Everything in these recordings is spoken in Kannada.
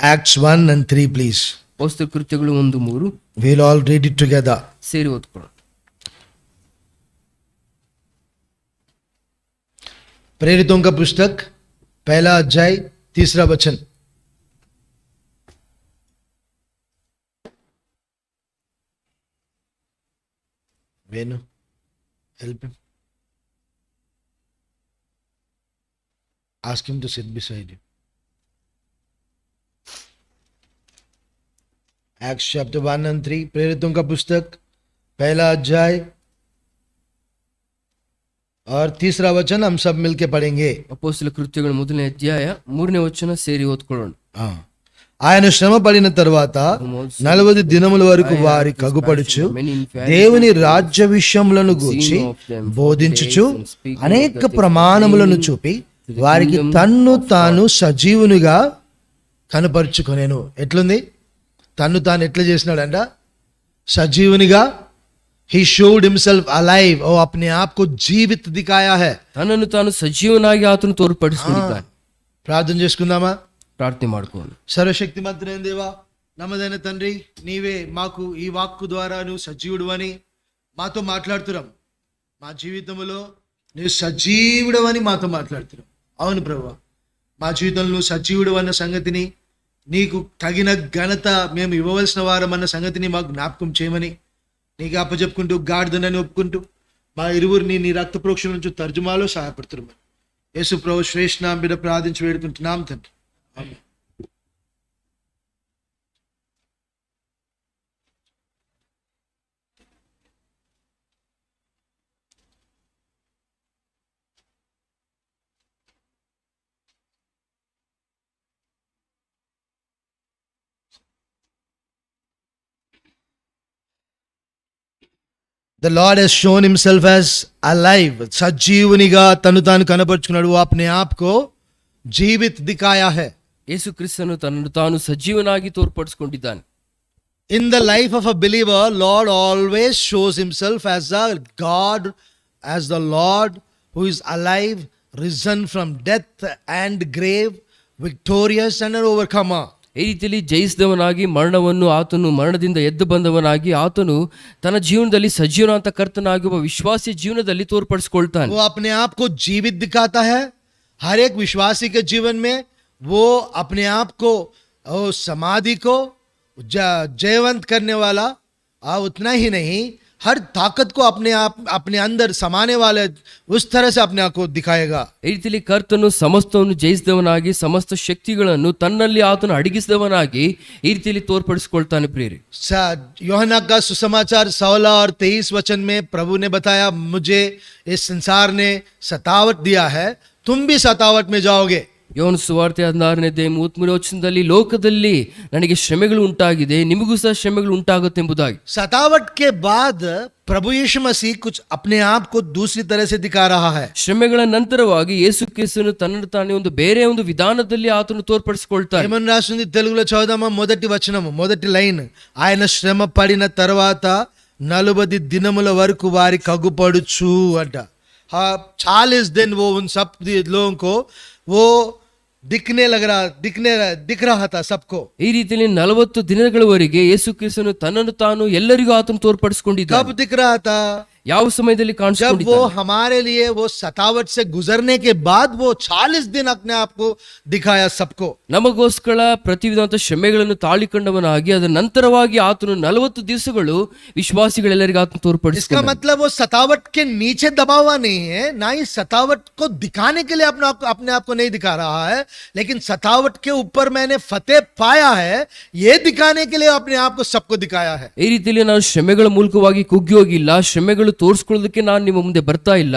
Acts 1 and 3, please. ಅಪೊಸ್ತಲ ಕೃತ್ಯಗಳು 1:3 We'll all read it together. ಸೇರಿ ಓದ್ಕೊಳ್ಳೋಣ. प्रेरितों का पुस्तक 1 अध्याय 3 वचन. Venu, help him. Ask him to sit beside you. Acts chapter 1 and 3, प्रेरितों का पुस्तक 1 अध्याय और 3 वचन हम सब मिलके पढ़ेंगे. ಅಪೊಸ್ತಲ ಕೃತ್ಯಗಳು 1ನೇ ಅಧ್ಯಾಯ 3ನೇ ವಚನ ಸೇರಿ ఓద్ಕೊಳ್ಳೋಣ. ఆయన శ్రమ పడిన తరువాత 40 దినముల వరకు వారి కగుపడుచు దేవుని రాజ్య విషయములను గూర్చి బోధించుచు అనేక ప్రమాణములను చూపి వారికి తన్ను తాను సజీవునిగా కనపరుచుకొనెను. ఎట్లుంది? తన్ను తాను ఎట్లా చేసినాడంట? సజీవునిగా. He showed himself alive. और अपने आप को जीवित दिखाया है. తనను తాను సజీవనాಗಿ ఆతను తోర్పడిస్తున్నాడు. ప్రార్థన చేసుకుందామా? ప్రార్థన ಮಾಡ್ಕೊಳ್ಳೋಣ. సర్వశక్తిమంతుడైన దేవా, నమ్మదైన తండ్రి, నీవే మాకు ఈ వాక్కు ద్వారా నువ్వు సజీవుడు అని మాతో మాట్లాడుతున్నాం. మా జీవితంలో నువ్వు సజీవుడు అని మాతో మాట్లాడుతున్నాం. అవును ప్రభువా, మా జీవితంలో నువ్వు సజీవుడు అన్న సంగతిని, నీకు తగిన ఘనత మేము ఇవ్వవలసిన వారం అన్న సంగతిని మాకు జ్ఞాపకం చేయమని నీకు అప్పచెప్పుకుంటూ గాడిదనని ఒప్పుకుంటూ మా ఇరువురిని నీ రక్త ప్రోక్షణ నుంచి తర్జుమాలో సహాయపడుతున్నాం. యేసు ప్రభు శ్రేష్ఠ నామమున బిడ్డ ప్రార్థించి వేడుకుంటున్నాం తండ్రి. ఆమేన్. The Lord has shown himself as alive. सजीवनिगा तनु तानु कनपरुचुकुन्नाडु. वो अपने आप को जीवित दिखाया है. ಯೇಸು ಕ್ರಿಸ್ತನು ತನ್ನನ್ನು ತಾನು ಸಜೀವನಾಗಿ ತೋರ್ಪಡಿಸಿಕೊಂಡಿದ್ದಾನೆ. In the life of a believer, Lord always shows himself as a God, as the Lord who is alive, risen from death and grave, victorious and an overcomer. ಈ ರೀತಿಯಲ್ಲಿ ಜಯಿಸಿದವನಾಗಿ ಮರಣವನ್ನು ಆತನು ಮರಣದಿಂದ ಎದ್ದು ಬಂದವನಾಗಿ ಆತನು ತನ್ನ ಜೀವನದಲ್ಲಿ ಸಜೀವನಾಂತ ಕರ್ತನಾಗಿ ಒಬ್ಬ ವಿಶ್ವಾಸಿ ಜೀವನದಲ್ಲಿ ತೋರ್ಪಡಿಸಿಕೊಳ್ತಾನೆ. वो अपने आप को जीवित दिखाता है. हर एक विश्वासी के जीवन में वो अपने आप को समाधि को जयवंत करने वाला, उतना ही नहीं, हर ताकत को अपने अंदर समाने वाले उस तरह से अपने आप को दिखाएगा. ಈ ರೀತಿಯಲ್ಲಿ ಕರ್ತನು ಸಮಸ್ತವನ್ನು ಜಯಿಸಿದವನಾಗಿ ಸಮಸ್ತ ಶಕ್ತಿಗಳನ್ನು ತನ್ನಲ್ಲಿ ಆತನು ಅಡಗಿಸಿದವನಾಗಿ ಈ ರೀತಿಯಲ್ಲಿ ತೋರ್ಪಡಿಸಿಕೊಳ್ತಾನೆ. ಪ್ರಿಯರೇ, यूहन्ना का सुसमाचार 16 और 23 वचन में प्रभु ने बताया, मुझे इस संसार ने सतावट दिया है, तुम भी सतावट में जाओगे. ಯೋಹನ ಸುವಾರ್ತೆ 16ನೇ ಅಧ್ಯಾಯ 33ನೇ ವಚನದಲ್ಲಿ ಲೋಕದಲ್ಲಿ ನನಗೆ ಶ್ರಮೆಗಳು ಉಂಟಾಗಿದೆ, ನಿಮಗೂ ಸಹ ಶ್ರಮೆಗಳು ಉಂಟಾಗುತ್ತೆ ಎಂಬುದಾಗಿ. सतावट के बाद प्रभु यीशु मसीह कुछ अपने आप को दूसरी तरह से दिखा रहा है. ಶ್ರಮೆಗಳ ನಂತರವಾಗಿ ಯೇಸು ಕ್ರಿಸ್ತನು ತನ್ನನ್ನು ತಾನೇ ಒಂದು ಬೇರೆ ಒಂದು ವಿಧಾನದಲ್ಲಿ ಆತನು ತೋರ್ಪಡಿಸಿಕೊಳ್ತಾನೆ. ఏమని రాస్తుంది? తెలుగులో చదువుదామా? మొదటి వచనము, మొదటి లైన్. ఆయన శ్రమ పడిన తర్వాత 40 దినముల వరకు వారి కగుపడుచు అంట. 40 दिन वो उन सब लोगों को वो दिख रहा था सबको. ಈ ರೀತಿಯಲ್ಲಿ 40 ದಿನಗಳವರೆಗೆ ಯೇಸು ಕ್ರಿಸ್ತನು ತನ್ನನ್ನು ತಾನು ಎಲ್ಲರಿಗೂ ಆತನು ತೋರ್ಪಡಿಸಿಕೊಂಡಿದ್ದಾನೆ. कब दिख रहा था? ಯಾವ ಸಮಯದಲ್ಲಿ जब ಕಾಣಿಸಿಕೊಂಡಿದ್ದಾನೆ? वो हमारे लिए वो सतावट से गुजरने के बाद वो 40 दिन अपने आप को दिखाया सबको. ನಮಗೋಸ್ಕರ ಪ್ರತಿವಿಧವಾದ ಶ್ರಮೆಗಳನ್ನು ತಾಳಿಕೊಂಡವನಾಗಿ ಅದರ ನಂತರವಾಗಿ ಆತನು 40 ದಿವಸಗಳು ವಿಶ್ವಾಸಿಗಳೆಲ್ಲರಿಗೂ ಆತನು इसका ತೋರ್ಪಡಿಸಿಕೊಂಡ. मतलब वो सतावट के नीचे दबा हुआ नहीं है, ना ही सतावट को दिखाने के लिए अपने आप को नहीं दिखा रहा है, लेकिन सतावट के ऊपर मैंने फतेह पाया है, ये दिखाने के लिए अपने आप को सबको दिखाया है. ಈ ರೀತಿಯಲ್ಲಿ ನಾನು ಶ್ರಮೆಗಳ ಮೂಲಕವಾಗಿ ಕುಗ್ಗಿ ಹೋಗಿಲ್ಲ, ಶ್ರಮೆಗಳು ತೋರಿಸ್ಕೊಳ್ಳೋದಕ್ಕೆ ನಾನು ನಿಮ್ಮ ಮುಂದೆ ಬರ್ತಾ ಇಲ್ಲ,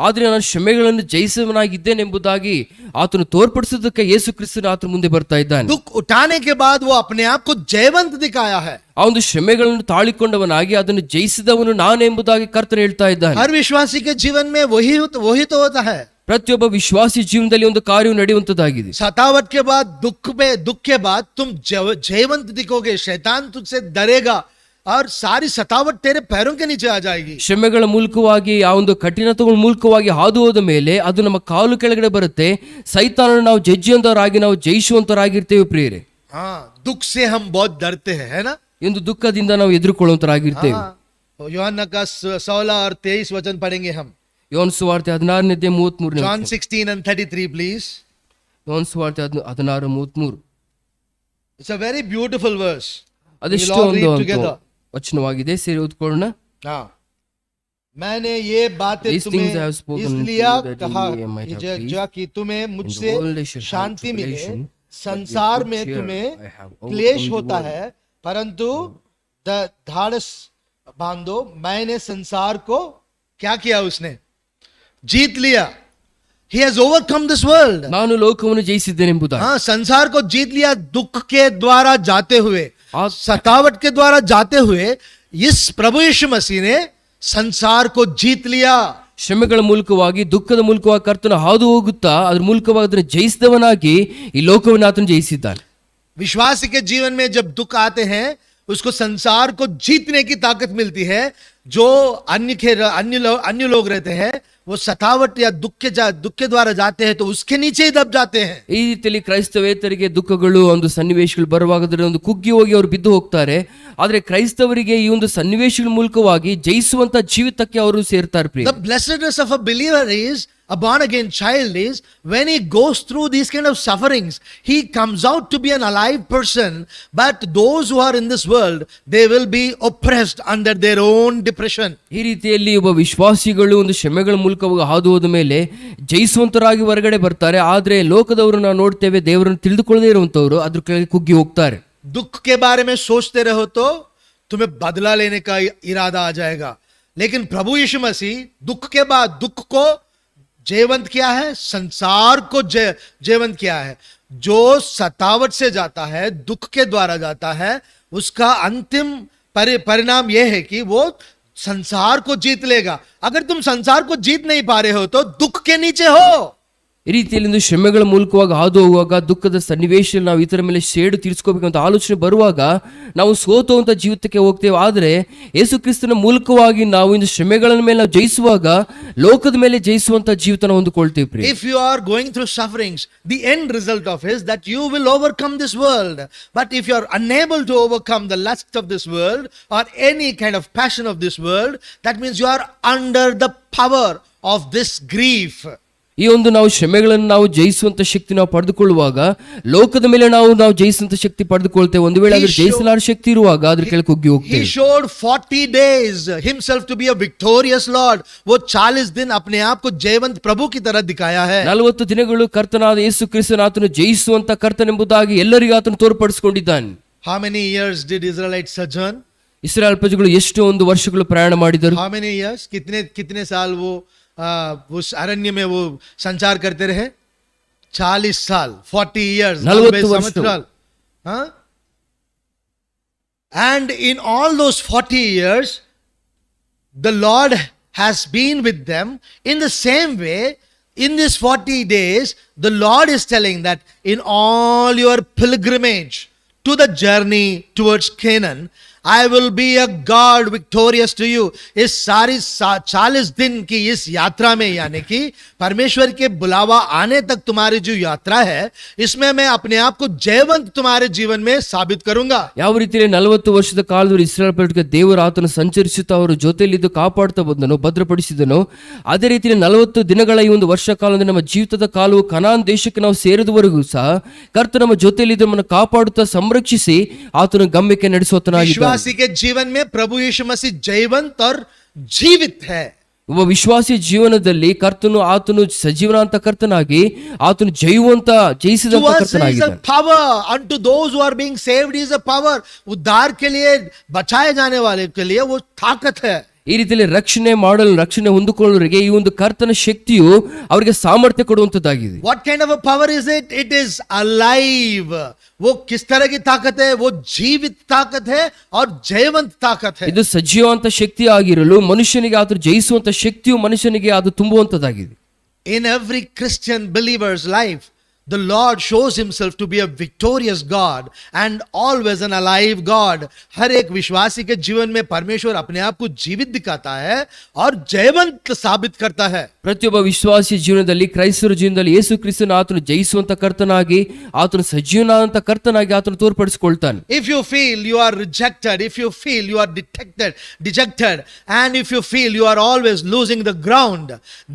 ಆದ್ರೆ ನಾನು ಶ್ರಮೆಗಳನ್ನು ಜಯಿಸುವನಾಗಿದ್ದೇನೆ ಎಂಬುದಾಗಿ ಆತನು ತೋರ್ಪಡಿಸೋದಕ್ಕೆ ಯೇಸು ಕ್ರಿಸ್ತನು ಆತನ ಮುಂದೆ ಬರ್ತಾ ಇದ್ದಾನೆ. दुख उठाने के बाद वो अपने आप को जयवंत दिखाया है. ಆ ಒಂದು ಶ್ರಮೆಗಳನ್ನು ತಾಳಿಕೊಂಡವನಾಗಿ ಅದನ್ನು ಜಯಿಸಿದವನು ನಾನು ಎಂಬುದಾಗಿ ಕರ್ತನು ಹೇಳ್ತಾ ಇದ್ದಾನೆ. हर विश्वासी के जीवन में वही तो होता है. ಪ್ರತಿಯೊಬ್ಬ ವಿಶ್ವಾಸಿ ಜೀವನದಲ್ಲಿ ಒಂದು ಕಾರ್ಯವು ನಡೆಯುವಂತದ್ದಾಗಿದೆ. सतावट के बाद दुख के बाद तुम जयवंत दिखोगे. शैतान तुझसे डरेगा और सारी सतावट तेरे पैरों के नीचे आ जाएगी. ಶ್ರಮೆಗಳ ಮೂಲಕವಾಗಿ ಆ ಒಂದು ಕಠಿಣತೆಗಳ ಮೂಲಕವಾಗಿ ಹಾದು ಹೋದ ಮೇಲೆ ಅದು ನಮ್ಮ ಕಾಲು ಕೆಳಗಡೆ ಬರುತ್ತೆ. ಸೈತಾನನ್ನು ನಾವು ಜಜ್ಜುವಂತವರಾಗಿ ನಾವು ಜಯಿಸುವಂತವರಾಗಿರ್ತೇವೆ. ಪ್ರಿಯರೇ, हाँ, दुख से हम बहुत डरते हैं, है ना? ಈ ಒಂದು ದುಃಖದಿಂದ ನಾವು ಎದುರುಕೊಳ್ಳುವಂತರಾಗಿರ್ತೇವೆ. हाँ, यूहन्ना का 16 और 23 वचन पढ़ेंगे हम. ಯೋನ್ ಸುವಾರ್ತೆ 16:33. John 16:33 please. ಯೋನ್ ಸುವಾರ್ತೆ 16:33. It's a very beautiful verse. ಅದೆಷ್ಟು We'll all ಒಂದು read together. ವಚನವಾಗಿದೆ, ಸೇರಿ ಓದ್ಕೊಳ್ಳೋಣ. हाँ, मैंने ये बातें These things I have तुम्हें spoken इसलिए to you that कहा in me might have peace. जो कि तुम्हें मुझसे In the world they shall have शांति मिले. tribulation, संसार but में with good cheer, तुम्हें I have overcome क्लेश the होता world. है, परंतु धाड़स बांधो, मैंने संसार को क्या किया? उसने जीत लिया. He has overcome this world. ನಾನು ಲೋಕವನ್ನು ಜಯಿಸಿದ್ದೇನೆಂಬುದಾಗಿ. हाँ, संसार को जीत लिया. दुख के द्वारा जाते हुए, आ- सतावट के द्वारा जाते हुए इस प्रभु यीशु मसीह ने संसार को जीत लिया. ಶ್ರಮೆಗಳ ಮೂಲಕವಾಗಿ, ದುಃಖದ ಮೂಲಕವಾಗಿ ಕರ್ತನು ಹಾದು ಹೋಗುತ್ತಾ ಅದ್ರ ಮೂಲಕವಾಗಿ ಅದನ್ನು ಜಯಿಸಿದವನಾಗಿ ಈ ಲೋಕವನ್ನು ಆತನು ಜಯಿಸಿದ್ದಾನೆ. विश्वासी के जीवन में जब दुख आते हैं, उसको संसार को जीतने की ताकत मिलती है. जो अन्य लोग रहते हैं, वो सतावट या दुख के द्वारा जाते हैं तो उसके नीचे ही दब जाते हैं. ಈ ರೀತಿಯಲ್ಲಿ ಕ್ರೈಸ್ತವೇತರಿಗೆ ದುಃಖಗಳು, ಒಂದು ಸನ್ನಿವೇಶಗಳು ಬರುವಾಗ ಅದರ ಒಂದು ಕುಗ್ಗಿ ಹೋಗಿ ಅವರು ಬಿದ್ದು ಹೋಗ್ತಾರೆ. ಆದ್ರೆ ಕ್ರೈಸ್ತವರಿಗೆ ಈ ಒಂದು ಸನ್ನಿವೇಶಗಳ ಮೂಲಕವಾಗಿ ಜಯಿಸುವಂತ ಜೀವಿತಕ್ಕೆ ಅವರು ಸೇರ್ತಾರೆ. ಪ್ರಿಯ, The blessedness of a believer is, a born again child is, when he goes through these kind of sufferings, he comes out to be an alive person. But those who are in this world, they will be oppressed under their own depression. ಈ ರೀತಿಯಲ್ಲಿ ಒಬ್ಬ ವಿಶ್ವಾಸಿಗಳು ಒಂದು ಶ್ರಮೆಗಳ ಮೂಲಕವಾಗಿ ಹಾದು ಹೋದ ಮೇಲೆ ಜಯಿಸುವಂತರಾಗಿ ಹೊರಗಡೆ ಬರ್ತಾರೆ. ಆದ್ರೆ ಲೋಕದವರು ನಾವು ನೋಡ್ತೇವೆ, ದೇವರನ್ನು ತಿಳಿದುಕೊಳ್ಳದೇ ಇರುವಂತವ್ರು ಅದ್ರ ಕೆಳಗೆ ಕುಗ್ಗಿ ಹೋಗ್ತಾರೆ. दुख के बारे में सोचते रहो तो तुम्हें बदला लेने का इरादा आ जाएगा. लेकिन प्रभु यीशु मसीह दुख के बाद दुख को जयवंत किया है, संसार को जयवंत किया है. जो सतावट से जाता है, दुख के द्वारा जाता है, उसका अंतिम परिणाम यह है कि वो संसार को जीत लेगा. अगर तुम संसार को जीत नहीं पा रहे हो तो दुख के नीचे हो. ಈ ರೀತಿಯಲ್ಲಿ ಒಂದು ಶ್ರಮೆಗಳ ಮೂಲಕವಾಗಿ ಹಾದು ಹೋಗುವಾಗ, ದುಃಖದ ಸನ್ನಿವೇಶ ನಾವು ಇತರ ಮೇಲೆ ಸೇಡು ತೀರಿಸ್ಕೋಬೇಕಂತ ಆಲೋಚನೆ ಬರುವಾಗ ನಾವು ಸೋತುವಂತ ಜೀವಿತಕ್ಕೆ ಹೋಗ್ತೇವೆ. ಆದರೆ ಯೇಸು ಕ್ರಿಸ್ತನ ಮೂಲಕವಾಗಿ ನಾವು ಇಂದು ಶ್ರಮೆಗಳ ಮೇಲೆ ನಾವು ಜಯಿಸುವಾಗ ಲೋಕದ ಮೇಲೆ ಜಯಿಸುವಂತ ಜೀವಿತನ ಹೊಂದಿಕೊಳ್ತೇವೆ. ಪ್ರಿಯ, If you are going through sufferings, the end result of it is that you will overcome this world. But if you are unable to overcome the lust of this world or any kind of passion of this world, that means you are under the power of this grief. ಈ ಒಂದು ನಾವು ಶ್ರಮೆಗಳನ್ನು ನಾವು ಜಯಿಸುವಂತ ಶಕ್ತಿ ನಾವು ಪಡೆದುಕೊಳ್ಳುವಾಗ ಲೋಕದ ಮೇಲೆ ನಾವು ಜಯಿಸುವಂತ ಶಕ್ತಿ ಪಡೆದುಕೊಳ್ತೇವೆ. ಒಂದು ವೇಳೆ ಅದ್ರ ಜಯಿಸಲಾರ ಶಕ್ತಿ ಇರುವಾಗ ಅದ್ರ ಕೆಳಗೆ ಕುಗ್ಗಿ He ಹೋಗ್ತೇವೆ. showed 40 days himself to be a victorious Lord. वो 40 दिन अपने आप को जयवंत प्रभु की तरह दिखाया है. 40 ದಿನಗಳು ಕರ್ತನಾದ ಯೇಸು ಕ್ರಿಸ್ತನ ಆತನು ಜಯಿಸುವಂತ ಕರ್ತನೆಂಬುದಾಗಿ ಎಲ್ಲರಿಗೂ ಆತನು ತೋರ್ಪಡಿಸಿಕೊಂಡಿದ್ದಾನೆ. How many years did Israelites sojourn? Israel ಪ್ರಜೆಗಳು ಎಷ್ಟು ಒಂದು ವರ್ಷಗಳು ಪ್ರಯಾಣ ಮಾಡಿದರು? How many years? कितने साल वो उस अरण्य में वो संचार करते रहे? 40 साल, 40 years, 40 वर्ष. संवत्सराल. हाँ? And in all those 40 years, the Lord has been with them. In the same way, in these 40 days, the Lord is telling that in all your pilgrimage to the journey towards Canaan, I will be a God victorious to you. इस सारी 40 दिन की इस यात्रा में, यानी कि परमेश्वर के बुलावा आने तक तुम्हारी जो यात्रा है, इसमें मैं अपने आप को जयवंत तुम्हारे जीवन में साबित करूंगा. ಯಾವ ರೀತಿಯಲ್ಲಿ 40 ವರ್ಷದ ಕಾಲದಲ್ಲಿ ಇಸ್ರಾಯೇಲ್ ಪ್ರಜೆಗೆ ದೇವರ ಆತನು ಸಂಚರಿಸುತ್ತಾ ಅವರ ಜೊತೆಯಲ್ಲಿದ್ದು ಕಾಪಾಡ್ತಾ ಬಂದನು, ಭದ್ರಪಡಿಸಿದನು. ಅದೇ ರೀತಿಯಲ್ಲಿ 40 ದಿನಗಳ ಈ ಒಂದು ವರ್ಷ ಕಾಲದಲ್ಲಿ ನಮ್ಮ ಜೀವಿತದ ಕಾಲವು ಕನಾನ್ ದೇಶಕ್ಕೆ ನಾವು ಸೇರಿದವರೆಗೂ ಸಹ ಕರ್ತ ನಮ್ಮ ಜೊತೆಯಲ್ಲಿದ್ದು ನಮ್ಮನ್ನು ಕಾಪಾಡುತ್ತಾ ಸಂರಕ್ಷಿಸಿ ಆತನು ಗಮ್ಯಕ್ಕೆ ನಡೆಸುವತನಾಗಿದ್ದಾನೆ. विश्वासी के जीवन में प्रभु यीशु मसीह जयवंत और जीवित है. ಒಬ್ಬ ವಿಶ್ವಾಸಿ ಜೀವನದಲ್ಲಿ ಕರ್ತನು ಆತನು ಸಜೀವನಾಂತ ಕರ್ತನಾಗಿ ಆತನು ಜಯಿಸಿದಂತ To us is a ಕರ್ತನಾಗಿದ್ದಾನೆ. power. Unto those who are being saved is a power. उद्धार के लिए, बचाए जाने वाले के लिए वो ताकत है. ಈ ರೀತಿಯಲ್ಲಿ ರಕ್ಷಣೆ ಹೊಂದಿಕೊಳ್ಳೋರಿಗೆ ಈ ಒಂದು ಕರ್ತನ ಶಕ್ತಿಯು ಅವರಿಗೆ ಸಾಮರ್ಥ್ಯ ಕೊಡುವಂತದ್ದಾಗಿದೆ. What kind of a power is it? It is alive. वो किस तरह की ताकत है? वो जीवित ताकत है और जयवंत ताकत है. ಇದು ಸಜೀವಂತ ಶಕ್ತಿ ಆಗಿರಲು ಮನುಷ್ಯನಿಗೆ ಆತನು ಜಯಿಸುವಂತ ಶಕ್ತಿಯು ಮನುಷ್ಯನಿಗೆ ಅದು ತುಂಬುವಂತದ್ದಾಗಿದೆ. In every Christian believer's life, the Lord shows himself to be a victorious God and always an alive God. हर एक विश्वासी के जीवन में परमेश्वर अपने आप को जीवित दिखाता है और जयवंत साबित करता है. ಪ್ರತಿಯೊಬ್ಬ ವಿಶ್ವಾಸಿಯ ಜೀವನದಲ್ಲಿ ಕ್ರೈಸ್ತರ ಜೀವನದಲ್ಲಿ ಯೇಸು ಕ್ರಿಸ್ತನ ಆತನು ಜಯಿಸುವಂತ ಕರ್ತನಾಗಿ ಆತನು ಸಜೀವನಾದಂತ ಕರ್ತನಾಗಿ ಆತನು ತೋರ್ಪಡಿಸಿಕೊಳ್ತಾನೆ. If you feel you are rejected, if you feel you are dejected, and if you feel you are always losing the ground,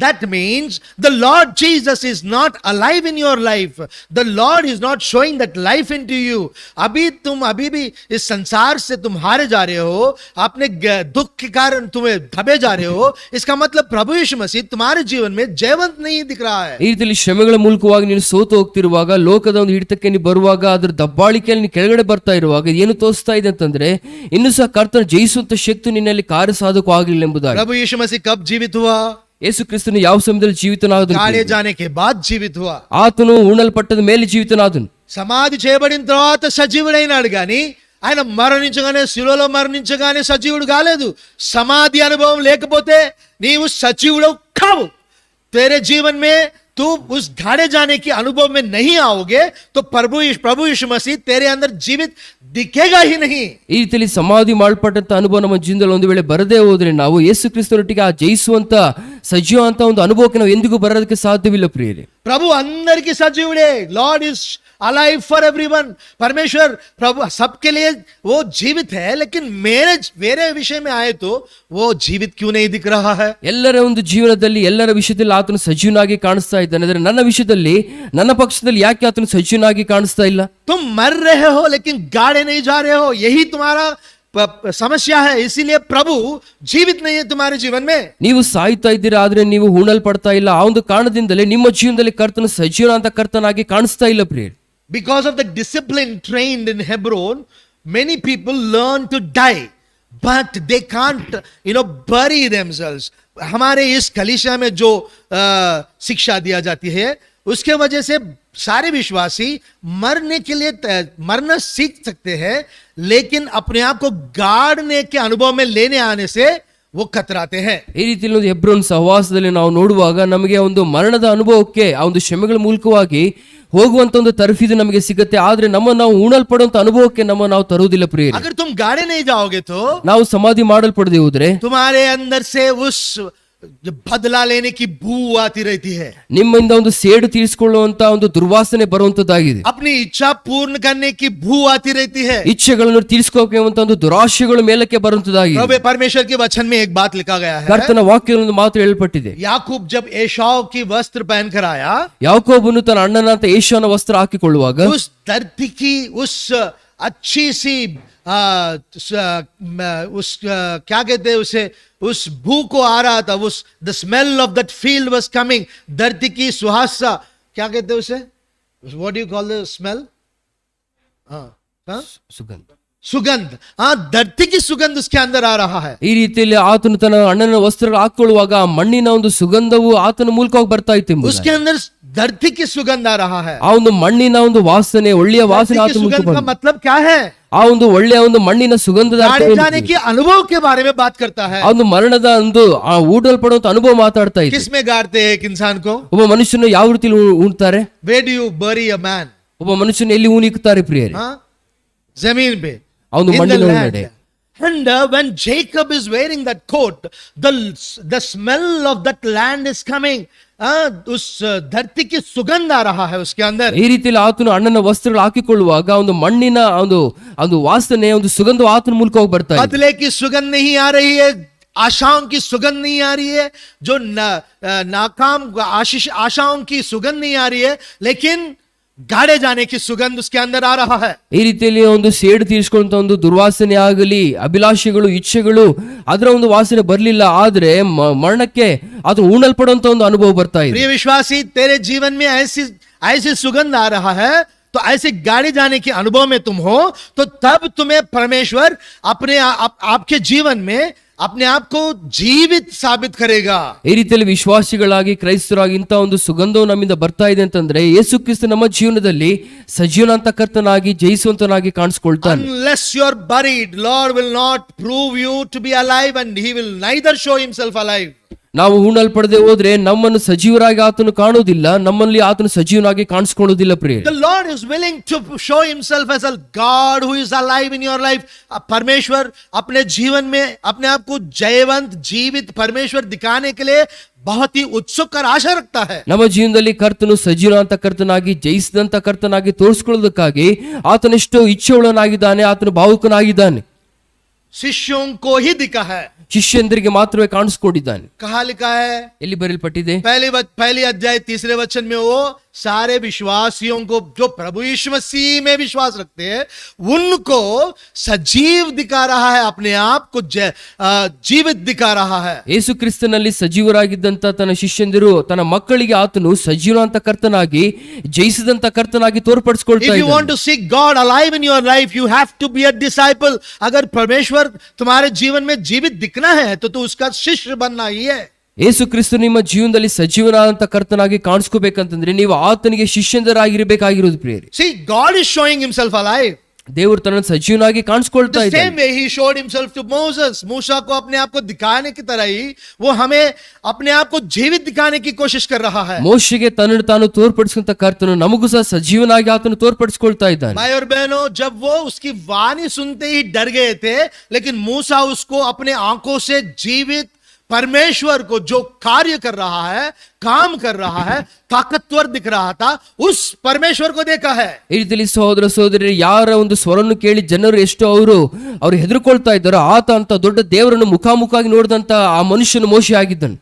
that means the Lord Jesus is not alive in your life. The Lord is not showing that life into you. अभी भी इस संसार से तुम हारे जा रहे हो, अपने दुख के कारण तुम्हें दबे जा रहे हो. इसका मतलब प्रभु यीशु मसीह तुम्हारे जीवन में जयवंत नहीं दिख रहा है. ಈ ರೀತಿಯಲ್ಲಿ ಶ್ರಮೆಗಳ ಮೂಲಕವಾಗಿ ನೀನು ಸೋತು ಹೋಗ್ತಿರುವಾಗ, ಲೋಕದ ಒಂದು ಹಿಡಿತಕ್ಕೆ ನೀನು ಬರುವಾಗ, ಅದರ ದಬ್ಬಾಳಿಕೆಯಲ್ಲಿ ನೀನು ಕೆಳಗಡೆ ಬರ್ತಾ ಇರುವಾಗ ಏನು ತೋರಿಸ್ತಾ ಇದೆ ಅಂತಂದ್ರೆ ಇನ್ನು ಸಹ ಕರ್ತನ ಜಯಿಸುವಂತ ಶಕ್ತಿ ನಿನ್ನಲ್ಲಿ ಕಾರ್ಯಸಾಧಕವಾಗಿಲ್ಲ ಎಂಬುದಾಗಿ. प्रभु यीशु मसीह कब जीवित हुआ? ಯೇಸು ಕ್ರಿಸ್ತನು ಯಾವ ಸಮಯದಲ್ಲಿ ಜೀವಿತನಾದನು? गाड़े जाने के बाद जीवित हुआ. ఆతను ఊనల్పట్టದ ಮೇಲೆ జీవితనాదను. సమాధి చేయబడిన తర్వాత సజీవుడైనాడు గాని ఆయన మరణించగానే, శిలువలో మరణించగానే సజీవుడు కాలేదు. సమాధి అనుభవం లేకపోతే నీవు సజీవుడు కావు. तेरे जीवन में तू उस गाड़े जाने की अनुभव में नहीं आओगे तो प्रभु यीशु मसीह तेरे अंदर जीवित दिखेगा ही नहीं. ಈ ರೀತಿಯಲ್ಲಿ ಸಮಾಧಿ ಮಾಡಲ್ಪಟ್ಟಂತ ಅನುಭವ ನಮ್ಮ ಜೀವನದಲ್ಲಿ ಒಂದು ವೇಳೆ ಬರದೇ ಹೋದ್ರೆ ನಾವು ಯೇಸು ಕ್ರಿಸ್ತನೊಟ್ಟಿಗೆ ಆ ಜಯಿಸುವಂತ ಸಜೀವ ಅಂತ ಒಂದು ಅನುಭವಕ್ಕೆ ನಾವು ಎಂದಿಗೂ ಬರೋದಕ್ಕೆ ಸಾಧ್ಯವಿಲ್ಲ ಪ್ರಿಯರೇ. प्रभु अंदर की सजीवड़े. Lord is alive for everyone. परमेश्वर प्रभु सबके लिए वो जीवित है, लेकिन मेरे विषय में आए तो वो जीवित क्यों नहीं दिख रहा है? ಎಲ್ಲರ ಒಂದು ಜೀವನದಲ್ಲಿ ಎಲ್ಲರ ವಿಷಯದಲ್ಲಿ ಆತನು ಸಜೀವನಾಗಿ ಕಾಣಿಸ್ತಾ ಇದ್ದಾನೆ, ಆದರೆ ನನ್ನ ವಿಷಯದಲ್ಲಿ ನನ್ನ ಪಕ್ಷದಲ್ಲಿ ಯಾಕೆ ಆತನು ಸಜೀವನಾಗಿ ಕಾಣಿಸ್ತಾ ಇಲ್ಲ? तुम मर रहे हो लेकिन गाड़े नहीं जा रहे हो, यही तुम्हारा समस्या है. इसीलिए प्रभु जीवित नहीं है तुम्हारे जीवन में. ನೀವು ಸಾಯ್ತಾ ಇದ್ದೀರಾ, ಆದ್ರೆ ನೀವು ಹೂಣಲ್ಪಡ್ತಾ ಇಲ್ಲ. ಆ ಒಂದು ಕಾರಣದಿಂದಲೇ ನಿಮ್ಮ ಜೀವನದಲ್ಲಿ ಕರ್ತನ ಸಜೀವ ಅಂತ ಕರ್ತನಾಗಿ ಕಾಣಿಸ್ತಾ ಇಲ್ಲ ಪ್ರಿಯರೇ. Because of the discipline trained in Hebron, many people learn to die, but they can't, bury themselves. हमारे इस कलीसिया में जो शिक्षा दिया जाती है, उसके वजह से सारे विश्वासी मरने के लिए मरना सीख सकते हैं, लेकिन अपने आप को गाड़ने के अनुभव में लेने आने से वो कतराते हैं. ಈ ರೀತಿಯಲ್ಲಿ ಒಂದು ಹೆಬ್ರೋನ್ ಸಹವಾಸದಲ್ಲಿ ನಾವು ನೋಡುವಾಗ ನಮಗೆ ಒಂದು ಮರಣದ ಅನುಭವಕ್ಕೆ ಆ ಒಂದು ಶ್ರಮೆಗಳ ಮೂಲಕವಾಗಿ ಹೋಗುವಂತ ಒಂದು ತರಫೀದು ನಮಗೆ ಸಿಗುತ್ತೆ, ಆದ್ರೆ ನಾವು ಉಣಲ್ಪಡುವಂತ ಅನುಭವಕ್ಕೆ ನಾವು ತರುವುದಿಲ್ಲ ಪ್ರಿಯರೇ. अगर तुम गाड़े नहीं जाओगे तो ನಾವು ಸಮಾಧಿ ಮಾಡಲ್ಪಡದೆ ಹೋದ್ರೆ तुम्हारे अंदर से उस बदला लेने की बू आती रहती है. ನಿಮ್ಮಿಂದ ಒಂದು ಸೇಡು ತೀರಿಸಿಕೊಳ್ಳುವಂತ ಒಂದು ದುರ್ವಾಸನೆ ಬರುವಂತದ್ದಾಗಿದೆ. अपनी इच्छा पूर्ण करने की भू आती रहती है. ಇಚ್ಛೆಗಳನ್ನು ತೀರಿಸಿಕೊಳ್ಳುವಂತ ಒಂದು ದುರಾಶೆಗಳು ಮೇಲಕ್ಕೆ ಬರುವಂತದ್ದಾಗಿದೆ. प्रभु परमेश्वर के वचन में एक बात लिखा गया है. ಕರ್ತನ ವಾಕ್ಯದಲ್ಲಿ ಮಾತು ಹೇಳಲ್ಪಟ್ಟಿದೆ. याकूब जब एसाव की वस्त्र पहनकर आया, ಯಾಕೋಬನು ತನ್ನ ಅಣ್ಣನಾದ ಏಸಾವನ ವಸ್ತ್ರ ಹಾಕಿಕೊಳ್ಳುವಾಗ उस धरती की उस अच्छी सी उस क्या कहते हैं उसे, उस भू को आ रहा था. उस the smell of that field was coming. धरती की सुहासा, क्या कहते हैं उसे, what do you call the smell? ಸುಗಂಧ. सुगंध. हाँ, धरती की सुगंध उसके अंदर आ रहा है. ಈ ರೀತಿಯಲ್ಲಿ ಆತನು ತನ್ನ ಅಣ್ಣನ ವಸ್ತ್ರ ಹಾಕೊಳ್ಳುವಾಗ ಆ ಮಣ್ಣಿನ ಒಂದು ಸುಗಂಧವು ಆತನ ಮೂಲಕವಾಗಿ ಬರ್ತಾ ಇತ್ತು. उसके अंदर धरती की सुगंध आ रहा है. ಆ ಒಂದು ಮಣ್ಣಿನ ಒಂದು ವಾಸನೆ, ಒಳ್ಳೆಯ ವಾಸನೆ ಆತನ सुगंध का मतलब क्या है? ಆ ಒಂದು ಒಳ್ಳೆಯ ಒಂದು ಮಣ್ಣಿನ ಸುಗಂಧದ गाड़े जाने के अनुभव के बारे में बात करता है. ಆ ಒಂದು ಮರಣದ ಒಂದು ಆ ಊಡಲ್ಪಡುವಂತ ಅನುಭವ ಮಾತಾಡ್ತಾ ಇದೆ. किसमें गाड़ते हैं एक इंसान को? ಒಬ್ಬ ಮನುಷ್ಯನ ಯಾವ ರೀತಿಯಲ್ಲಿ ಉಣ್ತಾರೆ? Where do you bury a man? ಒಬ್ಬ ಮನುಷ್ಯನ ಎಲ್ಲಿ ಊನಿಕ್ತಾರೆ ಪ್ರಿಯರೇ? जमीन पे, ಅವನು in the ಮಣ್ಣಿನ land. ಒಳಗಡೆ. And when Jacob is wearing that coat, the smell of that land is coming. उस धरती की सुगंध आ रहा है उसके अंदर. ಈ ರೀತಿಯಲ್ಲಿ ಆತನು ಅಣ್ಣನ ವಸ್ತ್ರಗಳು ಹಾಕಿಕೊಳ್ಳುವಾಗ ಒಂದು ಮಣ್ಣಿನ ಒಂದು ವಾಸನೆ, ಒಂದು ಸುಗಂಧ ಆತನ ಮೂಲಕ ಬರ್ತಾ ಇದೆ. बदले की सुगंध नहीं आ रही है, आशाओं की सुगंध नहीं आ रही है, जो नाकाम आशाओं की सुगंध नहीं आ रही है, लेकिन गाड़े जाने की सुगंध उसके अंदर आ रहा है. ಈ ರೀತಿಯಲ್ಲಿ ಒಂದು ಸೇಡು ತೀರಿಸಿಕೊಳ್ಳುವಂತ ಒಂದು ದುರ್ವಾಸನೆ ಆಗಲಿ, ಅಭಿಲಾಷೆಗಳು, ಇಚ್ಛೆಗಳು, ಅದರ ಒಂದು ವಾಸನೆ ಬರ್ಲಿಲ್ಲ, ಆದ್ರೆ ಮರಣಕ್ಕೆ ಅದು ಉಣಲ್ಪಡುವಂತ ಒಂದು ಅನುಭವ ಬರ್ತಾ ಇದೆ. प्रिय विश्वासी, तेरे जीवन में ऐसी सुगंध आ रहा है, तो ऐसे गाड़ी जाने के अनुभव में तुम हो, तो तब तुम्हें परमेश्वर अपने आपके जीवन में अपने आप को जीवित साबित करेगा. ಈ ರೀತಿಯಲ್ಲಿ ವಿಶ್ವಾಸಿಗಳಾಗಿ ಕ್ರೈಸ್ತರಾಗಿ ಇಂಥ ಒಂದು ಸುಗಂಧವು ನಮ್ಮಿಂದ ಬರ್ತಾ ಇದೆ ಅಂತಂದ್ರೆ ಯೇಸು ಕ್ರಿಸ್ತ ನಮ್ಮ ಜೀವನದಲ್ಲಿ ಸಜೀವನಂತ ಕರ್ತನಾಗಿ ಜಯಿಸುವಂತನಾಗಿ ಕಾಣಿಸ್ಕೊಳ್ತಾನೆ. Unless you are buried, Lord will not prove you to be alive, and he will neither show himself alive. ನಾವು ಹೂಣಲ್ಪಡದೆ ಹೋದ್ರೆ ನಮ್ಮನ್ನು ಸಜೀವರಾಗಿ ಆತನು ಕಾಣುವುದಿಲ್ಲ, ನಮ್ಮಲ್ಲಿ ಆತನು ಸಜೀವನಾಗಿ ಕಾಣಿಸ್ಕೊಳ್ಳುವುದಿಲ್ಲ ಪ್ರಿಯರೇ. The Lord is willing to show himself as a God who is alive in your life. परमेश्वर अपने जीवन में अपने आप को जयवंत जीवित परमेश्वर दिखाने के लिए बहुत ही उत्सुक और आशा रखता है. ನಮ್ಮ ಜೀವನದಲ್ಲಿ ಕರ್ತನು ಸಜೀವನಂತ ಕರ್ತನಾಗಿ ಜಯಿಸಿದಂತ ಕರ್ತನಾಗಿ ತೋರಿಸಿಕೊಳ್ಳೋದಕ್ಕಾಗಿ ಆತನೆಷ್ಟೋ ಇಚ್ಛೆಯುಳ್ಳನಾಗಿದ್ದಾನೆ, ಆತನು ಭಾವುಕನಾಗಿದ್ದಾನೆ. शिष्यों को ही दिखा है. ಶಿಷ್ಯಂದರಿಗೆ ಮಾತ್ರವೇ ಕಾಣಿಸ್ಕೊಂಡಿದ್ದಾನೆ. कहा लिखा है? ಎಲ್ಲಿ ಬರೆಯಲ್ಪಟ್ಟಿದೆ? पहली अध्याय 3 वचन में वो सारे विश्वासियों को जो प्रभु यीशु मसीह में विश्वास रखते हैं उनको सजीव दिखा रहा है, अपने आप को जीवित दिखा रहा है. ಯೇಸು ಕ್ರಿಸ್ತನಲ್ಲಿ ಸಜೀವರಾಗಿದ್ದಂತ ತನ್ನ ಶಿಷ್ಯಂದಿರು ತನ್ನ ಮಕ್ಕಳಿಗೆ ಆತನು ಸಜೀವನಂತ ಕರ್ತನಾಗಿ ಜಯಿಸಿದಂತ ಕರ್ತನಾಗಿ ತೋರ್ಪಡಿಸಿಕೊಳ್ತಾ If you want ಇದ್ದಾನೆ. to see God alive in your life, you have to be a disciple. अगर परमेश्वर तुम्हारे जीवन में जीवित दिखना है तो उसका शिष्य बनना ही है. ಯೇಸು ಕ್ರಿಸ್ತ ನಿಮ್ಮ ಜೀವನದಲ್ಲಿ ಸಜೀವನಾದಂತ ಕರ್ತನಾಗಿ ಕಾಣಿಸ್ಕೋಬೇಕಂತಂದ್ರೆ ನೀವು ಆತನಿಗೆ ಶಿಷ್ಯಂದರಾಗಿರ್ಬೇಕಾಗಿರೋದು ಪ್ರಿಯರೇ. See, God is showing himself alive. ದೇವರು ತನ್ನ ಸಜೀವನಾಗಿ ಕಾಣಿಸ್ಕೊಳ್ತಾ The ಇದ್ದಾನೆ. same way he showed himself to Moses. मूसा को अपने आप को दिखाने की तरह ही वो हमें अपने आप को जीवित दिखाने की कोशिश कर रहा है. ಮೋಶೆಗೆ ತನ್ನನ್ನು ತಾನು ತೋರ್ಪಡಿಸುವಂತ ಕರ್ತನು ನಮಗೂ ಸಹ ಸಜೀವನಾಗಿ ಆತನು ತೋರ್ಪಡಿಸಿಕೊಳ್ತಾ ಇದ್ದಾನೆ. भाई और बहनों, जब वो उसकी वाणी सुनते ही डर गए थे, लेकिन मूसा उसको अपने आंखों से जीवित परमेश्वर को जो कार्य कर रहा है, काम कर रहा है, ताकतवर दिख रहा था, उस परमेश्वर को देखा है. ಈ ರೀತಿಯಲ್ಲಿ ಸಹೋದರ ಸಹೋದರಿ ಯಾರ ಒಂದು ಸ್ವರನ್ನು ಕೇಳಿ ಜನರು ಎಷ್ಟು ಅವರು ಹೆದರ್ಕೊಳ್ತಾ ಇದ್ದಾರೋ ಆತ ಅಂತ ದೊಡ್ಡ ದೇವರನ್ನು ಮುಖಾಮುಖಾಗಿ ನೋಡಿದಂತ ಆ ಮನುಷ್ಯನು ಮೋಶೆ ಆಗಿದ್ದನು.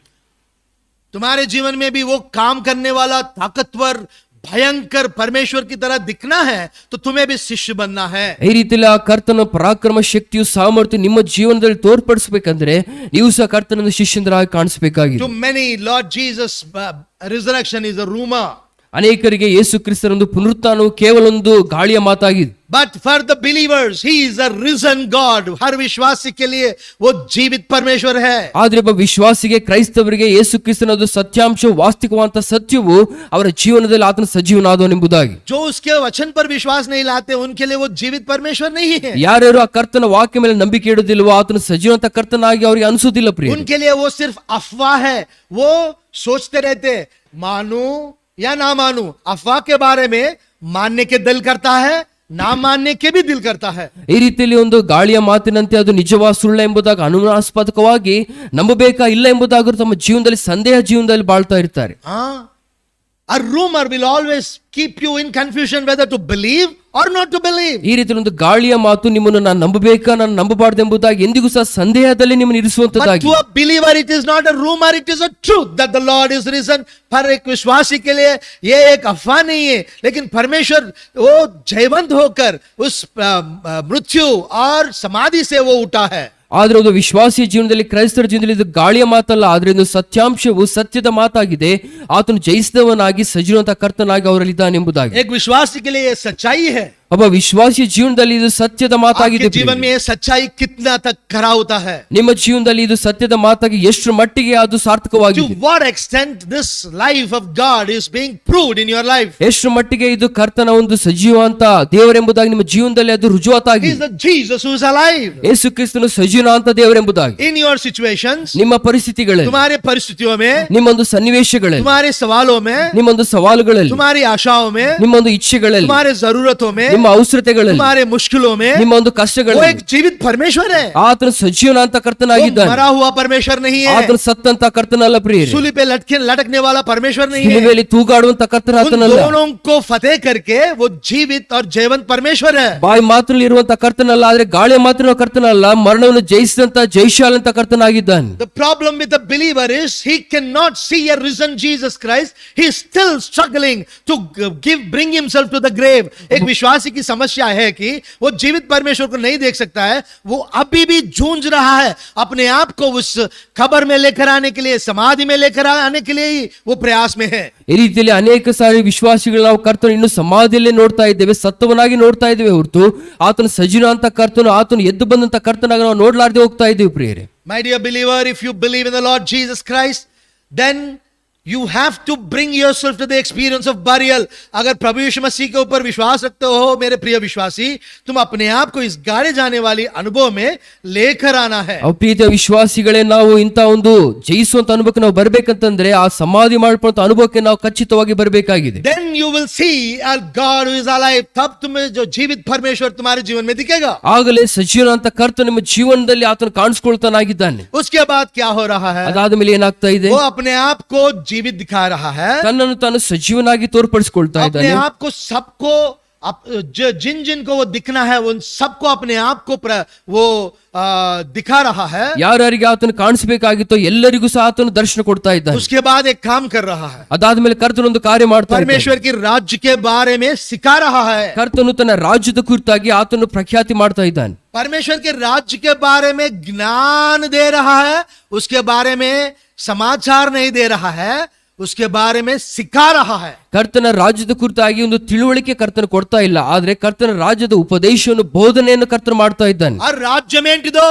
तुम्हारे जीवन में भी वो काम करने वाला ताकतवर भयंकर परमेश्वर की तरह दिखना है तो तुम्हें भी शिष्य बनना है. ಈ ರೀತಿಯಲ್ಲಿ ಆ ಕರ್ತನ ಪರಾಕ್ರಮ ಶಕ್ತಿಯು ಸಾಮರ್ಥ್ಯ ನಿಮ್ಮ ಜೀವನದಲ್ಲಿ ತೋರ್ಪಡಿಸಬೇಕಂದ್ರೆ ನೀವು ಸಹ ಕರ್ತನ ಶಿಷ್ಯಂದರಾಗಿ ಕಾಣಿಸಬೇಕಾಗಿದೆ. To many, Lord Jesus resurrection is a rumor. ಅನೇಕರಿಗೆ ಯೇಸು ಕ್ರಿಸ್ತನ ಒಂದು ಪುನರುತ್ಥಾನವು ಕೇವಲ ಒಂದು ಗಾಳಿಯ ಮಾತಾಗಿದೆ. But for the believers, he is a risen God. हर विश्वासी के लिए वो जीवित परमेश्वर है. ಆದ್ರೆ ಒಬ್ಬ ವಿಶ್ವಾಸಿಗೆ ಕ್ರೈಸ್ತವರಿಗೆ ಯೇಸು ಕ್ರಿಸ್ತನ ಒಂದು ಸತ್ಯಾಂಶ ವಾಸ್ತವಿಕವಾದಂತ ಸತ್ಯವು ಅವರ ಜೀವನದಲ್ಲಿ ಆತನ ಸಜೀವನಾದವನೆಂಬುದಾಗಿ. जो उसके वचन पर विश्वास नहीं लाते उनके लिए वो जीवित परमेश्वर नहीं है. ಯಾರ್ಯಾರು ಆ ಕರ್ತನ ವಾಕ್ಯ ಮೇಲೆ ನಂಬಿಕೆ ಇಡುವುದಿಲ್ವೋ ಆತನ ಸಜೀವಂತ ಕರ್ತನಾಗಿ ಅವರಿಗೆ ಅನಿಸುವುದಿಲ್ಲ ಪ್ರಿಯ. उनके लिए वो सिर्फ अफवाह है. वो सोचते रहते मानू या ना मानू. अफवाह के बारे में मानने के दिल करता है, ना मानने के भी दिल करता है. ಈ ರೀತಿಯಲ್ಲಿ ಒಂದು ಗಾಳಿಯ ಮಾತಿನಂತೆ ಅದು ನಿಜವಾ ಸುಳ್ಳ ಎಂಬುದಾಗ ಅನುಮಾನಾಸ್ಪದಕವಾಗಿ ನಂಬಬೇಕಾ ಇಲ್ಲ ಎಂಬುದಾಗಿ ತಮ್ಮ ಜೀವನದಲ್ಲಿ ಸಂದೇಹ ಜೀವನದಲ್ಲಿ ಬಾಳ್ತಾ ಇರ್ತಾರೆ. A rumor will always keep you in confusion whether to believe or not to believe. ಈ ರೀತಿ ಒಂದು ಗಾಳಿಯ ಮಾತು ನಿಮ್ಮನ್ನು ನಾನು ನಂಬಬೇಕಾ ನಾನು ನಂಬಬಾರ್ದು ಎಂಬುದಾಗಿ ಎಂದಿಗೂ ಸಹ ಸಂದೇಹದಲ್ಲಿ ನಿಮ್ಮನ್ನು But ಇರಿಸುವಂತದ್ದಾಗಿ. to a believer it is not a rumor, it is a truth that the Lord is risen. पर एक विश्वासी के लिए ये एक अफवाह नहीं है, लेकिन परमेश्वर वो जयवंत होकर उस मृत्यु और समाधि से वो उठा है. ಆದ್ರೆ ಒಂದು ವಿಶ್ವಾಸಿಯ ಜೀವನದಲ್ಲಿ ಕ್ರೈಸ್ತರ ಜೀವನದಲ್ಲಿ ಇದು ಗಾಳಿಯ ಮಾತಲ್ಲ, ಆದ್ರೆ ಒಂದು ಸತ್ಯಾಂಶವು ಸತ್ಯದ ಮಾತಾಗಿದೆ. ಆತನು ಜಯಿಸಿದವನಾಗಿ ಸಜೀವಂತ ಕರ್ತನಾಗಿ ಅವರಲ್ಲಿದ್ದಾನೆಂಬುದಾಗಿ. एक विश्वासी के लिए ये सच्चाई है. ಒಬ್ಬ ವಿಶ್ವಾಸಿಯ ಜೀವನದಲ್ಲಿ ಇದು ಸತ್ಯದ ಮಾತಾಗಿದೆ. आपके जीवन में ये सच्चाई कितना तक खरा होता है? ನಿಮ್ಮ ಜೀವನದಲ್ಲಿ ಇದು ಸತ್ಯದ ಮಾತಾಗಿ ಎಷ್ಟು ಮಟ್ಟಿಗೆ ಅದು To ಸಾರ್ಥಕವಾಗಿದೆ, what extent this life of God is being proved in your life? ಎಷ್ಟು ಮಟ್ಟಿಗೆ ಇದು ಕರ್ತನ ಒಂದು ಸಜೀವಂತ ದೇವರೆಂಬುದಾಗಿ ನಿಮ್ಮ ಜೀವನದಲ್ಲಿ ಅದು He ರುಜುವಾತಾಗಿದೆ. is the Jesus who is alive. ಯೇಸು ಕ್ರಿಸ್ತನು ಸಜೀವನಾಂತ ದೇವರೆಂಬುದಾಗಿ In your situations, ನಿಮ್ಮ ಪರಿಸ್ಥಿತಿಗಳಲ್ಲಿ, तुम्हारे परिस्थितियों में, ನಿಮ್ಮೊಂದು ಸನ್ನಿವೇಶಗಳಲ್ಲಿ, तुम्हारे सवालों में, ನಿಮ್ಮೊಂದು ಸವಾಲುಗಳಲ್ಲಿ, तुम्हारी आशाओं में, ನಿಮ್ಮೊಂದು ಇಚ್ಛೆಗಳಲ್ಲಿ, तुम्हारे जरूरतों में, ನಿಮ್ಮ ಅವಸರತೆಗಳಲ್ಲಿ, तुम्हारे मुश्किलों में, ನಿಮ್ಮ ಒಂದು वो ಕಷ್ಟಗಳಲ್ಲಿ एक जीवित परमेश्वर है. ಆತನು ಸಜೀವನಾಂತ वो ಕರ್ತನಾಗಿದ್ದಾನೆ. मरा हुआ परमेश्वर नहीं है. ಆತನು ಸತ್ತಂತ ಕರ್ತನಲ್ಲ ಪ್ರಿಯರೇ. सूली पे लटकने वाला परमेश्वर नहीं है. ಶಿಲುಬೆಯಲ್ಲಿ ತೂಗಾಡುವಂತ ಕರ್ತನ उन ಆತನಲ್ಲ. दोनों को फतेह करके वो जीवित और जयवंत परमेश्वर है. ಬಾಯಿ ಮಾತ್ರ ಇರುವಂತ ಕರ್ತನಲ್ಲ, ಆದ್ರೆ ಗಾಳಿಯ ಮಾತ್ರ ಕರ್ತನಲ್ಲ, ಮರಣವನ್ನು ಜಯಿಸಿದಂತ ಜಯಶಾಲಂತ ಕರ್ತನಾಗಿದ್ದಾನೆ. The problem with the believer is he cannot see a risen Jesus Christ. He is still struggling to bring himself to the grave. एक विश्वासी की समस्या है कि वो जीवित परमेश्वर को नहीं देख सकता है. वो अभी भी जूझ रहा है अपने आप को उस खबर में लेकर आने के लिए, समाधि में लेकर आने के लिए ही वो प्रयास में है. ಈ ರೀತಿಯಲ್ಲಿ ಅನೇಕ ಸಾರಿ ವಿಶ್ವಾಸಿಗಳು ನಾವು ಕರ್ತನ ಇನ್ನು ಸಮಾಧಿಯಲ್ಲೇ ನೋಡ್ತಾ ಇದ್ದೇವೆ, ಸತ್ತವನಾಗಿ ನೋಡ್ತಾ ಇದ್ದೇವೆ ಹೊರತು ಆತನ ಸಜೀವನಾಂತ ಕರ್ತನು, ಆತನು ಎದ್ದು ಬಂದಂತ ಕರ್ತನಾಗಿ ನಾವು ನೋಡ್ಲಾರ್ದೆ ಹೋಗ್ತಾ ಇದ್ದೇವೆ ಪ್ರಿಯರೇ. My dear believer, if you believe in the Lord Jesus Christ, then You have to bring yourself to the experience of burial. अगर प्रभु यीशु मसीह के ऊपर विश्वास रखते हो मेरे प्रिय विश्वासी, तुम अपने आप को इस गाड़े जाने वाली अनुभव में लेकर आना है. ಪ್ರೀತಿಯ ವಿಶ್ವಾಸಿಗಳೇ, ನಾವು ಇಂಥ ಒಂದು ಜಯಿಸುವಂತ ಅನುಭವಕ್ಕೆ ನಾವು ಬರ್ಬೇಕಂತಂದ್ರೆ ಆ ಸಮಾಧಿ ಮಾಡ್ಕೊಂತ ಅನುಭವಕ್ಕೆ ನಾವು ಖಚಿತವಾಗಿ ಬರಬೇಕಾಗಿದೆ. Then you will see a God who is alive. तब तुम्हें जो जीवित परमेश्वर तुम्हारे जीवन में दिखेगा. ಆಗಲೇ ಸಜೀವನಂತ ಕರ್ತನು ನಿಮ್ಮ ಜೀವನದಲ್ಲಿ ಆತನು ಕಾಣಿಸ್ಕೊಳ್ತಾನಾಗಿದ್ದಾನೆ. उसके बाद क्या हो रहा है? ಅದಾದ ಮೇಲೆ ಏನಾಗ್ತಾ ಇದೆ? वो अपने आप को जीवित दिखा रहा है. ತನ್ನನ್ನು ತಾನು ಸಜೀವನಾಗಿ ತೋರ್ಪಡಿಸಿಕೊಳ್ತಾ अपने ಇದ್ದಾನೆ. आप को सबको जिन जिन को वो दिखना है उन सबको अपने आप को वो दिखा रहा है. ಯಾರ್ಯಾರಿಗೆ ಆತನು ಕಾಣಿಸಬೇಕಾಗಿತ್ತೋ ಎಲ್ಲರಿಗೂ ಸಹ ಆತನು ದರ್ಶನ ಕೊಡ್ತಾ ಇದ್ದಾನೆ. उसके बाद एक काम कर रहा है. ಅದಾದ್ಮೇಲೆ ಕರ್ತನೊಂದು ಕಾರ್ಯ ಮಾಡ್ತಾ ಇದ್ದಾನೆ. परमेश्वर की राज्य के बारे में सिखा रहा है. ಕರ್ತನು ತನ್ನ ರಾಜ್ಯದ ಕುರಿತಾಗಿ ಆತನು ಪ್ರಖ್ಯಾತಿ ಮಾಡ್ತಾ ಇದ್ದಾನೆ. परमेश्वर के राज्य के बारे में ज्ञान दे रहा है. उसके बारे में समाचार नहीं दे रहा है, उसके बारे में सिखा रहा है. ಕರ್ತನ ರಾಜ್ಯದ ಕುರಿತಾಗಿ ಒಂದು ತಿಳುವಳಿಕೆ ಕರ್ತನ ಕೊಡ್ತಾ ಇಲ್ಲ, ಆದ್ರೆ ಕರ್ತನ ರಾಜ್ಯದ ಉಪದೇಶವನ್ನು ಬೋಧನೆಯನ್ನು ಕರ್ತನ ಮಾಡ್ತಾ ಇದ್ದಾನೆ. ఆ రాజ్యం ఏంటిదో,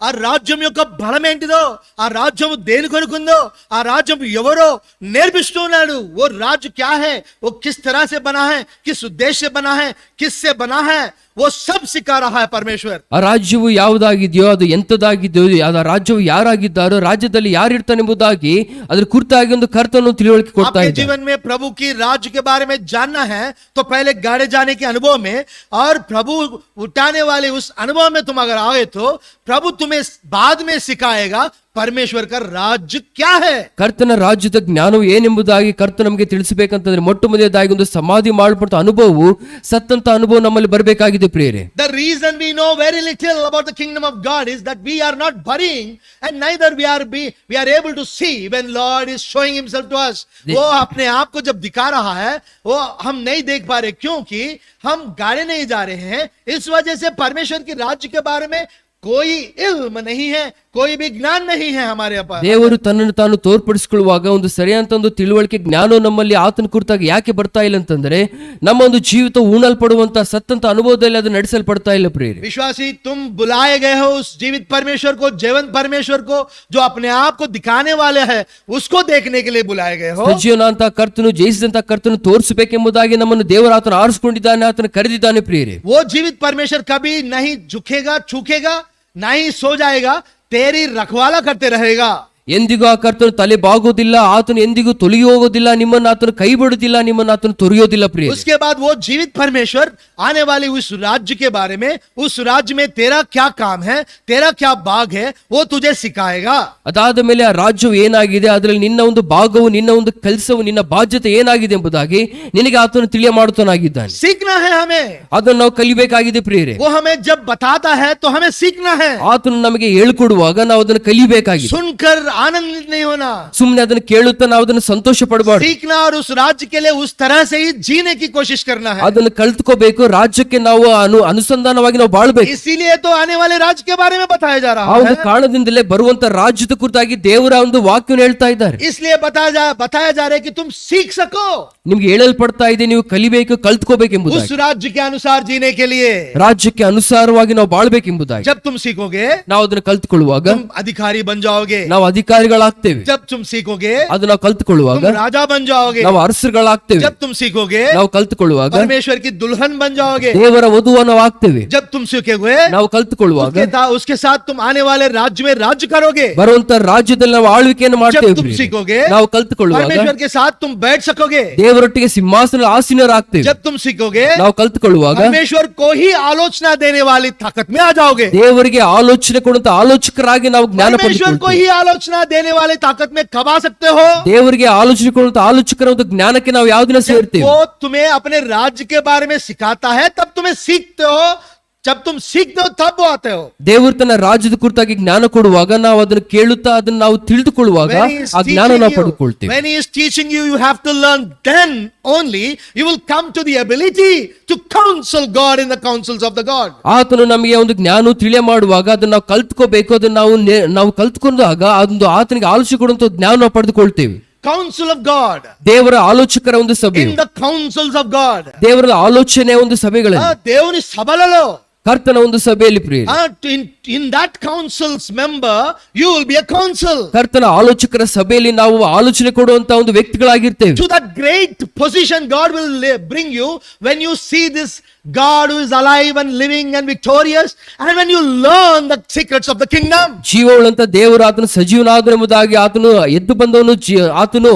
ఆ రాజ్యం యొక్క బలం ఏంటిదో, ఆ రాజ్యం దేని కొనుకుందో, ఆ రాజ్యం ఎవరో నేర్పిస్తున్నాడు. वो राज्य क्या है, वो किस तरह से बना है, किस उद्देश्य से बना है, किससे बना है, वो सब सिखा रहा है परमेश्वर. ಆ ರಾಜ್ಯವು ಯಾವುದಾಗಿದೆಯೋ, ಅದು ಎಂತದಾಗಿದೆಯೋ, ಆ ರಾಜ್ಯವು ಯಾರಾಗಿದ್ದಾರೋ, ರಾಜ್ಯದಲ್ಲಿ ಯಾರಿರ್ತಾನೆಂಬುದಾಗಿ ಅದ್ರ ಕುರಿತಾಗಿ ಒಂದು ಕರ್ತನ ತಿಳುವಳಿಕೆ ಕೊಡ್ತಾ आपके ಇದ್ದಾನೆ. जीवन में प्रभु की राज्य के बारे में जानना है तो पहले गाड़े जाने के अनुभव में और प्रभु उठाने वाले उस अनुभव में तुम अगर आए तो प्रभु तुम्हें बाद में सिखाएगा परमेश्वर का राज्य क्या है. ಕರ್ತನ ರಾಜ್ಯದ ಜ್ಞಾನವು ಏನೆಂಬುದಾಗಿ ಕರ್ತ ನಮಗೆ ತಿಳಿಸಬೇಕಂತಂದ್ರೆ ಮೊಟ್ಟ ಮೊದಲನೇದಾಗಿ ಒಂದು ಸಮಾಧಿ ಮಾಡಲ್ಪಟ್ಟ ಅನುಭವವು ಸತ್ತಂತ ಅನುಭವ ನಮ್ಮಲ್ಲಿ ಬರಬೇಕಾಗಿದೆ ಪ್ರಿಯರೇ. The reason we know very little about the kingdom of God is that we are not burying and neither we are able to see when Lord is showing himself to us. वो अपने आप को जब दिखा रहा है वो हम नहीं देख पा रहे क्योंकि हम गाड़े नहीं जा रहे हैं. इस वजह से परमेश्वर के राज्य के बारे में कोई इल्म नहीं है, कोई भी ज्ञान नहीं है हमारे पास. ದೇವರು ತನ್ನನ್ನು ತಾನು ತೋರ್ಪಡಿಸಿಕೊಳ್ಳುವಾಗ ಒಂದು ಸರಿಯಾದ ಒಂದು ತಿಳುವಳಿಕೆ ಜ್ಞಾನವು ನಮ್ಮಲ್ಲಿ ಆತನ ಕುರಿತಾಗಿ ಯಾಕೆ ಬರ್ತಾ ಇಲ್ಲ ಅಂತಂದ್ರೆ ನಮ್ಮ ಒಂದು ಜೀವಿತ ಉಣಲ್ಪಡುವಂತ ಸತ್ತಂತ ಅನುಭವದಲ್ಲಿ ಅದು ನಡೆಸಲ್ಪಡ್ತಾ ಇಲ್ಲ ಪ್ರಿಯರೇ. विश्वासी, तुम बुलाए गए हो उस जीवित परमेश्वर को, जीवंत परमेश्वर को जो अपने आप को दिखाने वाले हैं, उसको देखने के लिए बुलाए गए हो. ಸಜೀವನ ಅಂತ ಕರ್ತನು, ಜಯಿಸಿದಂತ ಕರ್ತನು ತೋರಿಸಬೇಕೆಂಬುದಾಗಿ ನಮ್ಮನ್ನು ದೇವರ ಆತನ ಆರಿಸಿಕೊಂಡಿದ್ದಾನೆ, ಆತನ ಕರೆದಿದ್ದಾನೆ ಪ್ರಿಯರೇ. वो जीवित परमेश्वर कभी नहीं झुकेगा, छूकेगा, ना ही सो जाएगा, तेरी रखवाला करते रहेगा. ಎಂದಿಗೂ ಆ ಕರ್ತನು ತಲೆ ಬಾಗೋದಿಲ್ಲ, ಆತನು ಎಂದಿಗೂ ತೊಲಗಿ ಹೋಗೋದಿಲ್ಲ, ನಿಮ್ಮನ್ನು ಆತನು ಕೈ ಬಿಡುವುದಿಲ್ಲ, ನಿಮ್ಮನ್ನು ಆತನು ತೊರೆಯೋದಿಲ್ಲ ಪ್ರಿಯ. उसके बाद वो जीवित परमेश्वर आने वाले उस राज्य के बारे में, उस राज्य में तेरा क्या काम है, तेरा क्या भाग है, वो तुझे सिखाएगा. ಅದಾದ ಮೇಲೆ ಆ ರಾಜ್ಯವು ಏನಾಗಿದೆ, ಅದರಲ್ಲಿ ನಿನ್ನ ಒಂದು ಭಾಗವು, ನಿನ್ನ ಒಂದು ಕೆಲಸವು, ನಿನ್ನ ಬಾಧ್ಯತೆ ಏನಾಗಿದೆ ಎಂಬುದಾಗಿ ನಿನಗೆ ಆತನು ತಿಳಿಯ ಮಾಡುತ್ತಾನಾಗಿದ್ದಾನೆ. सीखना है हमें, ಅದನ್ನು ನಾವು ಕಲಿಬೇಕಾಗಿದೆ ಪ್ರಿಯರೇ. वो हमें जब बताता है तो हमें सीखना है. ಆತನು ನಮಗೆ ಹೇಳ್ಕೊಡುವಾಗ ನಾವು ಅದನ್ನು ಕಲಿಬೇಕಾಗಿದೆ. सुनकर आनंदित नहीं होना, ಸುಮ್ಮನೆ ಅದನ್ನು ಕೇಳುತ್ತಾ ನಾವು ಅದನ್ನು ಸಂತೋಷ ಪಡಬಾರ್ದು. सीखना और उस राज्य के लिए उस तरह से ही जीने की कोशिश करना है. ಅದನ್ನು ಕಲ್ತ್ಕೋಬೇಕು, ರಾಜ್ಯಕ್ಕೆ ನಾವು ಅನುಸಂಧಾನವಾಗಿ ನಾವು ಬಾಳ್ಬೇಕು. इसीलिए तो आने वाले राज्य के बारे में बताया जा ಆ रहा ಒಂದು है. ಕಾರಣದಿಂದಲೇ ಬರುವಂತ ರಾಜ್ಯದ ಕುರಿತಾಗಿ ದೇವರ ಒಂದು ವಾಕ್ಯವನ್ನು ಹೇಳ್ತಾ ಇದ್ದಾರೆ. इसलिए बताया जा रहा है कि तुम सीख सको ನಿಮ್ಗೆ ಹೇಳಲ್ಪಡ್ತಾ ಇದೆ, ನೀವು ಕಲಿಬೇಕು, ಕಲ್ತ್ಕೋಬೇಕೆಂಬುದಾಗಿ, उस राज्य के अनुसार जीने के लिए. ರಾಜ್ಯಕ್ಕೆ ಅನುಸಾರವಾಗಿ ನಾವು ಬಾಳ್ಬೇಕೆಂಬುದಾಗಿ. जब तुम सीखोगे ನಾವು ಅದನ್ನು ಕಲ್ತ್ಕೊಳ್ಳುವಾಗ तुम अधिकारी बन जाओगे. ನಾವು ಅಧಿಕಾರಿಗಳಾಗ್ತೇವೆ. जब तुम सीखोगे ಅದು ನಾವು ಕಲ್ತ್ಕೊಳ್ಳುವಾಗ तुम राजा बन जाओगे. ನಾವು ಅರಸರುಗಳಾಗ್ತೇವೆ. जब तुम सीखोगे ನಾವು ಕಲ್ತ್ಕೊಳ್ಳುವಾಗ परमेश्वर की दुल्हन बन जाओगे. ದೇವರ ವಧುವನ್ನು ನಾವು ಆಗ್ತೇವೆ. जब तुम सीखोगे ನಾವು ಕಲ್ತ್ಕೊಳ್ಳುವಾಗ उसके साथ तुम आने वाले राज्य में राज्य करोगे. ಬರುವಂತ ರಾಜ್ಯದಲ್ಲಿ ನಾವು ಆಳ್ವಿಕೆಯನ್ನು जब ಮಾಡ್ತೇವೆ. तुम सीखोगे ನಾವು ಕಲ್ತ್ಕೊಳ್ಳುವಾಗ परमेश्वर के साथ तुम बैठ सकोगे. ದೇವರೊಟ್ಟಿಗೆ ಸಿಂಹಾಸನ ಆಸೀನರಾಗ್ತೇವೆ. जब तुम सीखोगे ನಾವು ಕಲ್ತ್ಕೊಳ್ಳುವಾಗ परमेश्वर को ही आलोचना देने वाली ताकत में आ जाओगे. ದೇವರಿಗೆ ಆಲೋಚನೆ ಕೊಡುವಂತ ಆಲೋಚಕರಾಗಿ ನಾವು ಜ್ಞಾನ परमेश्वर को ಪಡೆದುಕೊಳ್ಳುತ್ತೇವೆ. ही आलोचना देने वाली ताकत में कब आ सकते हो? ದೇವರಿಗೆ ಆಲೋಚನೆ ಕೊಡುವಂತ ಆಲೋಚಕರ ಒಂದು ಜ್ಞಾನಕ್ಕೆ ನಾವು ಯಾವ ದಿನ ಸೇರ್ತೇವೆ? वो तुम्हें अपने राज्य के बारे में सिखाता है तब तुम्हें सीखते हो. जब तुम सीखते हो तब वो आते हो. ದೇವರು ತನ್ನ ರಾಜ್ಯದ ಕುರಿತಾಗಿ ಜ್ಞಾನ ಕೊಡುವಾಗ ನಾವು ಅದನ್ನು ಕೇಳುತ್ತಾ ಅದನ್ನು ನಾವು ತಿಳಿದುಕೊಳ್ಳುವಾಗ When he is ಆ ಜ್ಞಾನ teaching ನಾವು you, ಪಡೆದುಕೊಳ್ತೇವೆ. when he is teaching you, you have to learn. Then only you will come to the ability to counsel God in the counsels of the God. ಆತನು ನಮಗೆ ಒಂದು ಜ್ಞಾನ ತಿಳಿಯ ಮಾಡುವಾಗ ಅದನ್ನು ನಾವು ಕಲ್ತ್ಕೋಬೇಕು. ಅದನ್ನು ನಾವು ಕಲ್ತ್ಕೊಂಡಾಗ ಅದೊಂದು ಆತನಿಗೆ ಆಲೋಚನೆ ಕೊಡುವಂತ ಜ್ಞಾನ ನಾವು ಪಡೆದುಕೊಳ್ತೇವೆ. Counsel of God. ದೇವರ ಆಲೋಚಕರ ಒಂದು ಸಭೆ, In the counsels of God. ದೇವರ ಆಲೋಚನೆ ಒಂದು ಸಭೆಗಳಲ್ಲಿ దేవుని సభలలో ಕರ್ತನ ಒಂದು ಸಭೆಯಲ್ಲಿ ಪ್ರಿಯ In that council's member, you will be a council. ಕರ್ತನ ಆಲೋಚಕರ ಸಭೆಯಲ್ಲಿ ನಾವು ಆಲೋಚನೆ ಕೊಡುವಂತ ಒಂದು ವ್ಯಕ್ತಿಗಳಾಗಿರ್ತೇವೆ. To that great position God will bring you when you see this God who is alive and living and victorious, and when you learn the secrets of the kingdom. ಜೀವವುಳ್ಳಂತ ದೇವರು ಆತನು ಸಜೀವನಾದನೆಂಬುದಾಗಿ ಆತನು ಎದ್ದು ಬಂದವನು ಆತನು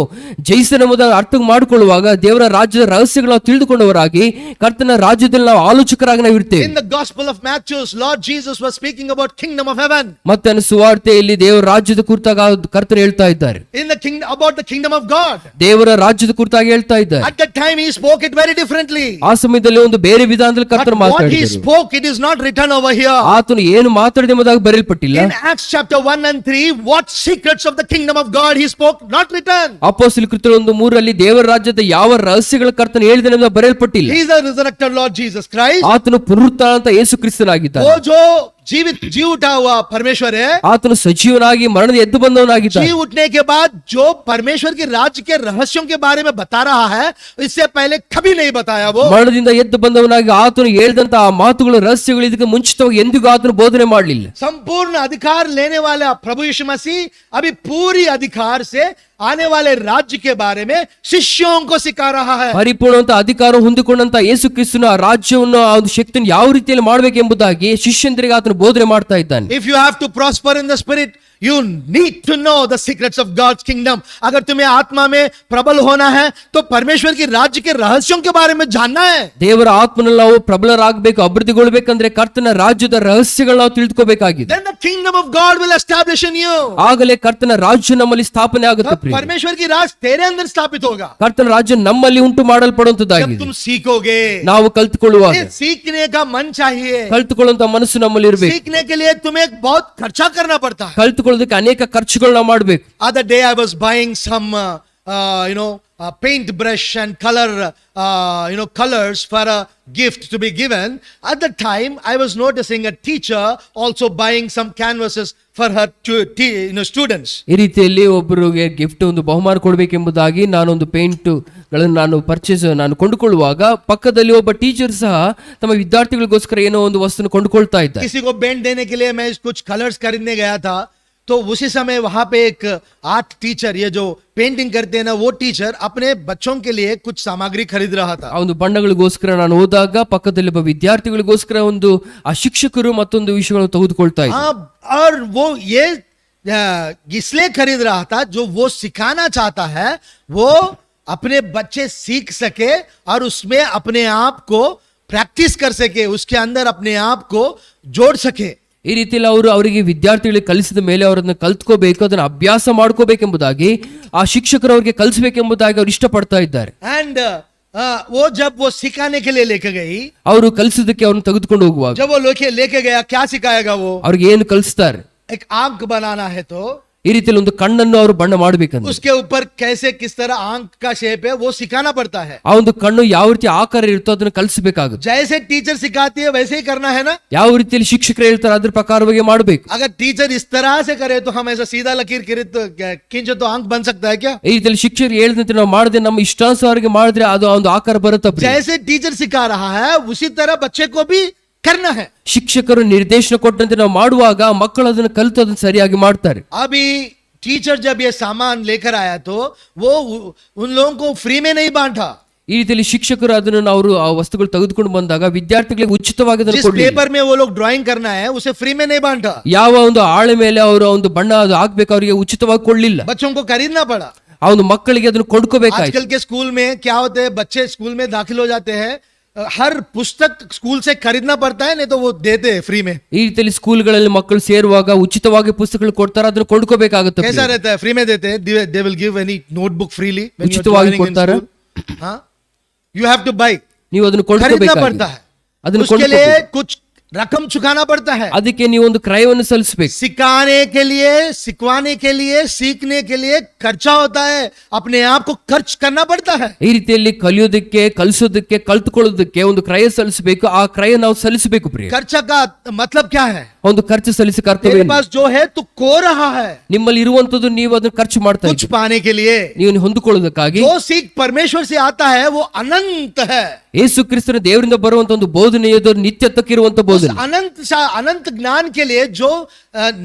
ಜಯಿಸನೆಂಬುದಾಗಿ ಅರ್ಥ ಮಾಡಿಕೊಳ್ಳುವಾಗ ದೇವರ ರಾಜ್ಯದ ರಹಸ್ಯಗಳನ್ನು ನಾವು ತಿಳಿದುಕೊಂಡವರಾಗಿ ಕರ್ತನ ರಾಜ್ಯದಲ್ಲಿ ನಾವು ಆಲೋಚಕರಾಗಿ ನಾವು ಇರ್ತೇವೆ. In the Gospel of Matthew, Lord Jesus was speaking about kingdom of heaven. ಮತ್ತೆ ಸುವಾರ್ತೆಯಲ್ಲಿ ದೇವರ ರಾಜ್ಯದ ಕುರಿತಾಗಿ ಕರ್ತನು ಹೇಳ್ತಾ ಇದ್ದಾರೆ. In the kingdom, about the kingdom of God. ದೇವರ ರಾಜ್ಯದ ಕುರಿತಾಗಿ ಹೇಳ್ತಾ ಇದ್ದಾರೆ. At that time he spoke it very differently. ಆ ಸಮಯದಲ್ಲಿ ಒಂದು ಬೇರೆ ವಿಧಾನದಲ್ಲಿ ಕರ್ತನು But what he ಮಾತಾಡಿದರು. spoke, it is not written over here. ಆತನು ಏನು ಮಾತಾಡಿದ ಎಂಬುದಾಗಿ ಬರೆಯಲ್ಪಟ್ಟಿಲ್ಲ. In Acts chapter 1 and 3, what secrets of the kingdom of God he spoke, not written. ಅಪೊಸ್ತಲ ಕೃತ್ಯಗಳು 1:3 ದೇವರ ರಾಜ್ಯದ ಯಾವ ರಹಸ್ಯಗಳ ಕರ್ತನು ಹೇಳಿದನೆಂಬುದಾಗಿ ಬರೆಯಲ್ಪಟ್ಟಿಲ್ಲ. He is the resurrected Lord Jesus Christ. ಆತನು ಪುನರುತ್ಥಾನದ ಯೇಸು ಕ್ರಿಸ್ತನಾಗಿದ್ದಾನೆ. वो जो जी उठा हुआ परमेश्वर है, ಆತನು ಸಜೀವನಾಗಿ ಮರಣದ ಎದ್ದು ಬಂದವನಾಗಿದ್ದಾನೆ. जी उठने के बाद जो परमेश्वर के राज्य के रहस्यों के बारे में बता रहा है, इससे पहले कभी नहीं बताया वो. ಮರಣದಿಂದ ಎದ್ದು ಬಂದವನಾಗಿ ಆತನು ಹೇಳಿದಂತ ಆ ಮಾತುಗಳು ರಹಸ್ಯಗಳು ಇದಕ್ಕೆ ಮುಂಚಿತವಾಗಿ ಎಂದಿಗೂ ಆತನು ಬೋಧನೆ ಮಾಡಲಿಲ್ಲ. संपूर्ण अधिकार लेने वाला प्रभु यीशु मसीह अभी पूरी अधिकार से आने वाले राज्य के बारे में शिष्यों को सिखा रहा है. ಪರಿಪೂರ್ಣವಂತ ಅಧಿಕಾರ ಹೊಂದಿಕೊಂಡಂತ ಯೇಸು ಕ್ರಿಸ್ತನ ಆ ರಾಜ್ಯವನ್ನು ಆ ಒಂದು ಶಕ್ತಿಯನ್ನು ಯಾವ ರೀತಿಯಲ್ಲಿ ಮಾಡಬೇಕೆಂಬುದಾಗಿ ಶಿಷ್ಯಂದರಿಗೆ ಆತನು ಬೋಧನೆ ಮಾಡ್ತಾ ಇದ್ದಾನೆ. If you have to prosper in the spirit, you need to know the secrets of God's kingdom. अगर तुम्हें आत्मा में प्रबल होना है तो परमेश्वर की राज्य के रहस्यों के बारे में जानना है. ದೇವರ ಆತ್ಮನಲ್ಲಿ ನಾವು ಪ್ರಬಲರಾಗಬೇಕು, ಅಭಿವೃದ್ಧಿಗೊಳ್ಳಬೇಕಂದ್ರೆ ಕರ್ತನ ರಾಜ್ಯದ ರಹಸ್ಯಗಳನ್ನ ನಾವು ತಿಳಿದುಕೋಬೇಕಾಗಿದೆ. Then the kingdom of God will establish in you. ಆಗಲೇ ಕರ್ತನ ರಾಜ್ಯ ನಮ್ಮಲ್ಲಿ ಸ್ಥಾಪನೆ ಆಗುತ್ತೆ ಪ್ರಿಯ. परमेश्वर की राज तेरे अंदर स्थापित होगा. ಕರ್ತನ ರಾಜ್ಯ ನಮ್ಮಲ್ಲಿ ಉಂಟು जब ಮಾಡಲ್ಪಡುವಂತದ್ದಾಗಿದೆ. तुम सीखोगे, ನಾವು ಕಲ್ತುಕೊಳ್ಳುವಾಗ सीखने का मन चाहिए. ಕಲ್ತುಕೊಳ್ಳುವಂತ ಮನಸ್ಸು ನಮ್ಮಲ್ಲಿ ಇರಬೇಕು. सीखने के लिए तुम्हें बहुत खर्चा करना पड़ता है. ಕಲ್ತುಕೊಳ್ಳೋದಕ್ಕೆ ಅನೇಕ ಖರ್ಚುಗಳು ನಾವು ಮಾಡಬೇಕು. Other day I was buying some paint brush and colors for a gift to be given. At the time I was noticing a teacher also buying some canvases for her students. ಈ ರೀತಿಯಲ್ಲಿ ಒಬ್ಬರಿಗೆ ಗಿಫ್ಟ್ ಒಂದು ಬಹುಮಾನ ಕೊಡಬೇಕೆಂಬುದಾಗಿ ನಾನೊಂದು ಪೇಂಟ್ ಗಳನ್ನು ನಾನು ಕೊಂಡುಕೊಳ್ಳುವಾಗ ಪಕ್ಕದಲ್ಲಿ ಒಬ್ಬ ಟೀಚರ್ ಸಹ ತಮ್ಮ ವಿದ್ಯಾರ್ಥಿಗಳಿಗೋಸ್ಕರ ಏನೋ ಒಂದು ವಸ್ತುವನ್ನು ಕೊಂಡುಕೊಳ್ತಾ ಇದ್ದಾರೆ. किसी को पेंट देने के लिए मैं कुछ कलर्स खरीदने गया था, तो उसी समय वहां पे एक आर्ट टीचर, ये जो पेंटिंग करते हैं ना, वो टीचर अपने बच्चों के लिए कुछ सामग्री खरीद रहा था. ಆ ಒಂದು ಬಣ್ಣಗಳಿಗೋಸ್ಕರ ನಾನು ಹೋದಾಗ ಪಕ್ಕದಲ್ಲಿ ಒಬ್ಬ ವಿದ್ಯಾರ್ಥಿಗಳಿಗೋಸ್ಕರ ಒಂದು ಆ ಶಿಕ್ಷಕರು ಮತ್ತೊಂದು ವಿಷಯಗಳನ್ನು ತೆಗೆದುಕೊಳ್ತಾ ಇದ್ದಾರೆ. और वो ये इसलिए खरीद रहा था, जो वो सिखाना चाहता है वो अपने बच्चे सीख सके और उसमें अपने आप को प्रैक्टिस कर सके, उसके अंदर अपने आप को जोड़ सके. ಈ ರೀತಿಯಲ್ಲಿ ಅವರು ಅವರಿಗೆ ವಿದ್ಯಾರ್ಥಿಗಳಿಗೆ ಕಲಿಸಿದ ಮೇಲೆ ಅವರನ್ನ ಕಲ್ತ್ಕೋಬೇಕು, ಅದನ್ನ ಅಭ್ಯಾಸ ಮಾಡ್ಕೋಬೇಕೆಂಬುದಾಗಿ ಆ ಶಿಕ್ಷಕರು ಅವರಿಗೆ ಕಲಿಸಬೇಕೆಂಬುದಾಗಿ ಅವ್ರು ಇಷ್ಟಪಡ್ತಾ ಇದ್ದಾರೆ. एंड वो जब वो सिखाने के लिए लेके गई, ಅವರು ಕಲಿಸೋದಕ್ಕೆ ಅವ್ರನ್ನ ತೆಗೆದುಕೊಂಡು ಹೋಗುವಾಗ जब वो लेके गया, क्या सिखाएगा वो? ಅವ್ರಿಗೆ ಏನು ಕಲಿಸ್ತಾರೆ? एक आंख बनाना है तो ಈ ರೀತಿಯಲ್ಲಿ ಒಂದು ಕಣ್ಣನ್ನು ಅವರು ಬಣ್ಣ ಮಾಡ್ಬೇಕಂದ್ರೆ उसके ऊपर कैसे किस तरह आंख का शेप है वो सिखाना पड़ता है. ಆ ಒಂದು ಕಣ್ಣು ಯಾವ ರೀತಿ ಆಕಾರ ಇರುತ್ತೋ ಅದನ್ನ ಕಲಿಸಬೇಕಾಗುತ್ತೆ. जैसे टीचर सिखाती है वैसे ही करना है ना. ಯಾವ ರೀತಿಯಲ್ಲಿ ಶಿಕ್ಷಕರು ಹೇಳ್ತಾರೆ ಅದ್ರ ಪ್ರಕಾರವಾಗಿ ಮಾಡಬೇಕು. अगर टीचर इस तरह से करे तो हम ऐसा सीधा लकीर खींचे तो आंख बन सकता है क्या? ಈ ರೀತಿಯಲ್ಲಿ ಶಿಕ್ಷಕರು ಹೇಳಿದಂತೆ ನಾವು ಮಾಡದೆ ನಮ್ಮ ಇಷ್ಟಾನುಸಾರವಾಗಿ ಮಾಡಿದ್ರೆ ಅದು ಒಂದು ಆಕಾರ ಬರುತ್ತೆ. जैसे टीचर सिखा रहा है उसी तरह बच्चे को भी करना है. ಶಿಕ್ಷಕರು ನಿರ್ದೇಶನ ಕೊಟ್ಟಂತೆ ನಾವು ಮಾಡುವಾಗ ಮಕ್ಕಳು ಅದನ್ನು ಕಲಿತು ಅದನ್ನು ಸರಿಯಾಗಿ ಮಾಡ್ತಾರೆ. अभी टीचर जब ये सामान लेकर आया तो वो उन लोगों को फ्री में नहीं बांटा. ಈ ರೀತಿಯಲ್ಲಿ ಶಿಕ್ಷಕರು ಅದನ್ನು ಅವರು ಆ ವಸ್ತುಗಳು ತೆಗೆದುಕೊಂಡು ಬಂದಾಗ ವಿದ್ಯಾರ್ಥಿಗಳಿಗೆ ಉಚಿತವಾಗಿ ಅದನ್ನು जिस ಕೊಡಲಿಲ್ಲ. पेपर में वो लोग ड्राइंग करना है उसे फ्री में नहीं बांटा. ಯಾವ ಒಂದು ಆಳೆ ಮೇಲೆ ಅವರು ಒಂದು ಬಣ್ಣ ಅದು ಹಾಕ್ಬೇಕು ಅವರಿಗೆ ಉಚಿತವಾಗಿ ಕೊಡ್ಲಿಲ್ಲ. बच्चों को खरीदना पड़ा. ಆ ಒಂದು ಮಕ್ಕಳಿಗೆ ಅದನ್ನು ಕೊಂಡ್ಕೋಬೇಕಾಯ್ತು. आजकल के स्कूल में क्या होते हैं, बच्चे स्कूल में दाखिल हो जाते हैं, हर पुस्तक स्कूल से खरीदना पड़ता है, नहीं तो वो देते हैं फ्री में. ಈ ರೀತಿಯಲ್ಲಿ ಸ್ಕೂಲ್ಗಳಲ್ಲಿ ಮಕ್ಕಳು ಸೇರುವಾಗ ಉಚಿತವಾಗಿ ಪುಸ್ತಕಗಳು ಕೊಡ್ತಾರೆ, ಅದನ್ನು ಕೊಂಡ್ಕೋಬೇಕಾಗುತ್ತೆ. कैसा रहता है? फ्री में देते हैं. They will give any notebook freely when you are ಉಚಿತವಾಗಿ joining in ಕೊಡ್ತಾರೆ. school. हाँ, you have to buy. ನೀವು ಅದನ್ನು खरीदना ಕೊಂಡ್ಕೋಬೇಕಾಗುತ್ತೆ. पड़ता है. ಅದನ್ನು उसके लिए ಕೊಂಡ್ಕೋಬೇಕು. कुछ रकम चुकाना पड़ता है. ಅದಕ್ಕೆ ನೀವು ಒಂದು ಕ್ರಯವನ್ನು ಸಲ್ಲಿಸಬೇಕು. सिखाने के लिए, सिखवाने के लिए, सीखने के लिए खर्चा होता है. अपने आप को खर्च करना पड़ता है. ಈ ರೀತಿಯಲ್ಲಿ ಕಲಿಯೋದಕ್ಕೆ, ಕಲಿಸೋದಕ್ಕೆ, ಕಲ್ತುಕೊಳ್ಳೋದಕ್ಕೆ ಒಂದು ಕ್ರಯ ಸಲ್ಲಿಸಬೇಕು. ಆ ಕ್ರಯ ನಾವು ಸಲ್ಲಿಸಬೇಕು ಪ್ರಿಯ. खर्चा का मतलब क्या है? ಒಂದು ಖರ್ಚು ಸಲ್ಲಿಸಿ ಕರ್ತವ್ಯ तेरे ಏನು? पास जो है तू खो रहा है ನಿಮ್ಮಲ್ಲಿ ಇರುವಂತದ್ದು ನೀವು ಅದನ್ನು ಖರ್ಚು ಮಾಡ್ತಾ कुछ ಇದ್ದೀರಿ. पाने के लिए. ನೀವು ಹೊಂದಿಕೊಳ್ಳೋದಕ್ಕಾಗಿ जो सीख परमेश्वर से आता है वो अनंत है. ಯೇಸು ಕ್ರಿಸ್ತನ ದೇವರಿಂದ ಬರುವಂತ ಒಂದು ಬೋಧನೆಯದು ನಿತ್ಯತ್ವಕ್ಕಿರುವಂತ ಬೋಧನೆ. ಅನ್ನೋದನ್ನ अनंत ज्ञान के लिए जो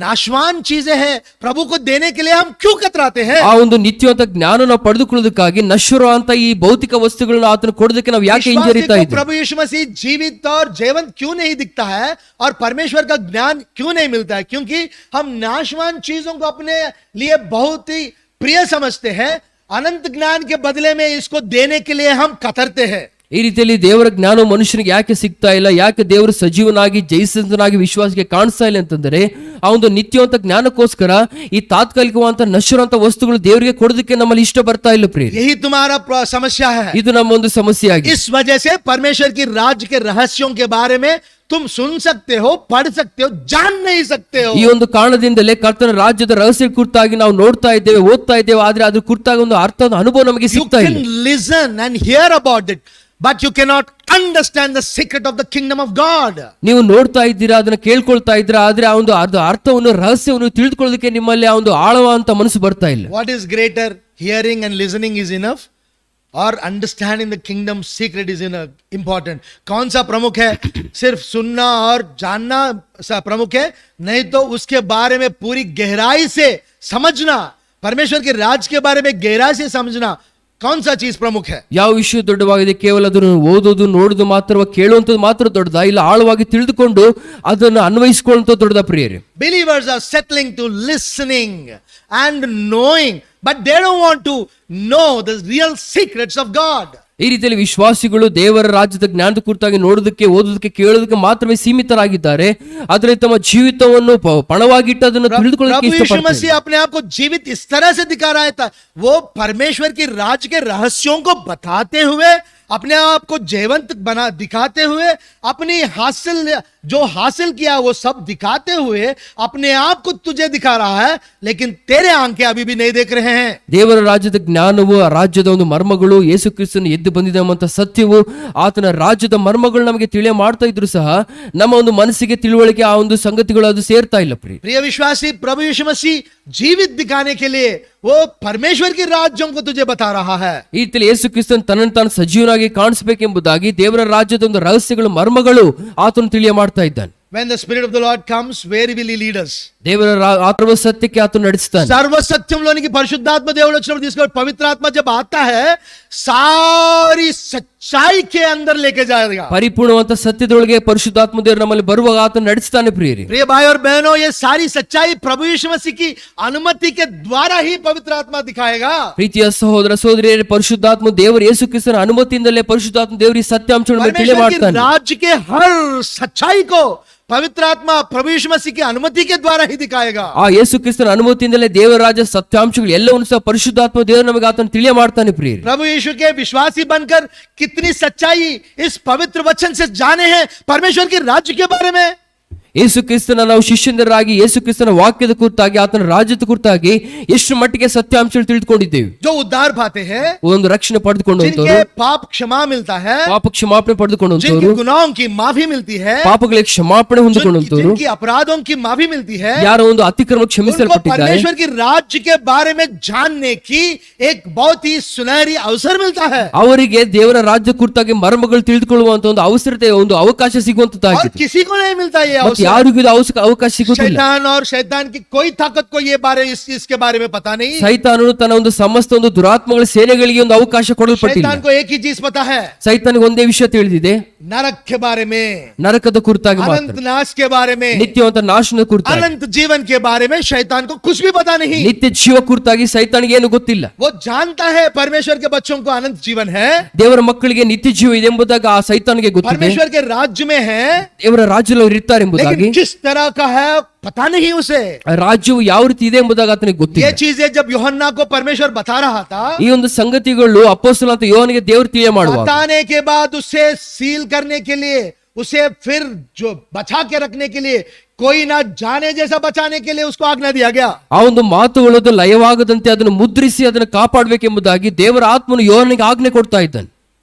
नाशवान चीजें हैं प्रभु को देने के लिए हम क्यों कतराते हैं? ಆ ಒಂದು ನಿತ್ಯವಂತ ಜ್ಞಾನ ನಾವು ಪಡೆದುಕೊಳ್ಳೋದಕ್ಕಾಗಿ ನಶ್ವರ ಅಂತ ಈ ಭೌತಿಕ ವಸ್ತುಗಳನ್ನ ಆತನ ಕೊಡೋದಕ್ಕೆ ನಾವು ಯಾಕೆ विश्वासी ಹಿಂಜರಿತಾ को ಇದ್ದೀವಿ? प्रभु यीशु मसीह जीवित और जीवंत क्यों नहीं दिखता है और परमेश्वर का ज्ञान क्यों नहीं मिलता है? क्योंकि हम नाशवान चीजों को अपने लिए बहुत ही प्रिय समझते हैं। अनंत ज्ञान के बदले में इसको देने के लिए हम कतरते हैं। ಈ ರೀತಿಯಲ್ಲಿ ದೇವರ ಜ್ಞಾನವು ಮನುಷ್ಯನಿಗೆ ಯಾಕೆ ಸಿಗ್ತಾ ಇಲ್ಲ, ಯಾಕೆ ದೇವರು ಸಜೀವನಾಗಿ ಜಯಿಸಿದನಾಗಿ ವಿಶ್ವಾಸಕ್ಕೆ ಕಾಣಿಸ್ತಾ ಇಲ್ಲ ಅಂತಂದ್ರೆ ಆ ಒಂದು ನಿತ್ಯವಂತ ಜ್ಞಾನಕ್ಕೋಸ್ಕರ ಈ ತಾತ್ಕಾಲಿಕವಂತ ನಶ್ವರಂತ ವಸ್ತುಗಳು ದೇವರಿಗೆ ಕೊಡೋದಕ್ಕೆ ನಮ್ಮಲ್ಲಿ ಇಷ್ಟ ಬರ್ತಾ ಇಲ್ಲ ಪ್ರಿಯ. यही तुम्हारा समस्या है। ಇದು ನಮ್ಮ ಒಂದು ಸಮಸ್ಯೆ ಆಗಿದೆ. इस वजह से परमेश्वर की राज्य के रहस्यों के बारे में तुम सुन सकते हो, पढ़ सकते हो, जान नहीं सकते हो। ಈ ಒಂದು ಕಾರಣದಿಂದಲೇ ಕರ್ತನ ರಾಜ್ಯದ ರಹಸ್ಯ ಕುರಿತಾಗಿ ನಾವು ನೋಡ್ತಾ ಇದ್ದೇವೆ, ಓದ್ತಾ ಇದ್ದೇವೆ, ಆದ್ರೆ ಅದ್ರ ಕುರಿತಾಗಿ ಒಂದು ಅರ್ಥದ ಅನುಭವ ನಮಗೆ You ಸಿಗ್ತಾ ಇಲ್ಲ. can listen and hear about it, but you cannot understand the secret of the kingdom of God. ನೀವು ನೋಡ್ತಾ ಇದ್ದೀರಾ, ಅದನ್ನ ಕೇಳ್ಕೊಳ್ತಾ ಇದ್ದೀರಾ, ಆದ್ರೆ ಆ ಒಂದು ಅರ್ಥವನ್ನು ರಹಸ್ಯವನ್ನು ತಿಳಿದುಕೊಳ್ಳೋದಕ್ಕೆ ನಿಮ್ಮಲ್ಲಿ ಆ ಒಂದು ಆಳವಾದಂತ ಮನಸ್ಸು ಬರ್ತಾ ಇಲ್ಲ. What is greater? Hearing and listening is enough, और understanding the kingdom secret is important? कौन सा प्रमुख है? सिर्फ सुनना और जानना प्रमुख है? नहीं तो उसके बारे में पूरी गहराई से समझना, परमेश्वर के राज के बारे में गहराई से समझना, कौन सा चीज प्रमुख है? ಯಾವ ವಿಷಯ ದೊಡ್ಡವಾಗಿದೆ? ಕೇವಲ ಅದನ್ನು ಓದೋದು, ನೋಡೋದು ಮಾತ್ರ, ಕೇಳುವಂಥದ್ದು ಮಾತ್ರ ದೊಡ್ಡದಾ, ಇಲ್ಲ ಆಳವಾಗಿ ತಿಳಿದುಕೊಂಡು ಅದನ್ನು ಅನ್ವಯಿಸಿಕೊಳ್ಳುವಂಥದ್ದು ದೊಡ್ಡದಾ ಪ್ರಿಯರೇ? Believers are settling to listening and knowing, but they don't want to know the real secrets of God. ಈ ರೀತಿಯಲ್ಲಿ ವಿಶ್ವಾಸಿಗಳು ದೇವರ ರಾಜ್ಯದ ಜ್ಞಾನದ ಕುರಿತಾಗಿ ನೋಡೋದಕ್ಕೆ, ಓದೋದಕ್ಕೆ, ಕೇಳೋದಕ್ಕೆ ಮಾತ್ರವೇ ಸೀಮಿತರಾಗಿದ್ದಾರೆ. ಆದರೆ ತಮ್ಮ ಜೀವಿತವನ್ನು ಪಣವಾಗಿಟ್ಟು ಅದನ್ನು ತಿಳಿದುಕೊಳ್ಳೋದಕ್ಕೆ प्रभु यीशु ಇಷ್ಟಪಡ್ತಾರೆ. मसीह अपने आप को जीवित इस तरह से दिखा रहा था, वो परमेश्वर की राज के रहस्यों को बताते हुए, अपने आप को जीवंत बना दिखाते हुए, अपनी जो हासिल किया वो सब दिखाते हुए अपने आप को तुझे दिखा रहा है, लेकिन तेरे आंखें अभी भी नहीं देख रहे हैं। ದೇವರ ರಾಜ್ಯದ ಜ್ಞಾನವು, ಆ ರಾಜ್ಯದ ಒಂದು ಮರ್ಮಗಳು, ಯೇಸು ಕ್ರಿಸ್ತನ ಎದ್ದು ಬಂದಿದ್ದಾವಂತ ಸತ್ಯವು, ಆತನ ರಾಜ್ಯದ ಮರ್ಮಗಳು ನಮಗೆ ತಿಳಿಯ ಮಾಡ್ತಾ ಇದ್ರು ಸಹ ನಮ್ಮ ಒಂದು ಮನಸ್ಸಿಗೆ ತಿಳುವಳಿಕೆ ಆ ಒಂದು ಸಂಗತಿಗಳು ಅದು ಸೇರ್ತಾ ಇಲ್ಲ प्रिय विश्वासी, प्रभु यीशु मसीह जीवित दिखाने के लिए वो परमेश्वर की राज्यों को तुझे बता रहा है। ಈ ರೀತಿಯಲ್ಲಿ ಯೇಸು ಕ್ರಿಸ್ತನ್ ತನ್ನನ್ನು ತಾನು ಸಜೀವನಾಗಿ ಕಾಣಿಸಬೇಕೆಂಬುದಾಗಿ ದೇವರ ರಾಜ್ಯದ ಒಂದು ರಹಸ್ಯಗಳು, ಮರ್ಮಗಳು ಆತನು ತಿಳಿಯ ಮಾಡ್ತಾ ಇದ್ದಾನೆ. When the Spirit of the Lord comes, where will He lead us? ದೇವರ ಸರ್ವ ಸತ್ಯಕ್ಕೆ ఆతను ನಡೆಸುತ್ತಾನೆ. सर्व सत्यंलोనికి పరిశుద్ధాత్మ దేవుడు వచ్చినప్పుడు తీసుకొని पवित्र आत्मा जब आता है सारी सच्चाई के अंदर लेके जाएगा। ಪರಿಪೂರ್ಣವಂತ ಸತ್ಯದೊಳಗೆ ಪರಿಶುದ್ಧಾತ್ಮ ದೇವರು ನಮ್ಮಲ್ಲಿ ಬರುವಾಗ ಆತನು ನಡೆಸುತ್ತಾನೆ ಪ್ರಿಯರೇ. प्रिय भाई और बहनों, ये सारी सच्चाई प्रभु यीशु मसीह की अनुमति के द्वारा ही पवित्र आत्मा दिखाएगा। ಪ್ರೀತಿಯ ಸಹೋದರ ಸಹೋದರಿಯರೇ, ಪರಿಶುದ್ಧಾತ್ಮ ದೇವರು ಯೇಸು ಕ್ರಿಸ್ತನ ಅನುಮತಿಯಿಂದಲೇ ಪರಿಶುದ್ಧಾತ್ಮ ದೇವರು ಈ ಸತ್ಯಾಂಶಗಳನ್ನು ತಿಳಿಯ परमेश्वर की ಮಾಡ್ತಾನೆ. राज्य के हर सच्चाई को पवित्र आत्मा प्रभु यीशु मसीह की अनुमति के द्वारा ही दिखाएगा। ಆ ಯೇಸು ಕ್ರಿಸ್ತನ ಅನುಮತಿಯಿಂದಲೇ ದೇವರ ರಾಜ್ಯ ಸತ್ಯಾಂಶಗಳು ಎಲ್ಲವನ್ನು ಸಹ ಪರಿಶುದ್ಧಾತ್ಮ ದೇವರು ನಮಗೆ ಆತನು ತಿಳಿಯ ಮಾಡ್ತಾನೆ ಪ್ರಿಯರೇ. प्रभु यीशु के विश्वासी बनकर कितनी सच्चाई इस पवित्र वचन से जाने हैं परमेश्वर के राज्य के बारे में। ಯೇಸು ಕ್ರಿಸ್ತನ ನಾವು ಶಿಷ್ಯಂದರಾಗಿ ಯೇಸು ಕ್ರಿಸ್ತನ ವಾಕ್ಯದ ಕುರಿತಾಗಿ, ಆತನ ರಾಜ್ಯದ ಕುರಿತಾಗಿ ಎಷ್ಟು ಮಟ್ಟಿಗೆ ಸತ್ಯಾಂಶಗಳು ತಿಳಿದುಕೊಂಡಿದ್ದೇವೆ. जो उद्धार पाते हैं, ಒಂದು ರಕ್ಷಣೆ ಪಡೆದುಕೊಂಡಂತವರು, जिनके पाप क्षमा मिलता है, ಪಾಪ ಕ್ಷಮಾಪಣೆ ಪಡೆದುಕೊಂಡಂತವರು, जिनके गुनाहों की माफी मिलती है, ಪಾಪಗಳಿಗೆ ಕ್ಷಮಾಪಣೆ ಹೊಂದಿಕೊಂಡಂತವರು, जिनकी अपराधों की माफी मिलती है, ಯಾರ ಒಂದು ಅತಿಕ್ರಮ उनको ಕ್ಷಮಿಸಲ್ಪಟ್ಟಿದ್ದಾರೆ, परमेश्वर की राज्य के बारे में जानने की एक बहुत ही सुनहरी अवसर मिलता है। ಅವರಿಗೆ ದೇವರ ರಾಜ್ಯ ಕುರಿತಾಗಿ ಮರ್ಮಗಳು ತಿಳಿದುಕೊಳ್ಳುವಂತ ಒಂದು ಅವಸರತೆ, ಒಂದು ಅವಕಾಶ और ಸಿಗುವಂತದ್ದಾಗಿದೆ. किसी को नहीं मिलता ये ಮತ್ತೆ अवसर। ಯಾರಿಗೂ ಇದು ಅವಕಾಶ ಸಿಗುತ್ತಿಲ್ಲ. शैतान और शैतान की कोई ताकत को ये इसके बारे में पता नहीं। ಸೈತಾನನು ತನ್ನ ಒಂದು ಸಮಸ್ತ ಒಂದು ದುರಾತ್ಮಗಳ ಸೇನೆಗಳಿಗೆ ಒಂದು ಅವಕಾಶ ಕೊಡಲ್ಪಟ್ಟಿಲ್ಲ. शैतान को एक ही चीज पता है, ಸೈತಾನಿಗೆ ಒಂದೇ ವಿಷಯ ತಿಳಿದಿದೆ, नरक के बारे में, ನರಕದ ಕುರಿತಾಗಿ अनंत ಮಾತ್ರ, नाश के बारे में, ನಿತ್ಯವಂತ ನಾಶನದ ಕುರಿತಾಗಿ, अनंत जीवन के बारे में शैतान को कुछ भी पता नहीं। ನಿತ್ಯ ಜೀವ ಕುರಿತಾಗಿ ಸೈತಾನಿಗೆ ಏನು ಗೊತ್ತಿಲ್ಲ. वो जानता है परमेश्वर के बच्चों को अनंत जीवन है, ದೇವರ ಮಕ್ಕಳಿಗೆ ನಿತ್ಯ ಜೀವ ಇದೆ ಎಂಬುದಾಗಿ ಆ ಸೈತಾನಿಗೆ ಗೊತ್ತಿದೆ. परमेश्वर के राज्य में है, ದೇವರ ರಾಜ್ಯದಲ್ಲಿ ಅವರು ಇರ್ತಾರೆ ಎಂಬುದಾಗಿ, लेकिन किस तरह का है पता नहीं उसे। ಆ ರಾಜ್ಯವು ಯಾವ ರೀತಿ ಇದೆ ಎಂಬುದಾಗಿ ಆತನಿಗೆ ಗೊತ್ತಿಲ್ಲ. ये चीजें जब यूहन्ना को परमेश्वर बता रहा था, ಈ ಒಂದು ಸಂಗತಿಗಳು ಅಪೊಸ್ತಲ ಅಂತ ಯೋಹನಿಗೆ ದೇವರು ತಿಳಿಯ ಮಾಡುವಾಗ, बताने के बाद उसे सील करने के लिए, उसे फिर जो बचा के रखने के लिए, कोई ना जाने जैसा बचाने के लिए उसको आज्ञा दिया गया। ಆ ಒಂದು ಮಾತುಗಳು ಲಯವಾಗದಂತೆ ಅದನ್ನು ಮುದ್ರಿಸಿ ಅದನ್ನು ಕಾಪಾಡಬೇಕೆಂಬುದಾಗಿ ದೇವರ ಆತ್ಮನು ಯೋಹನಿಗೆ ಆಜ್ಞೆ ಕೊಡ್ತಾ ಇದ್ದಾನೆ.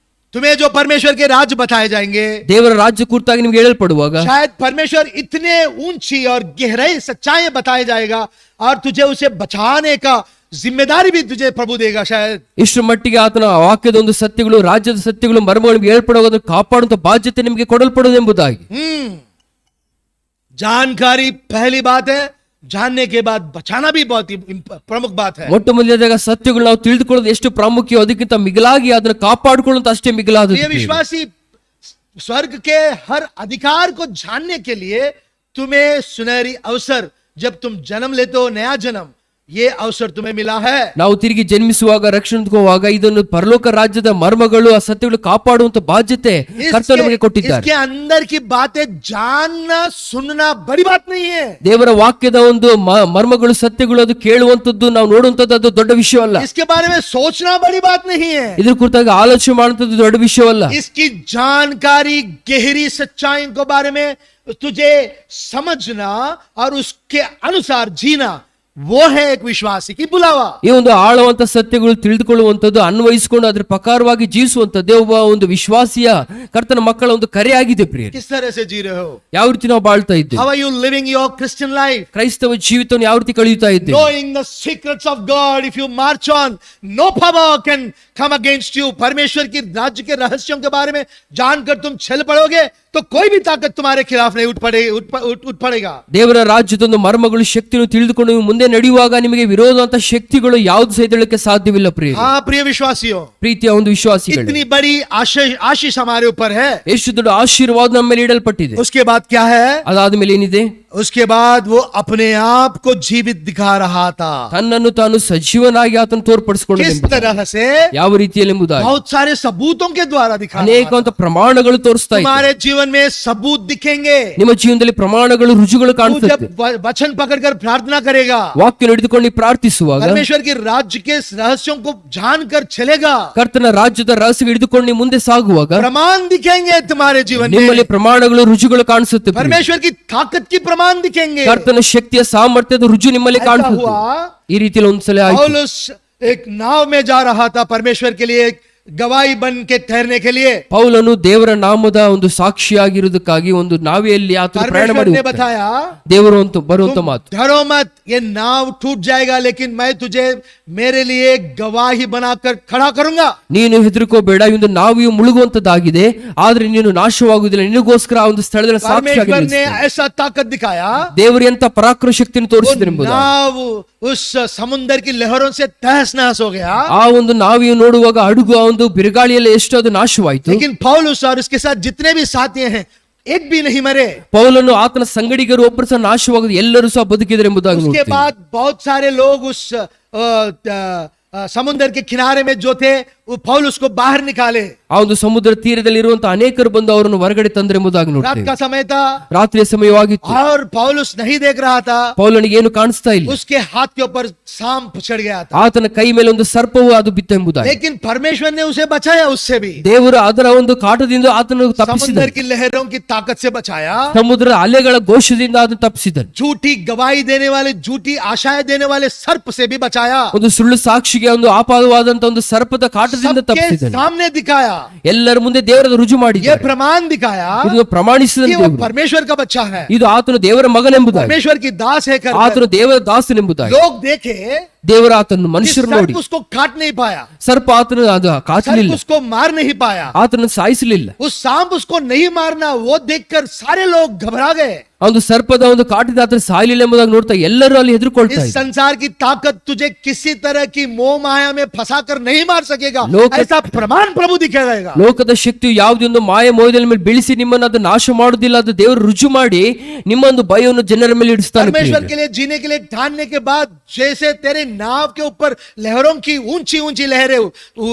तुम्हें जो परमेश्वर के राज्य बताए जाएंगे, ದೇವರ ರಾಜ್ಯ ಕುರಿತಾಗಿ ನಿಮ್ಗೆ ಹೇಳಲ್ಪಡುವಾಗ शायद परमेश्वर इतने ऊंची और गहराई सच्चाई बताए जाएगा और तुझे उसे बचाने का जिम्मेदारी भी तुझे प्रभु देगा शायद। ಇಷ್ಟು ಮಟ್ಟಿಗೆ ಆತನ ವಾಕ್ಯದ ಒಂದು ಸತ್ಯಗಳು, ರಾಜ್ಯದ ಸತ್ಯಗಳು, ಮರ್ಮಗಳು ಹೇಳ್ಪಡುವಾಗ ಕಾಪಾಡುವಂತ ಬಾಧ್ಯತೆ ನಿಮಗೆ ಕೊಡಲ್ಪಡುವುದು ಎಂಬುದಾಗಿ. जानकारी पहली बात है, जानने के बाद बचाना भी बहुत ही प्रमुख बात है। ಮೊಟ್ಟ ಮೊದಲನೇದಾಗ ಸತ್ಯಗಳು ನಾವು ತಿಳಿದುಕೊಳ್ಳೋದು ಎಷ್ಟು ಪ್ರಾಮುಖ್ಯ, ಅದಕ್ಕಿಂತ ಮಿಗಿಲಾಗಿ ಅದನ್ನ ಕಾಪಾಡಿಕೊಳ್ಳುವಂತ ಅಷ್ಟೇ ಮಿಗಿಲಾದ प्रिय विश्वासी, स्वर्ग के हर अधिकार को जानने के लिए तुम्हें सुनहरी अवसर, जब तुम जन्म लेते हो नया जन्म, ये अवसर तुम्हें मिला है। ನಾವು ತಿರುಗಿ ಜನ್ಮಿಸುವಾಗ ರಕ್ಷಣೆ ಹೊಂದುವಾಗ ಇದನ್ನು ಪರಲೋಕ ರಾಜ್ಯದ ಮರ್ಮಗಳು ಆ ಸತ್ಯಗಳು ಕಾಪಾಡುವಂತ ಬಾಧ್ಯತೆ ಕರ್ತನು ನಮಗೆ ಕೊಟ್ಟಿದ್ದಾರೆ. इसके अंदर की बातें जानना सुनना बड़ी बात नहीं है। ದೇವರ ವಾಕ್ಯದ ಒಂದು ಮರ್ಮಗಳು ಸತ್ಯಗಳು ಅದು ಕೇಳುವಂತದ್ದು ನಾವು ನೋಡುವಂತದ್ದು ಅದು ದೊಡ್ಡ ವಿಷಯವಲ್ಲ. इसके बारे में सोचना बड़ी बात नहीं है। ಇದ್ರ ಕುರಿತಾಗಿ ಆಲೋಚನೆ ಮಾಡುವಂತದ್ದು ದೊಡ್ಡ ವಿಷಯವಲ್ಲ. इसकी जानकारी, गहरी सच्चाई के बारे में तुझे समझना और उसके अनुसार जीना, वो है एक विश्वासी की बुलावा। ಈ ಒಂದು ಆಳವಂತ ಸತ್ಯಗಳು ತಿಳಿದುಕೊಳ್ಳುವಂತದ್ದು, ಅನ್ವಯಿಸಿಕೊಂಡು ಅದ್ರ ಪ್ರಕಾರವಾಗಿ ಜೀವಿಸುವಂತದ್ದೇ ಒಬ್ಬ ಒಂದು ವಿಶ್ವಾಸಿಯ ಕರ್ತನ ಮಕ್ಕಳ ಒಂದು ಕರೆ ಆಗಿದೆ. ಪ್ರಿಯರೇ, किस तरह से जी रहे हो? ಯಾವ ರೀತಿ ನಾವು ಬಾಳ್ತಾ ಇದ್ದೇವೆ? How are you living your Christian life? ಕ್ರೈಸ್ತವ ಜೀವಿತವನ್ನು ಯಾವ ರೀತಿ ಕಳೆಯುತ್ತಾ ಇದ್ದೇವೆ? Knowing the secrets of God, if you march on, no power can come against you. परमेश्वर की राज्य के रहस्यों के बारे में जानकर तुम चल पड़ोगे तो कोई भी ताकत तुम्हारे खिलाफ नहीं उठ पड़ेगा। ದೇವರ ರಾಜ್ಯದ ಒಂದು ಮರ್ಮಗಳು ಶಕ್ತಿಯನ್ನು ತಿಳಿದುಕೊಂಡು ನೀವು ಮುಂದೆ ನಡೆಯುವಾಗ ನಿಮಗೆ ವಿರೋಧ ಅಂತ ಶಕ್ತಿಗಳು ಯಾವ್ದು ಸಹಿಸಲಿಕ್ಕೆ ಸಾಧ್ಯವಿಲ್ಲ. ಪ್ರಿಯ प्रिय विश्वासियों, ಪ್ರೀತಿಯ ಒಂದು ವಿಶ್ವಾಸಿಗಳು, इतनी बड़ी आशीष हमारे ऊपर है। ಎಷ್ಟು ದೊಡ್ಡ ಆಶೀರ್ವಾದ ನಮ್ಮ ಮೇಲೆ ಇಡಲ್ಪಟ್ಟಿದೆ. उसके बाद क्या है? ಅದಾದ ಮೇಲೆ ಏನಿದೆ? उसके बाद वो अपने आप को जीवित दिखा रहा था। ತನ್ನನ್ನು ತಾನು ಸಜೀವನಾಗಿ ಆತನು ತೋರ್ಪಡಿಸಿಕೊಂಡು किस तरह से? ಯಾವ ರೀತಿಯಲ್ಲಿ ಎಂಬುದಾಗಿ बहुत सारे सबूतों के द्वारा दिखा रहा ಅನೇಕ था। ಪ್ರಮಾಣಗಳು ತೋರಿಸ್ತಾ ಇದೆ. तुम्हारे जीवन में सबूत दिखेंगे। ನಿಮ್ಮ ಜೀವನದಲ್ಲಿ ಪ್ರಮಾಣಗಳು, ರುಜುಗಳು तू ಕಾಣುತ್ತದೆ. जब वचन पकड़कर प्रार्थना करेगा, ವಾಕ್ಯ ಹಿಡಿದುಕೊಂಡು ನೀವು ಪ್ರಾರ್ಥಿಸುವಾಗ, परमेश्वर के राज्य के रहस्यों को जानकर चलेगा, ಕರ್ತನ ರಾಜ್ಯದ ರಹಸ್ಯ ಹಿಡಿದುಕೊಂಡು ನೀವು ಮುಂದೆ ಸಾಗುವಾಗ प्रमाण दिखेंगे तुम्हारे जीवन ನಿಮ್ಮಲ್ಲಿ में। ಪ್ರಮಾಣಗಳು, ರುಜುಗಳು ಕಾಣಿಸುತ್ತೆ. परमेश्वर की ताकत की प्रमाण दिखेंगे। ಕರ್ತನ ಶಕ್ತಿಯ ಸಾಮರ್ಥ್ಯದ ರುಜು ನಿಮ್ಮಲ್ಲಿ ऐसा ಕಾಣಿಸುತ್ತೆ. हुआ, ಈ ರೀತಿಯಲ್ಲಿ ಒಂದ್ಸಲ ಆಯ್ತು. पौलुस एक नाव में जा रहा था परमेश्वर के लिए गवाही बन के ठहरने के लिए। ಪೌಲನು ದೇವರ ನಾಮದ ಒಂದು ಸಾಕ್ಷಿಯಾಗಿರುವುದಕ್ಕಾಗಿ ಒಂದು ನಾವೆಯಲ್ಲಿ ಆತನು ಪ್ರಯಾಣ परमेश्वर ಮಾಡಿ ने बताया, ದೇವರು ಅಂತ ಬರುವಂತ तुम ಮಾತು, डरो मत, ये नाव टूट जाएगा लेकिन मैं तुझे मेरे लिए गवाही बनाकर खड़ा करूंगा। ನೀನು ಹೆದರ್ಕೋಬೇಡ, ಈ ಒಂದು ನಾವಿಯು ಮುಳುಗುವಂತದ್ದಾಗಿದೆ, ಆದ್ರೆ ನೀನು ನಾಶವಾಗುವುದಿಲ್ಲ, ನಿನಗೋಸ್ಕರ ಆ ಒಂದು ಸ್ಥಳದಲ್ಲಿ ಸಾಕ್ಷಿಯಾಗಿ परमेश्वर ने ನಿಲ್ಲಿಸ್ತೇನೆ. ऐसा ताकत दिखाया, ದೇವರು ಎಂತ ಪರಾಕ್ರಮ ಶಕ್ತಿಯನ್ನು वो ತೋರಿಸಿದ್ರು ಎಂಬುದು. नाव उस समुन्दर की लहरों से तहस नहस हो गया। ಆ ಒಂದು ನಾವಿಯು ನೋಡುವಾಗ ಹಡಗು ಆ ಒಂದು ಬಿರುಗಾಳಿಯಲ್ಲಿ ಎಷ್ಟು ಅದು ನಾಶವಾಯಿತು. लेकिन पौलुस और उसके साथ जितने भी साथी हैं, एक भी नहीं मरे। ಪೌಲನು ಆತನ ಸಂಗಡಿಗರು ಒಬ್ಬರು ಸಹ ನಾಶವಾಗದು, ಎಲ್ಲರೂ ಸಹ ಬದುಕಿದ್ರು ಎಂಬುದಾಗಿ उसके ನೋಡ್ತೇವೆ. बाद बहुत सारे लोग उस समुन्दर के किनारे में जो थे, वो पौलुस को बाहर निकाले। ಆ ಒಂದು ಸಮುದ್ರ ತೀರದಲ್ಲಿ ಇರುವಂತಹ ಅನೇಕರು ಬಂದು ಅವರನ್ನು ಹೊರಗಡೆ ತಂದ್ರೆ ಎಂಬುದಾಗಿ रात ನೋಡ್ತೇವೆ. का समय था ರಾತ್ರಿಯ ಸಮಯವಾಗಿತ್ತು. और पौलुस नहीं देख रहा था, ಪೌಲನಿಗೆ ಏನು ಕಾಣಿಸ್ತಾ ಇಲ್ಲ. उसके हाथ के ऊपर सांप चढ़ गया था। ಆತನ ಕೈ ಮೇಲೆ ಒಂದು ಸರ್ಪವು ಅದು ಬಿತ್ತು ಎಂಬುದಾಗಿ. लेकिन परमेश्वर ने उसे बचाया, उससे भी ದೇವರು ಅದರ ಒಂದು ಕಾಟದಿಂದ ಆತನು ತಪ್ಪಿಸಿದ. समुद्र की लहरों की ताकत से बचाया। ಸಮುದ್ರ ಅಲೆಗಳ ಘೋಷದಿಂದ ಅದನ್ನು ತಪ್ಪಿಸಿದನು. झूठी गवाही देने वाले, झूठी आशाएं देने वाले सर्प से भी बचाया। ಒಂದು ಸುಳ್ಳು ಸಾಕ್ಷಿಗೆ ಒಂದು ಆಪಾದವಾದಂತ ಒಂದು ಸರ್ಪದ ಕಾಟದಿಂದ सबके ತಪ್ಪಿಸಿದನು. सामने दिखाया, ಎಲ್ಲರ ಮುಂದೆ ದೇವರದ ರುಜು ये ಮಾಡಿದ್ದಾರೆ. प्रमाण दिखाया ಇದು ಪ್ರಮಾಣಿಸಿದ कि वो ದೇವರು, परमेश्वर का बच्चा है, ಇದು ಆತನು ದೇವರ ಮಗನೆಂಬುದಾಗಿ, परमेश्वर की दास है कर ಆತನು ದೇವರ ದಾಸನೆಂಬುದಾಗಿ. लोग देखे ದೇವರ ಆತನು कि ಮನುಷ್ಯರು ನೋಡಿ, सर्प उसको काट नहीं पाया, ಸರ್ಪ ಆತನು ಅದು सर्प ಕಾಚಲಿಲ್ಲ, उसको मार नहीं पाया, ಆತನು ಸಾಯಿಸಲಿಲ್ಲ. उस सांप उसको नहीं मारना, वो देखकर सारे लोग घबरा गए। ಆ ಒಂದು ಸರ್ಪದ ಒಂದು ಕಾಟಿದ ಆತನು ಸಾಯಲಿಲ್ಲ ಎಂಬುದಾಗಿ ನೋಡ್ತಾ ಎಲ್ಲರೂ ಅಲ್ಲಿ ಹೆದರ್ಕೊಳ್ತಾ इस ಇದ್ದಾರೆ. संसार की ताकत तुझे किसी तरह की मोह माया में फंसाकर नहीं मार सकेगा, लोग- ऐसा प्रमाण प्रभु दिखाएगा। ಲೋಕದ ಶಕ್ತಿಯು ಯಾವುದೇ ಒಂದು ಮಾಯ ಮೋಹದ ಮೇಲೆ ಬೀಳಿಸಿ ನಿಮ್ಮನ್ನು ಅದು ನಾಶ ಮಾಡುವುದಿಲ್ಲ. ಅದು ದೇವರು ರುಜು ಮಾಡಿ ನಿಮ್ಮ ಒಂದು ಭಯವನ್ನು ಜನರ ಮೇಲೆ ಇಡಿಸ್ತಾನೆ. परमेश्वर के लिए जीने के लिए ठानने के बाद जैसे तेरे नाव के ऊपर लहरों की ऊंची ऊंची लहरें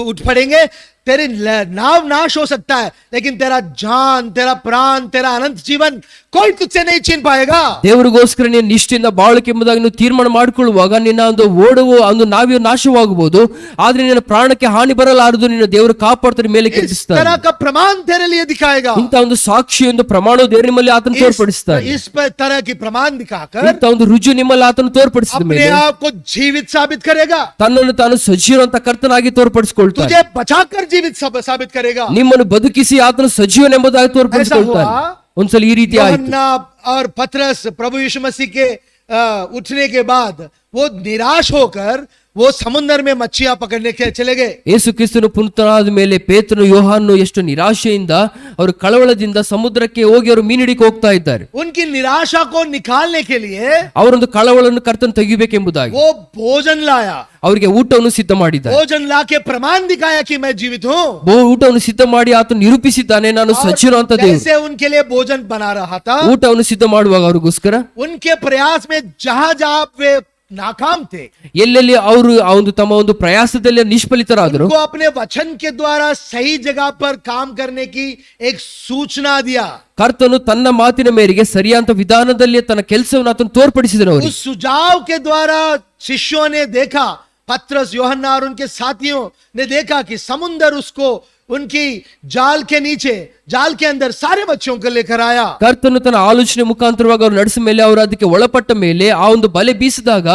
उठ पड़ेंगे, तेरी नाव नाश हो सकता है, लेकिन तेरा जान, तेरा प्राण, तेरा अनंत जीवन कोई तुझसे नहीं छीन पाएगा। ದೇವರಿಗೋಸ್ಕರ ನೀನು ನಿಷ್ಠೆಯಿಂದ ಬಾಳಕ್ಕೆ ಎಂಬುದಾಗಿ ನೀವು ತೀರ್ಮಾನ ಮಾಡಿಕೊಳ್ಳುವಾಗ ನಿನ್ನ ಒಂದು ಓಡುವ ಒಂದು ನಾವಿಯು ನಾಶವಾಗಬಹುದು, ಆದ್ರೆ ನಿನ್ನ ಪ್ರಾಣಕ್ಕೆ ಹಾನಿ ಬರಲಾರದು. ನಿನ್ನ ದೇವರು ಕಾಪಾಡ್ತಾರೆ, ಮೇಲೆ इस ಕೆತ್ತಿಸ್ತಾರೆ. तरह का प्रमाण तेरे लिए दिखाएगा। ಇಂಥ ಒಂದು ಸಾಕ್ಷಿ, ಒಂದು ಪ್ರಮಾಣ ದೇವರು ನಿಮ್ಮಲ್ಲಿ ಆತನು ತೋರ್ಪಡಿಸ್ತಾರೆ. इस तरह की प्रमाण दिखाकर ಇಂಥ ಒಂದು ರುಜು ನಿಮ್ಮಲ್ಲಿ ಆತನು ತೋರ್ಪಡಿಸಿದ अपने ಮೇಲೆ आप को जीवित साबित करेगा, ತನ್ನನ್ನು ತಾನು ಸಜೀವ ಅಂತ ಕರ್ತನಾಗಿ ತೋರ್ಪಡಿಸಿಕೊಳ್ತಾನೆ. तुझे बचाकर जीवित साबित करेगा। ನಿಮ್ಮನ್ನು ಬದುಕಿಸಿ ಆತನು ಸಜೀವನೆಂಬುದಾಗಿ ತೋರ್ಪಡಿಸಿಕೊಳ್ತಾನೆ. ऐसा हुआ। ಒಂದ್ಸಲ ಈ ರೀತಿ ಆಯ್ತು. यूहन्ना और पतरस प्रभु यीशु मसीह के उठने के बाद वो निराश होकर वो समुद्र में मच्छियां पकड़ने के चले गए। ಯೇಸು ಕ್ರಿಸ್ತನು ಪುನರುತ್ಥಾನದ ಮೇಲೆ ಪೇತ್ರನು ಯೋಹಾನನು ಎಷ್ಟು ನಿರಾಶೆಯಿಂದ ಅವರು ಕಳವಳದಿಂದ ಸಮುದ್ರಕ್ಕೆ ಹೋಗಿ ಅವರು ಮೀನಿಡಿಕೆ ಹೋಗ್ತಾ ಇದ್ದಾರೆ. उनकी निराशा को निकालने के लिए ಅವರೊಂದು ಕಳವಳನ್ನು ಕರ್ತನು ತೆಗಿಬೇಕೆಂಬುದಾಗಿ वो भोजन लाया, ಅವರಿಗೆ ಊಟವನ್ನು ಸಿದ್ಧ ಮಾಡಿದ್ದಾರೆ. भोजन ला के प्रमाण दिखाया कि मैं जीवित हूँ। ಊಟವನ್ನು ಸಿದ್ಧ ಮಾಡಿ ಆತನು ನಿರೂಪಿಸಿದ್ದಾನೆ, ನಾನು ಸಜ್ಜನ ಅಂತ ದೇವರು. कैसे उनके लिए भोजन बना रहा था, ಊಟವನ್ನು ಸಿದ್ಧ ಮಾಡುವಾಗ ಅವ್ರಿಗೋಸ್ಕರ उनके प्रयास में जहां जहां वे नाकाम थे, ಎಲ್ಲೆಲ್ಲಿ ಅವರು ಆ ಒಂದು ತಮ್ಮ ಒಂದು ಪ್ರಯಾಸದಲ್ಲಿ ನಿಷ್ಫಲಿತರಾದರು, उनको अपने वचन के द्वारा सही जगह पर काम करने की एक सूचना दिया। ಕರ್ತನು ತನ್ನ ಮಾತಿನ ಮೇರೆಗೆ ಸರಿಯಾದ ವಿಧಾನದಲ್ಲಿ ತನ್ನ ಕೆಲಸವನ್ನು ಆತನು ತೋರ್ಪಡಿಸಿದನು ಅವರಿಗೆ. उस सुझाव के द्वारा शिष्यों ने देखा, पतरस, यूहन्ना और उनके साथियों ने देखा कि समुद्र उसको उनकी जाल के नीचे, जाल के अंदर सारे बच्चों को लेकर आया। ಕರ್ತನು ತನ್ನ ಆಲೋಚನೆ ಮುಖಾಂತರವಾಗಿ ಅವರು ನಡೆಸಿದ ಮೇಲೆ ಅವರು ಅದಕ್ಕೆ ಒಳಪಟ್ಟ ಮೇಲೆ ಆ ಒಂದು ಬಲೆ ಬೀಸಿದಾಗ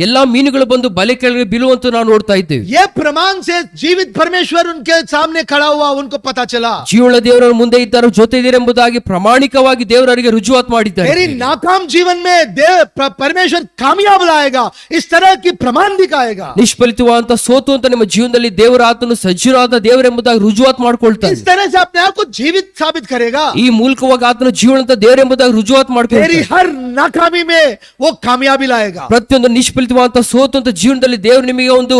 ಎಲ್ಲಾ ಮೀನುಗಳು ಬಂದು ಬಲೆ ಕೆಳಗೆ ಬೀಳುವಂತ ನಾವು ನೋಡ್ತಾ ಇದ್ದೇವೆ. ये प्रमाण से जीवित परमेश्वर उनके सामने खड़ा हुआ, उनको पता चला ಜೀವಳ ದೇವರ ಮುಂದೆ ಇದ್ದಾರೆ, ಜೊತೆ ಇದ್ದಾರೆ ಎಂಬುದಾಗಿ ಪ್ರಾಮಾಣಿಕವಾಗಿ ದೇವರಿಗೆ ರುಜುವಾತ್ ಮಾಡಿದ್ದಾರೆ. मेरी नाकाम जीवन में देव परमेश्वर कामयाब लाएगा, इस तरह की प्रमाण दिखाएगा। ನಿಷ್ಫಲಿತವಾದಂತ ಸೋತುವಂತ ನಿಮ್ಮ ಜೀವನದಲ್ಲಿ ದೇವರ ಆತನು ಸಜ್ಜನಾದ ದೇವರೆಂಬುದಾಗಿ ರುಜುವಾತ್ ಮಾಡ್ಕೊಳ್ತಾನೆ. इस तरह से अपने आप को जीवित साबित करेगा। ಈ ಮೂಲಕವಾಗಿ ಆತನ ಜೀವನದ ದೇವರೆಂಬುದಾಗಿ ರುಜುವಾತ್ तेरी ಮಾಡ್ಕೊಳ್ತಾನೆ. हर नाकामी में वो कामयाबी लाएगा। ಪ್ರತಿಯೊಂದು ನಿಷ್ಫಲಿತವಾದಂತ ಸೋತುವಂತ ಜೀವನದಲ್ಲಿ ದೇವರು ನಿಮಗೆ ಒಂದು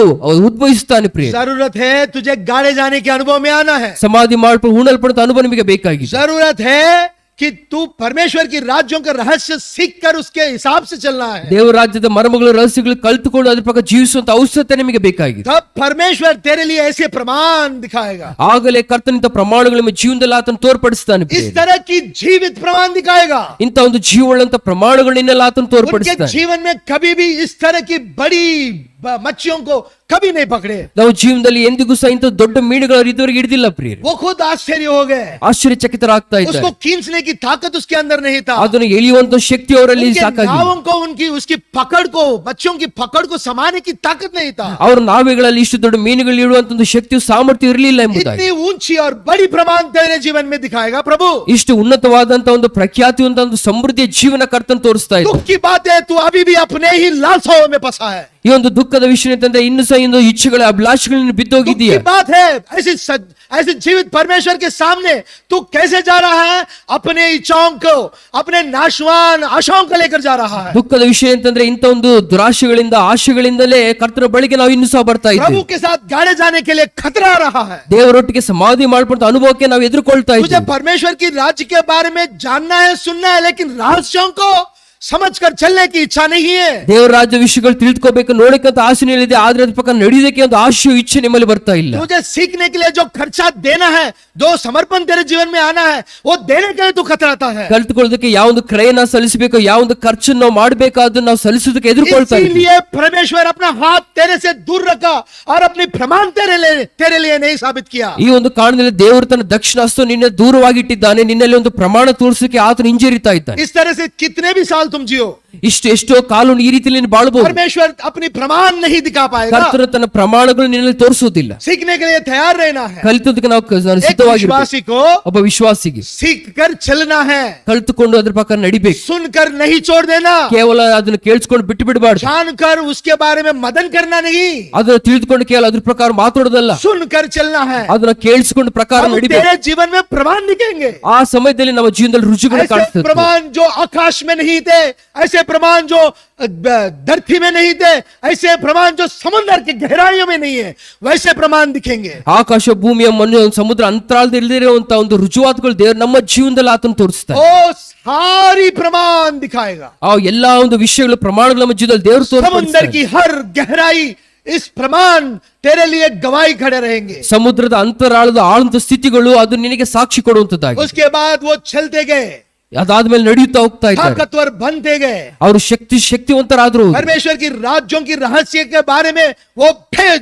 ಉದ್ಭವಿಸುತ್ತಾನೆ. ಪ್ರಿಯ, जरूरत है तुझे गाड़े जाने के अनुभव में आना है। ಸಮಾಧಿ ಮಾಡ್ಕೊಂಡು ಹೂಣಲ್ಪಡುವಂತ ಅನುಭವ ನಿಮಗೆ ಬೇಕಾಗಿದೆ. जरूरत है कि तू परमेश्वर की राज्यों का रहस्य सीख कर उसके हिसाब से चलना है। ದೇವರ ರಾಜ್ಯದ ಮರ್ಮಗಳು ರಹಸ್ಯಗಳು ಕಲ್ತುಕೊಂಡು ಅದ್ರ ಪ್ರಕಾರ ಜೀವಿಸುವಂತ ಔಷಧ ನಿಮಗೆ ಬೇಕಾಗಿದೆ. तब परमेश्वर तेरे लिए ऐसे प्रमाण दिखाएगा, ಆಗಲೇ ಕರ್ತನಿಂದ ಪ್ರಮಾಣಗಳು ನಿಮ್ಮ ಜೀವನದಲ್ಲಿ ಆತನು ತೋರ್ಪಡಿಸ್ತಾನೆ. इस तरह की जीवित प्रमाण दिखाएगा। ಇಂತ ಒಂದು ಜೀವವುಳ್ಳಂತ ಪ್ರಮಾಣಗಳನ್ನೆಲ್ಲ ಆತನು उनके ತೋರ್ಪಡಿಸ್ತಾನೆ. जीवन में कभी भी इस तरह की बड़ी मच्छियों को कभी नहीं पकड़े। ನಾವು ಜೀವನದಲ್ಲಿ ಎಂದಿಗೂ ಸಹ ಇಂಥ ದೊಡ್ಡ ಮೀನುಗಳು ಇದುವರೆಗೆ ಹಿಡಿದಿಲ್ಲ ಪ್ರಿಯರೇ. वो खुद आश्चर्य हो गए, ಆಶ್ಚರ್ಯಚಕಿತರಾಗ್ತಾ ಇದ್ದಾರೆ. उसको खींचने की ताकत उसके अंदर नहीं था। ಅದನ್ನು ಎಳೆಯುವಂತ ಶಕ್ತಿ ಅವರಲ್ಲಿ उनके ಸಾಕಾಗಿಲ್ಲ. नावों को उनकी उसकी पकड़ को, बच्चों की पकड़ को समाने की ताकत नहीं था। ಅವರ ನಾವೆಗಳಲ್ಲಿ ಇಷ್ಟು ದೊಡ್ಡ ಮೀನುಗಳು ಇಡುವಂತ ಒಂದು ಶಕ್ತಿಯು ಸಾಮರ್ಥ್ಯ ಇರಲಿಲ್ಲ ಎಂಬುದಾಗಿ. इतनी ऊंची और बड़ी प्रमाण तेरे जीवन में दिखाएगा प्रभु। ಇಷ್ಟು ಉನ್ನತವಾದಂತ ಒಂದು ಪ್ರಖ್ಯಾತಿವಂತ ಒಂದು ಸಮೃದ್ಧಿಯ ಜೀವನ ಕರ್ತನ ತೋರಿಸ್ತಾ ಇದೆ. दुख की बात है, तू अभी भी अपने ही लालसाओं में फंसा है। ಈ ಒಂದು ದುಃಖದ ವಿಷಯ ಅಂತಂದ್ರೆ ಇನ್ನು ಸಹ ಇಂದು ಇಚ್ಛೆಗಳ ಅಭಿಲಾಷೆಗಳನ್ನು दुख ಬಿದ್ದೋಗಿದೆಯಾ. की बात है, ऐसे जीवित परमेश्वर के सामने तू कैसे जा रहा है? अपने इच्छाओं को, अपने नाशवान आशाओं को लेकर जा रहा है। ದುಃಖದ ವಿಷಯ ಅಂತಂದ್ರೆ ಇಂಥ ಒಂದು ದುರಾಶೆಗಳಿಂದ ಆಶೆಗಳಿಂದಲೇ ಕರ್ತನ ಬಳಿಗೆ ನಾವು ಇನ್ನೂ ಸಹ ಬರ್ತಾ प्रभु ಇದ್ದೇವೆ. के साथ गाड़े जाने के लिए खतरा आ रहा है। ದೇವರೊಟ್ಟಿಗೆ ಸಮಾಧಿ ಮಾಡ್ಕೊಂಡ ಅನುಭವಕ್ಕೆ ನಾವು ಎದುರುಕೊಳ್ತಾ तुझे ಇದ್ದೇವೆ. परमेश्वर की राज्य के बारे में जानना है, सुनना है, लेकिन रहस्यों को समझकर चलने की इच्छा नहीं है। ದೇವರ ರಾಜ್ಯ ವಿಷಯಗಳು ತಿಳಿದುಕೋಬೇಕು, ನೋಡಕ್ಕಂತ ಆಸೆ ಇದೆ, ಆದ್ರೆ ಅದ್ರ ಪ್ರಕಾರ ನಡೆಯೋದಕ್ಕೆ ಒಂದು ಆಶೆಯು ಇಚ್ಛೆ ನಿಮ್ಮಲ್ಲಿ ಬರ್ತಾ ಇಲ್ಲ. तुझे सीखने के लिए जो खर्चा देना है, जो समर्पण तेरे जीवन में आना है, वो देने के लिए तू कतराता है। ಕಲ್ತುಕೊಳ್ಳೋದಕ್ಕೆ ಯಾವ ಒಂದು ಕ್ರಯನ ಸಲ್ಲಿಸಬೇಕು, ಯಾವ ಒಂದು ಖರ್ಚನ್ನು ನಾವು ಮಾಡಬೇಕಾದ ನಾವು ಸಲ್ಲಿಸೋದಕ್ಕೆ ಎದುರುಕೊಳ್ತಾ ಇದ್ದೀವಿ. इसीलिए परमेश्वर अपना हाथ तेरे से दूर रखा और अपनी प्रमाण तेरे लिए नहीं साबित किया। ಈ ಒಂದು ಕಾರಣದಲ್ಲಿ ದೇವರು ತನ್ನ ದಕ್ಷಿಣ ಹಸ್ತ ನಿನ್ನ ದೂರವಾಗಿಟ್ಟಿದ್ದಾನೆ, ನಿನ್ನಲ್ಲಿ ಒಂದು ಪ್ರಮಾಣ ತೋರಿಸಕ್ಕೆ ಆತನು ಹಿಂಜರಿತಾ ಇದ್ದಾನೆ. इस तरह से कितने भी साल तुम जियो, ಎಷ್ಟೋ ಕಾಲು ಈ ರೀತಿಯಲ್ಲಿ ನೀನು ಬಾಳಬಹುದು. परमेश्वर अपनी प्रमाण नहीं दिखा पाएगा। ಕರ್ತನ ತನ್ನ ಪ್ರಮಾಣಗಳು ನಿನ್ನಲ್ಲಿ ತೋರಿಸೋದಿಲ್ಲ. सीखने के लिए तैयार रहना है। ಕಲಿತೋದಕ್ಕೆ ನಾವು एक ಸಿದ್ಧವಾಗಿರ್ಬೇಕು. विश्वासी को ಒಬ್ಬ ವಿಶ್ವಾಸಿಗೆ सीख कर चलना है, ಕಲಿತುಕೊಂಡು ಅದ್ರ ಪ್ರಕಾರ ನಡಿಬೇಕು. सुनकर नहीं छोड़ देना, ಕೇವಲ ಅದನ್ನ ಕೇಳಿಸ್ಕೊಂಡು ಬಿಟ್ಟು ಬಿಡಬಾರ್ದು. जानकर उसके बारे में मदन करना नहीं, ಅದನ್ನ ತಿಳಿದುಕೊಂಡು ಕೇವಲ ಅದ್ರ ಪ್ರಕಾರ ಮಾತಾಡೋದಲ್ಲ, सुनकर चलना है। ಅದನ್ನ ಕೇಳಿಸ್ಕೊಂಡು ಪ್ರಕಾರ अब ನಡಿಬೇಕು. तेरे जीवन में प्रमाण दिखेंगे, ಆ ಸಮಯದಲ್ಲಿ ನಮ್ಮ ಜೀವನದಲ್ಲಿ ರುಚಿಗಳು ऐसे ಕಾಣಿಸ್ತದೆ. प्रमाण जो आकाश में नहीं थे, ऐसे प्रमाण जो धरती में नहीं थे, ऐसे प्रमाण जो समुद्र की गहराइयों में नहीं है, वैसे प्रमाण दिखेंगे। ಆಕಾಶ ಭೂಮಿಯ ಮಣ್ಣು ಸಮುದ್ರ ಅಂತರಾಳದಲ್ಲಿ ಇಲ್ಲದೆ ಇರುವಂತ ಒಂದು ರುಜುವಾತುಗಳು ದೇವರು ನಮ್ಮ ಜೀವನದಲ್ಲಿ ಆತನ ತೋರಿಸ್ತಾರೆ. ओ सारी प्रमाण दिखाएगा। ಆ ಎಲ್ಲಾ ಒಂದು ವಿಷಯಗಳು ಪ್ರಮಾಣಗಳು ನಮ್ಮ ಜೀವನದಲ್ಲಿ ದೇವರು समुद्र ತೋರಿಸ್ತಾರೆ. की हर गहराई, इस प्रमाण तेरे लिए गवाही खड़े रहेंगे। ಸಮುದ್ರದ ಅಂತರಾಳದ ಆಳದ ಸ್ಥಿತಿಗಳು ಅದು ನಿನಗೆ ಸಾಕ್ಷಿ ಕೊಡುವಂತದ್ದಾಗಿ. उसके बाद वो चलते गए, ಅದಾದ್ಮೇಲೆ ನಡೆಯುತ್ತಾ ಹೋಗ್ತಾ ಇದ್ದಾರೆ. ताकतवर बनते गए, ಅವರು ಶಕ್ತಿವಂತರಾದ್ರು. परमेश्वर की राज्यों की रहस्य के बारे में वो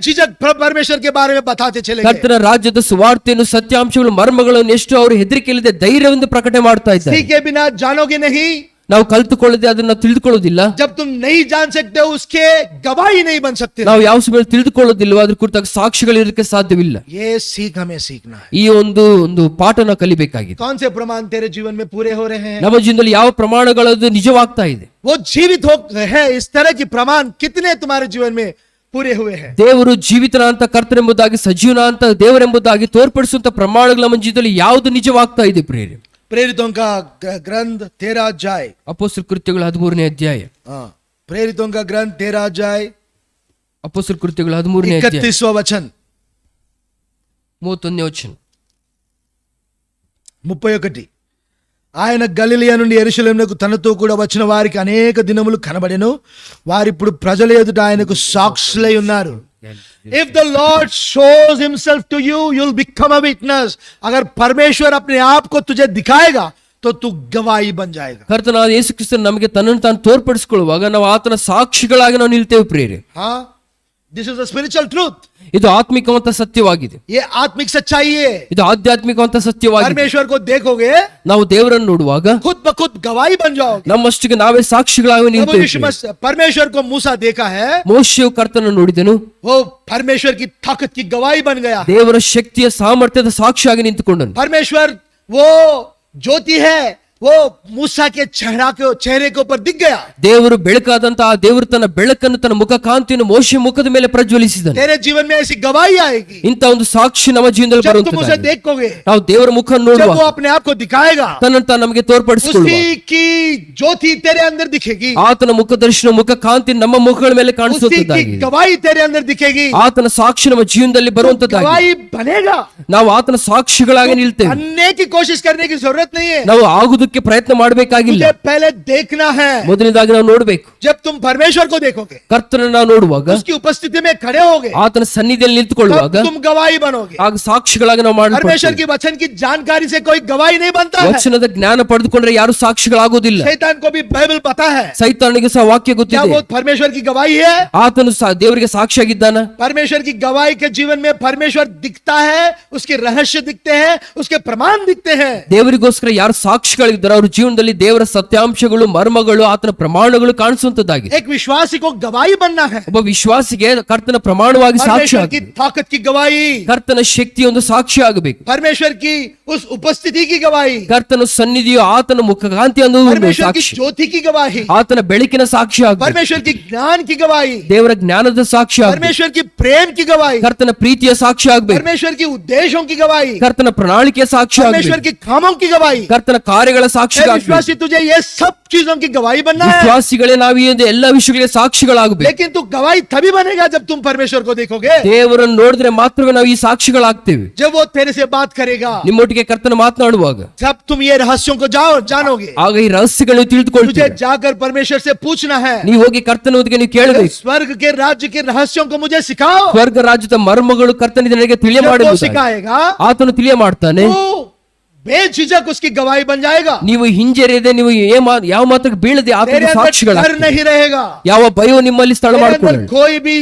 झिझक परमेश्वर के बारे में बताते चले गए। ಕರ್ತನ ರಾಜ್ಯದ ಸುವಾರ್ತೆಯನ್ನು, ಸತ್ಯಾಂಶಗಳು, ಮರ್ಮಗಳನ್ನು ಎಷ್ಟು ಅವರು ಹೆದರಿಕೆಯಿಲ್ಲದೆ ಧೈರ್ಯದಿಂದ ಪ್ರಕಟಣೆ ಮಾಡ್ತಾ ಇದ್ದಾರೆ. सीखे बिना जानोगे नहीं, ನಾವು ಕಲ್ತುಕೊಳ್ಳದೆ ಅದನ್ನ ತಿಳಿದುಕೊಳ್ಳೋದಿಲ್ಲ. जब तुम नहीं जान सकते हो उसके गवाही नहीं बन सकते। ನಾವು ಯಾವ ಸಮಯ ತಿಳಿದುಕೊಳ್ಳೋದಿಲ್ವೋ ಅದ್ರ ಕುರಿತಾಗ ಸಾಕ್ಷಿಗಳು ಇರಕ್ಕೆ ಸಾಧ್ಯವಿಲ್ಲ. ये सीख हमें सीखना है। ಈ ಒಂದು ಪಾಠನ ಕಲಿಬೇಕಾಗಿದೆ. कौन से प्रमाण तेरे जीवन में पूरे हो रहे हैं? ನಮ್ಮ ಜೀವನದಲ್ಲಿ ಯಾವ ಪ್ರಮಾಣಗಳದು ನಿಜವಾಗ್ತಾ ಇದೆ, वो जीवित हो है, इस तरह की प्रमाण कितने तुम्हारे जीवन में पूरे हुए हैं। ದೇವರು ಜೀವಿತನ ಅಂತ ಕರ್ತನೆಂಬುದಾಗಿ ಸಜೀವನ ಅಂತ ದೇವರೆಂಬುದಾಗಿ ತೋರ್ಪಡಿಸುವಂತ ಪ್ರಮಾಣಗಳ ನಮ್ಮ ಜೀವಿತದಲ್ಲಿ ಯಾವುದು ನಿಜವಾಗ್ತಾ ಇದೆ ಪ್ರಿಯರೇ? प्रेरितों का ग्रंथ 13 अध्याय। ಅಪೊಸ್ತಲ ಕೃತ್ಯಗಳು 13ನೇ ಅಧ್ಯಾಯ। हाँ, प्रेरितों का ग्रंथ 13 अध्याय ಅಪೊಸ್ತಲ ಕೃತ್ಯಗಳು 13ನೇ ಅಧ್ಯಾಯ 31वां वचन 31ನೇ ವಚನ. 31. ఆయన గలిలియా నుండి యెరూషలేమునకు తనతో కూడా వచ్చిన వారికి అనేక దినములు కనబడెను. వారిప్పుడు ప్రజల ఎదుట ఆయనకు సాక్షులై ఉన్నారు. If the Lord shows himself to you, you'll become a witness. अगर परमेश्वर अपने आप को तुझे दिखाएगा तो तू गवाही बन जाएगा. ಕರ್ತನಾದ ಯೇಸು ಕ್ರಿಸ್ತನು ನಮಗೆ ತನ್ನನ್ನು ತಾನು ತೋರ್ಪಡಿಸಿಕೊಳ್ಳುವಾಗ ನಾವು ಆತನ ಸಾಕ್ಷಿಗಳಾಗಿ ನಾವು ನಿಲ್ತೇವೆ ಪ್ರಿಯರೇ. हाँ, this is the spiritual truth. ಇದು ಆತ್ಮಿಕವಂತ ಸತ್ಯವಾಗಿದೆ. ये आत्मिक सच्चाई है. ಇದು ಆಧ್ಯಾತ್ಮಿಕವಂತ ಸತ್ಯವಾಗಿದೆ. परमेश्वर को देखोगे, ನಾವು ದೇವರನ್ನು ನೋಡುವಾಗ खुद ब खुद गवाही बन जाओगे. ನಮ್ಮಷ್ಟಿಗೆ ನಾವೇ ಸಾಕ್ಷಿಗಳಾಗಿ प्रभु ನಿಲ್ತೇವೆ. यीशु मसीह परमेश्वर को मूसा देखा है, ಮೋಶೆಯು ಕರ್ತನನ್ನು ನೋಡಿದನು, वो परमेश्वर की ताकत की गवाही बन गया. ದೇವರ ಶಕ್ತಿಯ ಸಾಮರ್ಥ್ಯದ ಸಾಕ್ಷಿಯಾಗಿ ನಿಂತುಕೊಂಡನು. परमेश्वर वो ज्योति है, वो मूसा के चेहरे के ऊपर दिख गया. ದೇವರು ಬೆಳಕಾದಂತ ಆ ದೇವರು ತನ್ನ ಬೆಳಕನ್ನು ತನ್ನ ಮುಖ ಕಾಂತಿಯನ್ನು ಮೋಶೆ ಮುಖದ ಮೇಲೆ ಪ್ರಜ್ವಲಿಸಿದನು. तेरे जीवन में ऐसी गवाही आएगी ಇಂತ ಒಂದು ಸಾಕ್ಷಿ ನಮ್ಮ ಜೀವನದಲ್ಲಿ जब तुम उसे ಬರುತ್ತದೆ. देखोगे, ನಾವು ದೇವರ ಮುಖ जब ನೋಡುವ वो अपने आप को दिखाएगा, ತನ್ನನ್ನು ತಾನು ನಮಗೆ ತೋರ್ಪಡಿಸಿಕೊಳ್ಳುವ उसी की ज्योति तेरे अंदर दिखेगी, ಆತನ ಮುಖ ದರ್ಶನ ಮುಖ ಕಾಂತಿ ನಮ್ಮ ಮುಖಗಳ ಮೇಲೆ उसी की ಕಾಣಿಸುತ್ತದಾಗಿದೆ. गवाही तेरे अंदर दिखेगी. ಆತನ ಸಾಕ್ಷಿ ನಮ್ಮ ಜೀವನದಲ್ಲಿ तो ಬರುವಂತದ್ದಾಗಿದೆ. गवाही बनेगा. ನಾವು ಆತನ ಸಾಕ್ಷಿಗಳಾಗಿ ನಿಲ್ತೇವೆ. बनने की कोशिश करने की जरूरत नहीं है. ನಾವು ಆಗುವುದಕ್ಕೆ ಪ್ರಯತ್ನ ಮಾಡಬೇಕಾಗಿಲ್ಲ. तुझे पहले देखना है. ಮೊದಲನೇದಾಗಿ ನಾವು ನೋಡ್ಬೇಕು. जब तुम परमेश्वर को देखोगे, ಕರ್ತನನ್ನು ನಾವು ನೋಡುವಾಗ, उसकी उपस्थिति में खड़े होगे, ಆತನ ಸನ್ನಿಧಿಯಲ್ಲಿ ನಿಂತುಕೊಳ್ಳುವಾಗ तब तुम गवाही बनोगे. ಆಗ ಸಾಕ್ಷಿಗಳಾಗಿ ನಾವು परमेश्वर ಮಾಡಲ್ಪಡ್ತೇವೆ. की वचन की जानकारी से कोई गवाही नहीं बनता है. ವಚನದ ಜ್ಞಾನ ಪಡೆದುಕೊಂಡ್ರೆ ಯಾರು ಸಾಕ್ಷಿಗಳಾಗೋದಿಲ್ಲ. शैतान को भी बाइबल पता है. ಸೈತಾನಿಗೆ ಸಹ ವಾಕ್ಯ क्या ಗೊತ್ತಿದೆ. वो परमेश्वर की गवाही है? ಆತನು ಸಹ ದೇವರಿಗೆ ಸಾಕ್ಷಿಯಾಗಿದ್ದಾನ. परमेश्वर की गवाही के जीवन में परमेश्वर दिखता है, उसके रहस्य दिखते हैं, उसके प्रमाण दिखते हैं. ದೇವರಿಗೋಸ್ಕರ ಯಾರು ಸಾಕ್ಷಿಗಳಿದ್ದಾರೆ ಅವ್ರ ಜೀವನದಲ್ಲಿ ದೇವರ ಸತ್ಯಾಂಶಗಳು ಮರ್ಮಗಳು ಆತನ ಪ್ರಮಾಣಗಳು ಕಾಣಿಸುವಂತದ್ದಾಗಿದೆ. एक विश्वासी को गवाही बनना है. ಒಬ್ಬ ವಿಶ್ವಾಸಿಗೆ ಕರ್ತನ ಪ್ರಮಾಣವಾಗಿ ಸಾಕ್ಷಿ परमेश्वर की ಆಗಬೇಕು. ताकत की गवाही, ಕರ್ತನ ಶಕ್ತಿಯ ಒಂದು ಸಾಕ್ಷಿ ಆಗಬೇಕು. परमेश्वर की उस उपस्थिति की गवाही, ಕರ್ತನ ಸನ್ನಿಧಿಯು ಆತನ ಮುಖ ಕಾಂತಿ ಅನ್ನೋ ಒಂದು परमेश्वर की ಸಾಕ್ಷಿ, ज्योति की गवाही, ಆತನ ಬೆಳಕಿನ ಸಾಕ್ಷಿ ಆಗಬೇಕು. परमेश्वर की ज्ञान की गवाही, ದೇವರ ಜ್ಞಾನದ ಸಾಕ್ಷಿ ಆಗಬೇಕು. परमेश्वर की प्रेम की गवाही, ಕರ್ತನ ಪ್ರೀತಿಯ ಸಾಕ್ಷಿ ಆಗಬೇಕು. परमेश्वर की उद्देश्यों की गवाही, ಕರ್ತನ ಪ್ರಣಾಳಿಕೆಯ ಸಾಕ್ಷಿ परमेश्वर ಆಗಬೇಕು. की कामों की गवाही. ಕರ್ತನ ಕಾರ್ಯಗಳ ಸಾಕ್ಷಿ ए ಆಗಬೇಕು. विश्वासी, तुझे ये सब चीजों की गवाही बनना है. ವಿಶ್ವಾಸಿಗಳೇ ನಾವು ಈ ಒಂದು ಎಲ್ಲ ವಿಷಯಗಳಿಗೆ ಸಾಕ್ಷಿಗಳಾಗಬೇಕು. लेकिन तू गवाही तभी बनेगा जब तुम परमेश्वर को देखोगे, ದೇವರನ್ನು ನೋಡಿದ್ರೆ ಮಾತ್ರವೇ ನಾವು ಈ ಸಾಕ್ಷಿಗಳಾಗ್ತೇವೆ. जब वो तेरे से बात करेगा, ನಿಮ್ಮೊಟ್ಟಿಗೆ ಕರ್ತನ ಮಾತನಾಡುವಾಗ, जब तुम ये रहस्यों को जानोगे. ಆಗ ಈ ರಹಸ್ಯಗಳನ್ನು तुझे ತಿಳಿದುಕೊಳ್ತೀವಿ. जाकर परमेश्वर से पूछना है, ನೀವು ಹೋಗಿ ಕರ್ತನೊಂದಿಗೆ ನೀವು ಕೇಳಬೇಕು, स्वर्ग के राज्य के रहस्यों को मुझे सिखाओ. ಸ್ವರ್ಗ ರಾಜ್ಯದ ಮರ್ಮಗಳು ಕರ್ತನಿಗೆ ನನಗೆ ತಿಳಿಯ जब वो ಮಾಡುವುದು. सिखाएगा, ಆತನು ತಿಳಿಯ ಮಾಡ್ತಾನೆ. तू बेझिझक उसकी गवाही बन जाएगा. ನೀವು ಹಿಂಜರಿಯದೆ ನೀವು ಯಾವ ಮಾತಕ್ಕೆ ಬೀಳದೆ ಆತನ तेरे अंदर डर ಸಾಕ್ಷಿಗಳಾಗ್ತೀವಿ. नहीं रहेगा. ಯಾವ ಭಯವು ನಿಮ್ಮಲ್ಲಿ ಸ್ಥಳ तेरे अंदर ಮಾಡಿಕೊಳ್ಳಿ. कोई भी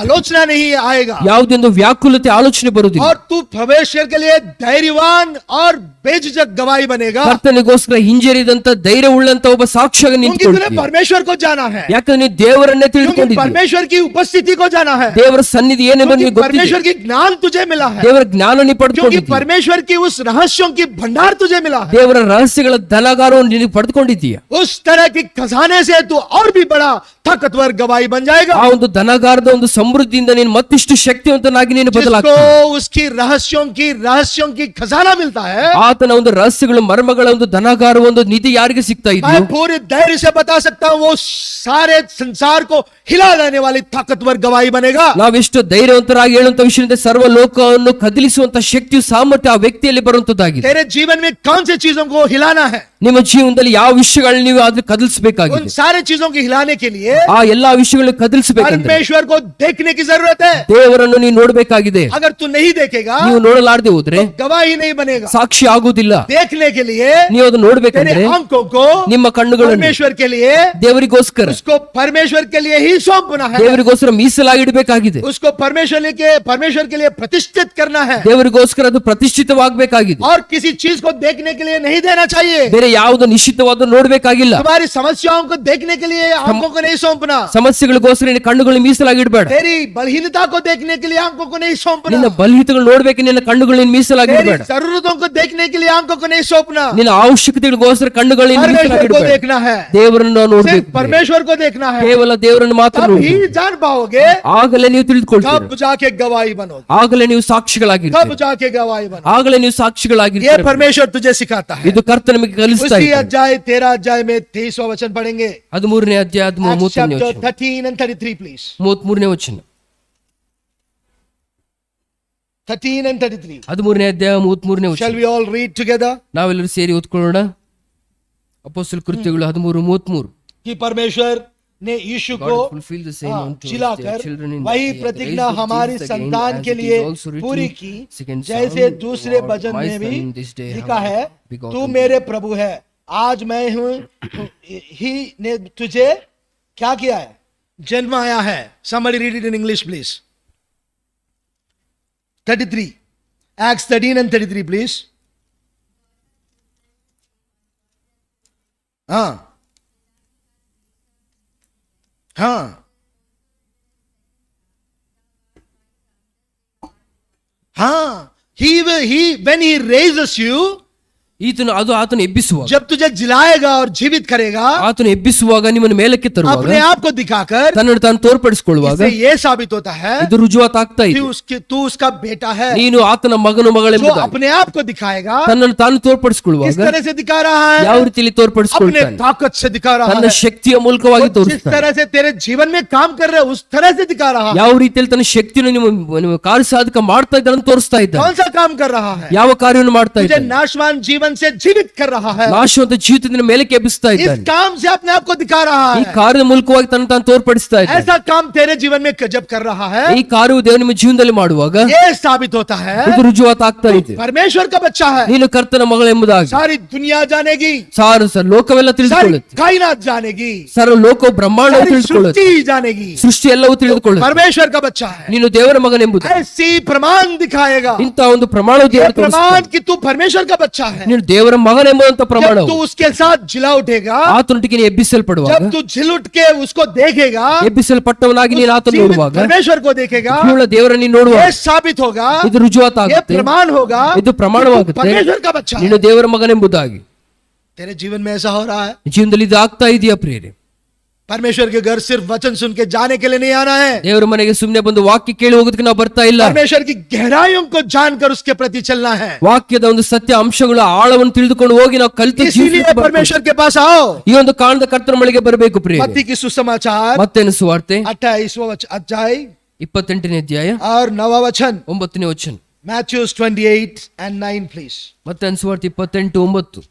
आलोचना नहीं आएगा. ಯಾವುದೊಂದು ವ್ಯಾಕುಲತೆ ಆಲೋಚನೆ ಬರುವುದಿಲ್ಲ. और तू परमेश्वर के लिए धैर्यवान और बेझिझक गवाही बनेगा. ಕರ್ತನಿಗೋಸ್ಕರ ಹಿಂಜರಿದಂತ ಧೈರ್ಯ ಉಳ್ಳಂತ ಒಬ್ಬ ಸಾಕ್ಷಿಯಾಗಿ क्योंकि तूने ನಿಂತುಕೊಳ್ತೀವಿ. परमेश्वर को जाना है, ಯಾಕಂದ್ರೆ ನೀವು ದೇವರನ್ನೇ क्योंकि ತಿಳ್ಕೊಂಡಿದ್ದೀವಿ. परमेश्वर की उपस्थिति को जाना है, ದೇವರ ಸನ್ನಿಧಿ ಏನೆಂಬುದು क्योंकि ನಿಮಗೆ ಗೊತ್ತಿದೆ. परमेश्वर की ज्ञान तुझे मिला है, ದೇವರ ಜ್ಞಾನ ನೀವು क्योंकि ಪಡೆದುಕೊಂಡಿದ್ದೀವಿ. परमेश्वर की उस रहस्यों की भंडार तुझे मिला है. ದೇವರ ರಹಸ್ಯಗಳ ಧನಗಾರವನ್ನು ನೀವು ಪಡೆದುಕೊಂಡಿದ್ದೀಯ. उस तरह की खजाने से तू और भी बड़ा ताकतवर गवाही बन जाएगा. ಆ ಒಂದು ಧನಗಾರದ ಒಂದು ಸಮೃದ್ಧಿಯಿಂದ ನೀನು ಮತ್ತಿಷ್ಟು ಶಕ್ತಿವಂತನಾಗಿ ನೀನು जिसको ಬದಲಾಗ್ತೀಯ. उसकी रहस्यों की खजाना मिलता है, ಆತನ ಒಂದು ರಹಸ್ಯಗಳು ಮರ್ಮಗಳ ಒಂದು ಧನಗಾರ ಒಂದು ನಿಧಿ ಯಾರಿಗೆ ಸಿಗ್ತಾ ಇದೆಯೋ, मैं पूरे धैर्य से बता सकता हूं, वो सारे संसार को हिला देने वाली ताकतवर गवाही बनेगा. ನಾವೆಷ್ಟು ಧೈರ್ಯವಂತರಾಗಿ ಹೇಳುವಂತ ವಿಷಯದಿಂದ ಸರ್ವ ಲೋಕವನ್ನು ಕದಲಿಸುವಂತ ಶಕ್ತಿಯು ಸಾಮರ್ಥ್ಯ ಆ ವ್ಯಕ್ತಿಯಲ್ಲಿ ಬರುವಂತದ್ದಾಗಿದೆ. तेरे जीवन में कौन सी चीजों को हिलाना है? ನಿಮ್ಮ ಜೀವನದಲ್ಲಿ ಯಾವ ವಿಷಯಗಳನ್ನ ನೀವು ಆದ್ರೆ उन ಕದಲಿಸಬೇಕಾಗಿದೆ. सारे चीजों को हिलाने के लिए ಆ ಎಲ್ಲಾ ವಿಷಯಗಳನ್ನ ಕದಲಿಸಬೇಕಂದ್ರೆ परमेश्वर को देखने की जरूरत है. ದೇವರನ್ನು ನೀವು ನೋಡ್ಬೇಕಾಗಿದೆ. अगर तू नहीं देखेगा ನೀವು ನೋಡಲಾರದೆ ಹೋದ್ರೆ तो गवाही नहीं बनेगा. ಸಾಕ್ಷಿ ಆಗುವುದಿಲ್ಲ. देखने के लिए ನೀವು ಅದು तेरे ನೋಡ್ಬೇಕಂದ್ರೆ आंखों को ನಿಮ್ಮ ಕಣ್ಣುಗಳನ್ನು परमेश्वर के लिए, ದೇವರಿಗೋಸ್ಕರ उसको परमेश्वर के लिए ही सौंपना है, ದೇವರಿಗೋಸ್ಕರ ಮೀಸಲಾಗಿಡಬೇಕಾಗಿದೆ. उसको परमेश्वर के लिए प्रतिष्ठित करना है, ದೇವರಿಗೋಸ್ಕರ ಅದು ಪ್ರತಿಷ್ಠಿತವಾಗಬೇಕಾಗಿದೆ. और किसी चीज को देखने के लिए नहीं देना चाहिए. ಬೇರೆ ಯಾವುದು ನಿಶ್ಚಿತವಾದ ನೋಡ್ಬೇಕಾಗಿಲ್ಲ. तुम्हारी समस्याओं को देखने के लिए आंखों को नहीं सौंपना, ಸಮಸ್ಯೆಗಳಿಗೋಸ್ಕರ ನಿನ್ನ ಕಣ್ಣುಗಳನ್ನ ಮೀಸಲಾಗಿಡಬೇಡ. तेरी बलहीनता को देखने के लिए आंखों को नहीं सौंपना, ನಿನ್ನ ಬಲಹಿತಗಳು ನೋಡ್ಬೇಕು, ನಿನ್ನ ಕಣ್ಣುಗಳನ್ನ तेरी ಮೀಸಲಾಗಿಡಬೇಡ. जरूरतों को देखने के लिए आंखों को नहीं सौंपना. ನಿನ್ನ ಅವಶ್ಯಕತೆಗಳಿಗೋಸ್ಕರ ಕಣ್ಣುಗಳನ್ನ परमेश्वर को ಮೀಸಲಾಗಿಡಬೇಡ. देखना है, ದೇವರನ್ನು ನಾವು सिर्फ ನೋಡ್ಬೇಕು. परमेश्वर को देखना है, ಕೇವಲ ದೇವರನ್ನು ಮಾತ್ರ तब ನೋಡಿ. ही जान पाओगे, ಆಗಲೇ ನೀವು ತಿಳಿದುಕೊಳ್ತೀರ, कब जाके गवाही बनोगे, ಆಗಲೇ ನೀವು कब ಸಾಕ್ಷಿಗಳಾಗಿರ್ತೀರ, जाके गवाही बनोगे। ಆಗಲೇ ನೀವು ये ಸಾಕ್ಷಿಗಳಾಗಿರ್ತೀರ. परमेश्वर तुझे सिखाता है। ಇದು ಕರ್ತ ನಮಗೆ ಕಲಿಸ್ತಾ उसी ಇದ್ದಾನೆ. अध्याय 13 अध्याय में 23वां वचन पढ़ेंगे। 13ನೇ ಅಧ್ಯಾಯ Acts 33ನೇ chapter ವಚನ. 13 and 33 please। 33ನೇ ವಚನ. 13 and 33 13ನೇ ಅಧ್ಯಾಯ 33ನೇ ವಚನ. shall we all read together? ನಾವೆಲ್ಲರೂ ಸೇರಿ ಓದ್ಕೊಳ್ಳೋಣ. ಅಪೊಸ್ತಲ ಕೃತ್ಯಗಳು 13:33. कि परमेश्वर ने यीशु God को fulfill the same unto जिलाकर their children in वही that day. प्रतिज्ञा Raised up हमारी Jesus again, संतान as के it is लिए also written, पूरी की, second जैसे Samuel, दूसरे Lord, वचन my में भी son, this day लिखा have I है, begotten तू thee. मेरे प्रभु है, आज मैं हूं ही ने तुझे क्या किया है, जन्माया है। somebody read it in English please। 33 Acts 13 and 33 please। हाँ हाँ हाँ, when he raises you, ಆತನು ಎಬ್ಬಿಸುವಾಗ, जब तुझे जिलाएगा और जीवित करेगा, ಆತನು ಎಬ್ಬಿಸುವಾಗ, ನಿಮ್ಮನ್ನು ಮೇಲಕ್ಕೆ ತರುವಾಗ, अपने आप को दिखाकर ತನ್ನನ್ನು ತಾನು ತೋರ್ಪಡಿಸಿಕೊಳ್ಳುವಾಗ इससे ये साबित होता है ಇದು ರುಜುವಾತಾಗ್ತಾ कि ಇದೆ, तू उसका बेटा है। ನೀನು ಆತನ ಮಗನು जो ಮಗಳೆಂಬುದಾಗಿ. अपने आप को दिखाएगा, ತನ್ನನ್ನು ತಾನು किस ತೋರ್ಪಡಿಸಿಕೊಳ್ಳುವಾಗ तरह से दिखा रहा है, ಯಾವ ರೀತಿಯಲ್ಲಿ अपने ತೋರ್ಪಡಿಸಿಕೊಳ್ತಾನೆ, ताकत से दिखा रहा ತನ್ನ है। ಶಕ್ತಿಯ ಮೂಲಕವಾಗಿ वो जिस ತೋರಿಸ್ತಾನೆ. तरह से तेरे जीवन में काम कर रहे उस तरह से दिखा रहा है। ಯಾವ ರೀತಿಯಲ್ಲಿ ತನ್ನ ಶಕ್ತಿಯನ್ನು ನಿಮ್ಮ ಕಾರ್ಯ ಸಾಧಕ ಮಾಡ್ತಾ ಇದ್ದಾನೆ ತೋರಿಸ್ತಾ ಇದ್ದಾನೆ. कौन सा काम कर रहा है? ಯಾವ ಕಾರ್ಯವನ್ನು ಮಾಡ್ತಾ तुझे ಇದ್ದಾನೆ? नाशवान जीवन से जीवित कर रहा है। ನಾಶವಂತ ಜೀವಿತದಿಂದ ಮೇಲಕ್ಕೆ ಎಬ್ಬಿಸ್ತಾ इस ಇದ್ದಾನೆ. काम से अपने आप को दिखा रहा ಈ है। ಕಾರ್ಯದ ಮೂಲಕವಾಗಿ ತನ್ನ ತಾನು ತೋರ್ಪಡಿಸ್ತಾ ಇದ್ದಾನೆ. ऐसा काम तेरे जीवन में जब कर रहा है, ಈ ಕಾರ್ಯವು ದೇವರು ನಿಮ್ಮ ಜೀವನದಲ್ಲಿ ಮಾಡುವಾಗ ये साबित होता है ಇದು ರುಜುವಾತಾಗ್ತಾ ಇದೆ, परमेश्वर का बच्चा है। ನೀನು ಕರ್ತನ ಮಗಳೆಂಬುದಾಗಿ. सारी दुनिया जानेगी, ಸರ್ ಲೋಕವೆಲ್ಲ सारी ತಿಳಿದುಕೊಳ್ಳುತ್ತೆ, कायनात जानेगी, ಸರ್ ಲೋಕವು ಬ್ರಹ್ಮಾಂಡವು सारी ತಿಳಿದುಕೊಳ್ಳುತ್ತೆ, सृष्टि जानेगी, ಸೃಷ್ಟಿ ಎಲ್ಲವೂ ತಿಳಿದುಕೊಳ್ಳುತ್ತೆ. परमेश्वर का बच्चा है। ನೀನು ದೇವರ ಮಗನೆಂಬುದು ऐसी प्रमाण दिखाएगा, ಇಂಥ ಒಂದು ಪ್ರಮಾಣವು ये ದೇವರು प्रमाण ತೋರಿಸ್ತಾನೆ. कि तू परमेश्वर का बच्चा है। ನೀನು ದೇವರ ಮಗನೆಂಬುದಂತ जब ಪ್ರಮಾಣವು तू उसके साथ जिला उठेगा, ಆತನೊಟ್ಟಿಗೆ ನೀನು ಎಬ್ಬಿಸಲ್ಪಡುವಾಗ, जब तू झिल उठ के उसको देखेगा, ಎಬ್ಬಿಸಲ್ಪಟ್ಟವನಾಗಿ ನೀನು ಆತನ जीवित ನೋಡುವಾಗ, परमेश्वर को देखेगा, ಜೀವನ ದೇವರನ್ನು ನೀನು ನೋಡುವಾಗ ये साबित होगा, ಇದು ये ರುಜುವಾತಾಗುತ್ತೆ, प्रमाण होगा ಇದು ಪ್ರಮಾಣವಾಗುತ್ತೆ, परमेश्वर का बच्चा है। ನೀನು ದೇವರ ಮಗನೆಂಬುದಾಗಿ. तेरे जीवन में ऐसा हो रहा है। ಜೀವನದಲ್ಲಿ ಇದು ಆಗ್ತಾ ಇದೆಯಾ ಪ್ರಿಯರೇ? परमेश्वर के घर सिर्फ वचन सुन के जाने के लिए नहीं आना है, ದೇವರ ಮನೆಗೆ ಸುಮ್ಮನೆ ಬಂದು ವಾಕ್ಯ ಕೇಳಿ ಹೋಗೋದಕ್ಕೆ ನಾವು ಬರ್ತಾ ಇಲ್ಲ. परमेश्वर की गहराइयों को जानकर उसके प्रति चलना है। ವಾಕ್ಯದ ಒಂದು ಸತ್ಯ ಅಂಶಗಳ ಆಳವನ್ನು ತಿಳಿದುಕೊಂಡು ಹೋಗಿ ನಾವು ಕಲಿತು इसीलिए परमेश्वर के पास आओ। ಈ ಒಂದು ಕಾರಣದ ಕರ್ತನ ಬಳಿಗೆ ಬರಬೇಕು ಪ್ರಿಯರೇ. मत्ती की सुसमाचार ಮತ್ತೇನು ಸುವಾರ್ತೆ 28वां अध्याय 28ನೇ ಅಧ್ಯಾಯ और 9वां वचन, 9ನೇ ವಚನ. Matthew 28 and 9 please। ಮತ್ತೇನು ಸುವಾರ್ತೆ 28:9.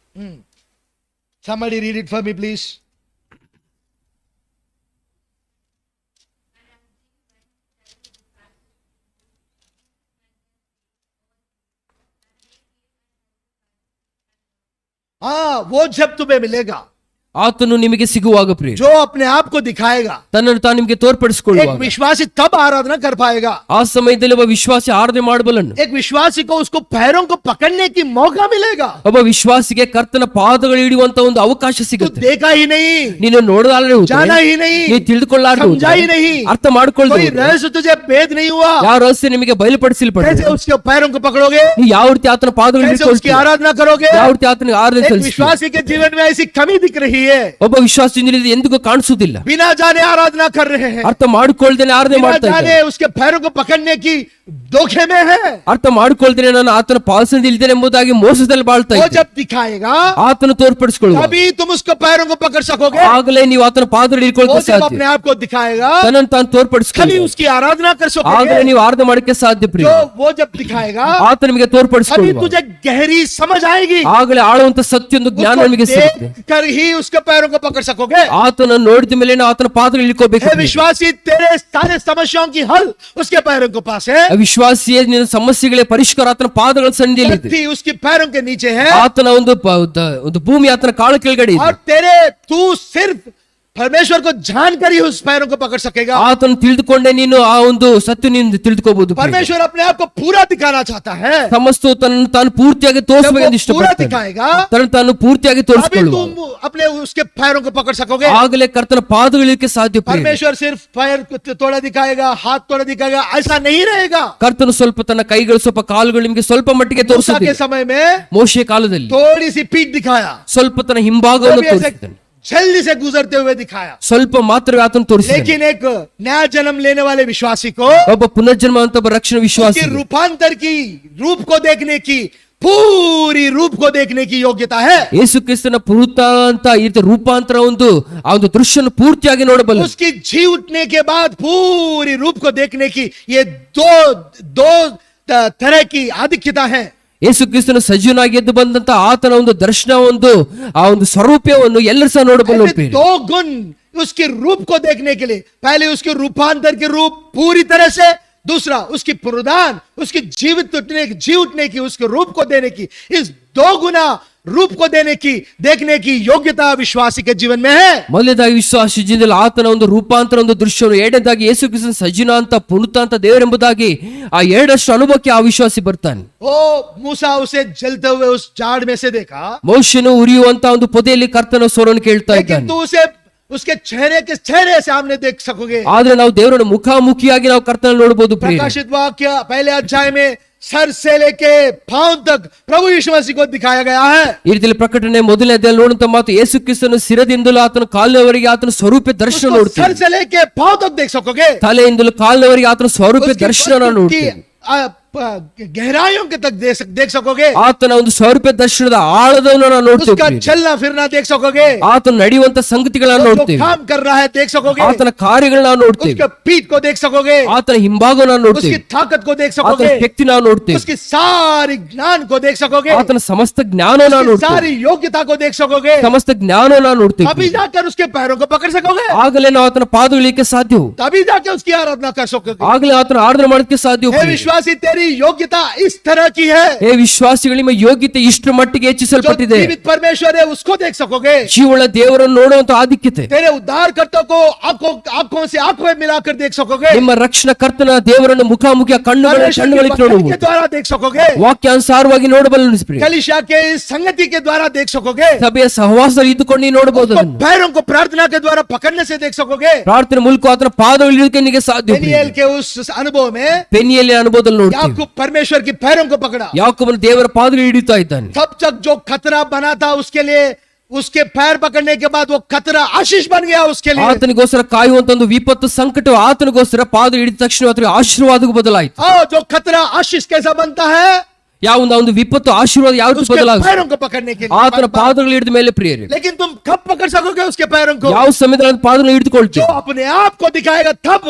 Somebody read it for me please। हाँ, वो जब तुम्हें मिलेगा, ಆತನು ನಿಮಗೆ ಸಿಗುವಾಗ ಪ್ರಿಯರೇ, जो अपने आप को दिखाएगा, ತನ್ನನ್ನು ತಾನು ನಿಮಗೆ एक ತೋರ್ಪಡಿಸಿಕೊಳ್ಳುವಾಗ, विश्वासी तब आराधना कर पाएगा। ಆ ಸಮಯದಲ್ಲಿ ಒಬ್ಬ ವಿಶ್ವಾಸಿ ಆರಾಧನೆ ಮಾಡಬಲ್ಲನು. एक विश्वासी को उसको पैरों को पकड़ने की मौका मिलेगा। ಒಬ್ಬ ವಿಶ್ವಾಸಿಗೆ ಕರ್ತನ ಪಾದಗಳು ಹಿಡಿಯುವಂತ ಒಂದು ಅವಕಾಶ तू ಸಿಗುತ್ತೆ. देखा ही नहीं, ನೀನು ನೋಡಲಾರದೆ ಹೋದ್ರೆ, जाना ही नहीं, ನೀನು ತಿಳಿದುಕೊಳ್ಳಾರದೆ समझा ही ಹೋದ್ರೆ, नहीं, ಅರ್ಥ ಮಾಡ್ಕೊಳ್ಳದೆ कोई ಹೋದ್ರೆ, रहस्य तुझे भेद नहीं हुआ, ಯಾವ ರಹಸ್ಯ ನಿಮಗೆ ಬಯಲುಪಡಿಸಲ್ಪಟ್ಟಿದೆ, कैसे उसके पैरों को पकड़ोगे, ನೀವು ಯಾವ ರೀತಿ ಆತನ ಪಾದಗಳು कैसे उसकी ಹಿಡಿದುಕೊಳ್ತೀರಿ, आराधना करोगे। ಯಾವ ರೀತಿ ಆತನಿಗೆ ಆರಾಧನೆ एक ಸಲ್ಲಿಸ್ತೀರಿ. विश्वासी के जीवन में ऐसी कमी दिख रही है, ಒಬ್ಬ ವಿಶ್ವಾಸಿ ಜೀವನದಲ್ಲಿ ಎಂದಿಗೂ ಕಾಣಿಸುವುದಿಲ್ಲ. बिना जाने आराधना कर रहे हैं, ಅರ್ಥ ಮಾಡಿಕೊಳ್ಳದೇನೆ ಆರಾಧನೆ बिना ಮಾಡ್ತಾ जाने ಇದ್ದಾರೆ. उसके पैरों को पकड़ने की धोखे में है। ಅರ್ಥ ಮಾಡಿಕೊಳ್ಳದೇನೆ ನಾನು ಆತನ ಪಾದದಲ್ಲಿ ಇದ್ದೇನೆ ಎಂಬುದಾಗಿ ಮೋಸದಲ್ಲಿ ಬಾಳ್ತಾ वो ಇದ್ದಾರೆ. जब दिखाएगा ಆತನ ತೋರ್ಪಡಿಸಿಕೊಳ್ಳುವ तभी तुम उसको पैरों को पकड़ सकोगे। ಆಗಲೇ ನೀವು ಆತನ ಪಾದದಲ್ಲಿ वो ಹಿಡ್ಕೊಳ್ಳೋಕೆ जब ಸಾಧ್ಯ. अपने आप को दिखाएगा ತನ್ನನ್ನು ತಾನು तभी ತೋರ್ಪಡಿಸಿಕೊಳ್ಳಿ, उसकी आराधना कर ಆಗಲೇ सकोगे। ನೀವು ಆರಾಧನೆ ಮಾಡಕ್ಕೆ ಸಾಧ್ಯ ಪ್ರಿಯ. जो वो जब दिखाएगा ಆತ ನಿಮಗೆ तभी ತೋರ್ಪಡಿಸಿಕೊಳ್ಳುವ तुझे गहरी समझ आएगी, ಆಗಲೇ ಆಳುವಂತ ಸತ್ಯೊಂದು ಜ್ಞಾನ उसको ನಿಮಗೆ ಸಿಗುತ್ತೆ. देख कर ही उसके पैरों को पकड़ सकोगे। ಆತನ ನೋಡಿದ ಮೇಲೆ ಆತನ ಪಾದಗಳು ಇಳ್ಕೋಬೇಕು. हे विश्वासी, तेरे सारे समस्याओं की हल उसके पैरों के पास है, ವಿಶ್ವಾಸಿಯೇ ನಿನ್ನ ಸಮಸ್ಯೆಗಳ ಪರಿಷ್ಕಾರ ಆತನ ಪಾದಗಳ ಸನ್ನಿಧಿಯಲ್ಲಿದೆ. धरती उसके पैरों के नीचे है, ಆತನ ಒಂದು ಭೂಮಿ ಆತನ ಕಾಳು ಕೆಳಗಡೆ ಇದೆ. और तू सिर्फ परमेश्वर को जानकर ही उस पैरों को पकड़ सकेगा। ಆತನ ತಿಳಿದುಕೊಂಡೆ ನೀನು ಆ ಒಂದು ಸತ್ಯ ನೀನು ತಿಳಿದುಕೋಬಹುದು. परमेश्वर अपने आप को पूरा दिखाना चाहता है, ಸಮಸ್ತ ತನ್ನ ತಾನು ಪೂರ್ತಿಯಾಗಿ जब ತೋರಿಸಬೇಕೆಂದು वो पूरा ಇಷ್ಟಪಡ್ತಾನೆ. दिखाएगा ತನ್ನ ತಾನು ಪೂರ್ತಿಯಾಗಿ अभी ತೋರಿಸಿಕೊಳ್ಳುವ तुम अपने उसके पैरों को पकड़ सकोगे। ಆಗಲೇ ಕರ್ತನ ಪಾದಗಳಿಗೆ ಸಾಧ್ಯ ಪ್ರಿಯ. परमेश्वर सिर्फ पैर को थोड़ा दिखाएगा, हाथ थोड़ा दिखाएगा, ऐसा नहीं रहेगा। ಕರ್ತನು ಸ್ವಲ್ಪ ತನ್ನ ಕೈಗಳು ಸ್ವಲ್ಪ ಕಾಲುಗಳು ನಿಮಗೆ ಸ್ವಲ್ಪ ಮಟ್ಟಿಗೆ मूसा के ತೋರಿಸುತ್ತಿದೆ. समय में ಮೋಶೆ ಕಾಲದಲ್ಲಿ थोड़ी सी पीठ दिखाया, ಸ್ವಲ್ಪ ತನ್ನ ಹಿಂಭಾಗವನ್ನು कभी ऐसे ತೋರಿಸಿದ್ದಾನೆ. जल्दी से गुजरते हुए दिखाया। ಸ್ವಲ್ಪ ಮಾತ್ರವೇ ಆತನು ತೋರಿಸಿದ. लेकिन एक नया जन्म लेने वाले विश्वासी को ಒಬ್ಬ ಪುನರ್ಜನ್ಮ ಅಂತ ಒಬ್ಬ ರಕ್ಷಣಾ ವಿಶ್ವಾಸಿ उसके रूपांतर की रूप को देखने की, पूरी रूप को देखने की योग्यता है। ಯೇಸು ಕ್ರಿಸ್ತನ ಪುರುತ ಅಂತ ಈ ರೀತಿ ರೂಪಾಂತರ ಆ ಒಂದು ದೃಶ್ಯನ ಪೂರ್ತಿಯಾಗಿ ನೋಡಬಲ್ಲ. उसकी जी उठने के बाद पूरी रूप को देखने की ये दो तरह की आधिक्यता है। ಯೇಸು ಕ್ರಿಸ್ತನ ಸಜೀವನಾಗಿ ಎದ್ದು ಬಂದಂತ ಆತನ ಒಂದು ದರ್ಶನ ಆ ಒಂದು ಸ್ವರೂಪವನ್ನು ಎಲ್ಲರೂ ಸಹ ನೋಡಬಲ್ಲ. दो गुण उसके रूप को देखने के लिए, पहले उसके रूपांतर के रूप पूरी तरह से, दूसरा उसकी पुनरुत्थान, उसकी जी उठने की, उसके रूप को देने की, इस दो गुना रूप को देखने की योग्यता विश्वासी के जीवन में है। ಮೊದಲನೇದಾಗಿ ವಿಶ್ವಾಸಿ ಜೀವನದಲ್ಲಿ ಆತನ ಒಂದು ರೂಪಾಂತರ ಒಂದು ದೃಶ್ಯವನ್ನು, ಎರಡನೇದಾಗಿ ಯೇಸು ಕ್ರಿಸ್ತನ ಸಜೀವ ಅಂತ ಪುನರುತ ಅಂತ ದೇವರೆಂಬುದಾಗಿ ಆ ಎರಡಷ್ಟು ಅನುಭವಕ್ಕೆ ಆ ವಿಶ್ವಾಸಿ ಬರ್ತಾನೆ. ओ मूसा उसे जलते हुए उस झाड़ में से देखा, ಮೋಶೆನು ಉರಿಯುವಂತ ಒಂದು ಪೊದೆಯಲ್ಲಿ ಕರ್ತನ ಸ್ವರವನ್ನು ಕೇಳ್ತಾ लेकिन ಇದ್ದಾನೆ. तू उसे उसके चेहरे सामने देख सकोगे। ಆದ್ರೆ ನಾವು ದೇವರನ್ನು ಮುಖಾಮುಖಿಯಾಗಿ ನಾವು ಕರ್ತನ ನೋಡಬಹುದು. प्रकाशित वाक्य पहले अध्याय में सर से लेके पांव तक प्रभु यीशु मसीह को दिखाया गया है। ಈ ರೀತಿಯಲ್ಲಿ ಪ್ರಕಟಣೆ ಮೊದಲನೇ ಅಧ್ಯಾಯದಲ್ಲಿ ನೋಡುವಂತ ಮಾತು ಯೇಸು ಕ್ರಿಸ್ತನ ಶಿರದಿಂದಲೂ ಆತನ ಕಾಲಿನವರೆಗೆ ಆತನ ಸ್ವರೂಪ ದರ್ಶನ उसको ನೋಡ್ತೀವಿ. सर से लेके पांव तक देख सकोगे। ತಲೆಯಿಂದಲೂ ಕಾಲಿನವರೆಗೆ ಆತನ ಸ್ವರೂಪ उसकी ದರ್ಶನ वस्तु की, ನೋಡ್ತೀವಿ. गहराइयों के तक देख सकोगे। ಆತನ ಒಂದು ಸ್ವರೂಪ ದರ್ಶನದ ಆಳದವನ್ನು ನಾವು उसका ನೋಡ್ತೀವಿ. चलना फिरना देख सकोगे। ಆತನ ನಡೆಯುವಂತ ಸಂಗತಿಗಳನ್ನ वो जो ನೋಡ್ತೀವಿ. काम कर रहा है देख सकोगे। ಆತನ ಕಾರ್ಯಗಳನ್ನ ನಾವು ನೋಡ್ತೀವಿ. उसके पीठ को देख सकोगे। ಆತನ ಹಿಂಭಾಗವನ್ನು ನಾವು उसकी ನೋಡ್ತೀವಿ. ताकत को देख ಆತನ सकोगे। ಶಕ್ತಿ ನಾವು ನೋಡ್ತೀವಿ. उसकी सारी ज्ञान को देख सकोगे। ಆತನ ಸಮಸ್ತ ಜ್ಞಾನವನ್ನು ನಾವು उसकी ನೋಡ್ತೀವಿ. सारी योग्यता को देख सकोगे। ಸಮಸ್ತ ಜ್ಞಾನವನ್ನು ನಾವು ನೋಡ್ತೀವಿ. तभी जाकर उसके पैरों को पकड़ सकोगे। ಆಗಲೇ ನಾವು ಆತನ ಪಾದಗಳಿಗೆ ಸಾಧ್ಯವು. तभी जाके उसकी आराधना कर सकोगे। ಆಗಲೇ ಆತನ ಆರಾಧನೆ ಮಾಡೋದಕ್ಕೆ ಸಾಧ್ಯವು. हे विश्वासी, तेरी योग्यता इस तरह की है। ಏ ವಿಶ್ವಾಸಿಗಳ ನಿಮ್ಮ ಯೋಗ್ಯತೆ ಇಷ್ಟರ ಮಟ್ಟಿಗೆ जो ಹೆಚ್ಚಿಸಲ್ಪಟ್ಟಿದೆ. जीवित परमेश्वर है उसको देख सकोगे। ಜೀವಳ ದೇವರನ್ನು ನೋಡುವಂತ ಆಧಿಕ್ಯತೆ, तेरे उद्धारकर्ता को आंखों से आंखों में मिलाकर देख सकोगे। ನಿಮ್ಮ ರಕ್ಷಣ ಕರ್ತನ ದೇವರನ್ನು ಮುಖಾಮುಖಿ ಕಣ್ಣುಗಳಿಗೆ परमेश्वर के ನೋಡುವುದು, वचन के द्वारा देख सकोगे। ವಾಕ್ಯಾನುಸಾರವಾಗಿ ನೋಡಬಲ್ಲ. कलीसिया के इस संगति के द्वारा देख सकोगे। ಸಭೆಯ ಸಹವಾಸದಲ್ಲಿ ಇದ್ದುಕೊಂಡು ನೀವು ನೋಡಬಹುದು. उसको पैरों को प्रार्थना के द्वारा पकड़ने से देख सकोगे। ಪ್ರಾರ್ಥನೆ ಮೂಲಕ ಆತನ ಪಾದಗಳು ಹಿಡಿಯೋಕೆ ನಿಮಗೆ ಸಾಧ್ಯ. दानियेल के उस अनुभव में ಪೆನಿಯಲ್ಲಿ ಅನುಭವದಲ್ಲಿ ನೋಡ್ತೀವಿ. याकूब परमेश्वर के पैरों को पकड़ा। ಯಾಕೋಬನು ದೇವರ ಪಾದಗಳು ಹಿಡಿತಾ ಇದ್ದಾನೆ. तब तक जो खतरा बना था उसके लिए, उसके पैर पकड़ने के बाद वो खतरा आशीष बन गया उसके लिए। ಆತನಿಗೋಸ್ಕರ ಕಾಯುವಂತ ಒಂದು ವಿಪತ್ತು ಸಂಕಟ ಆತನಿಗೋಸ್ಕರ ಪಾದ ಹಿಡಿದ ತಕ್ಷಣ ಆತನಿಗೆ ಆಶೀರ್ವಾದಕ್ಕೂ ಬದಲಾಯಿತು. जो खतरा आशीष कैसा बनता है? ಯಾವ ಒಂದು ವಿಪತ್ತು ಆಶೀರ್ವಾದ ಯಾವ ರೀತಿ उसके ಬದಲಾಗುತ್ತೆ? पैरों को पकड़ने के ಆತನ लिए। ಪಾದಗಳು ಹಿಡಿದ ಮೇಲೆ ಪ್ರಿಯರೇ, लेकिन तुम कब पकड़ सकोगे उसके पैरों को? ಯಾವ ಸಮಯದಲ್ಲಿ ಆತನ ಪಾದಗಳು जो ಹಿಡಿದುಕೊಳ್ತೀವಿ? अपने आप को दिखाएगा तब,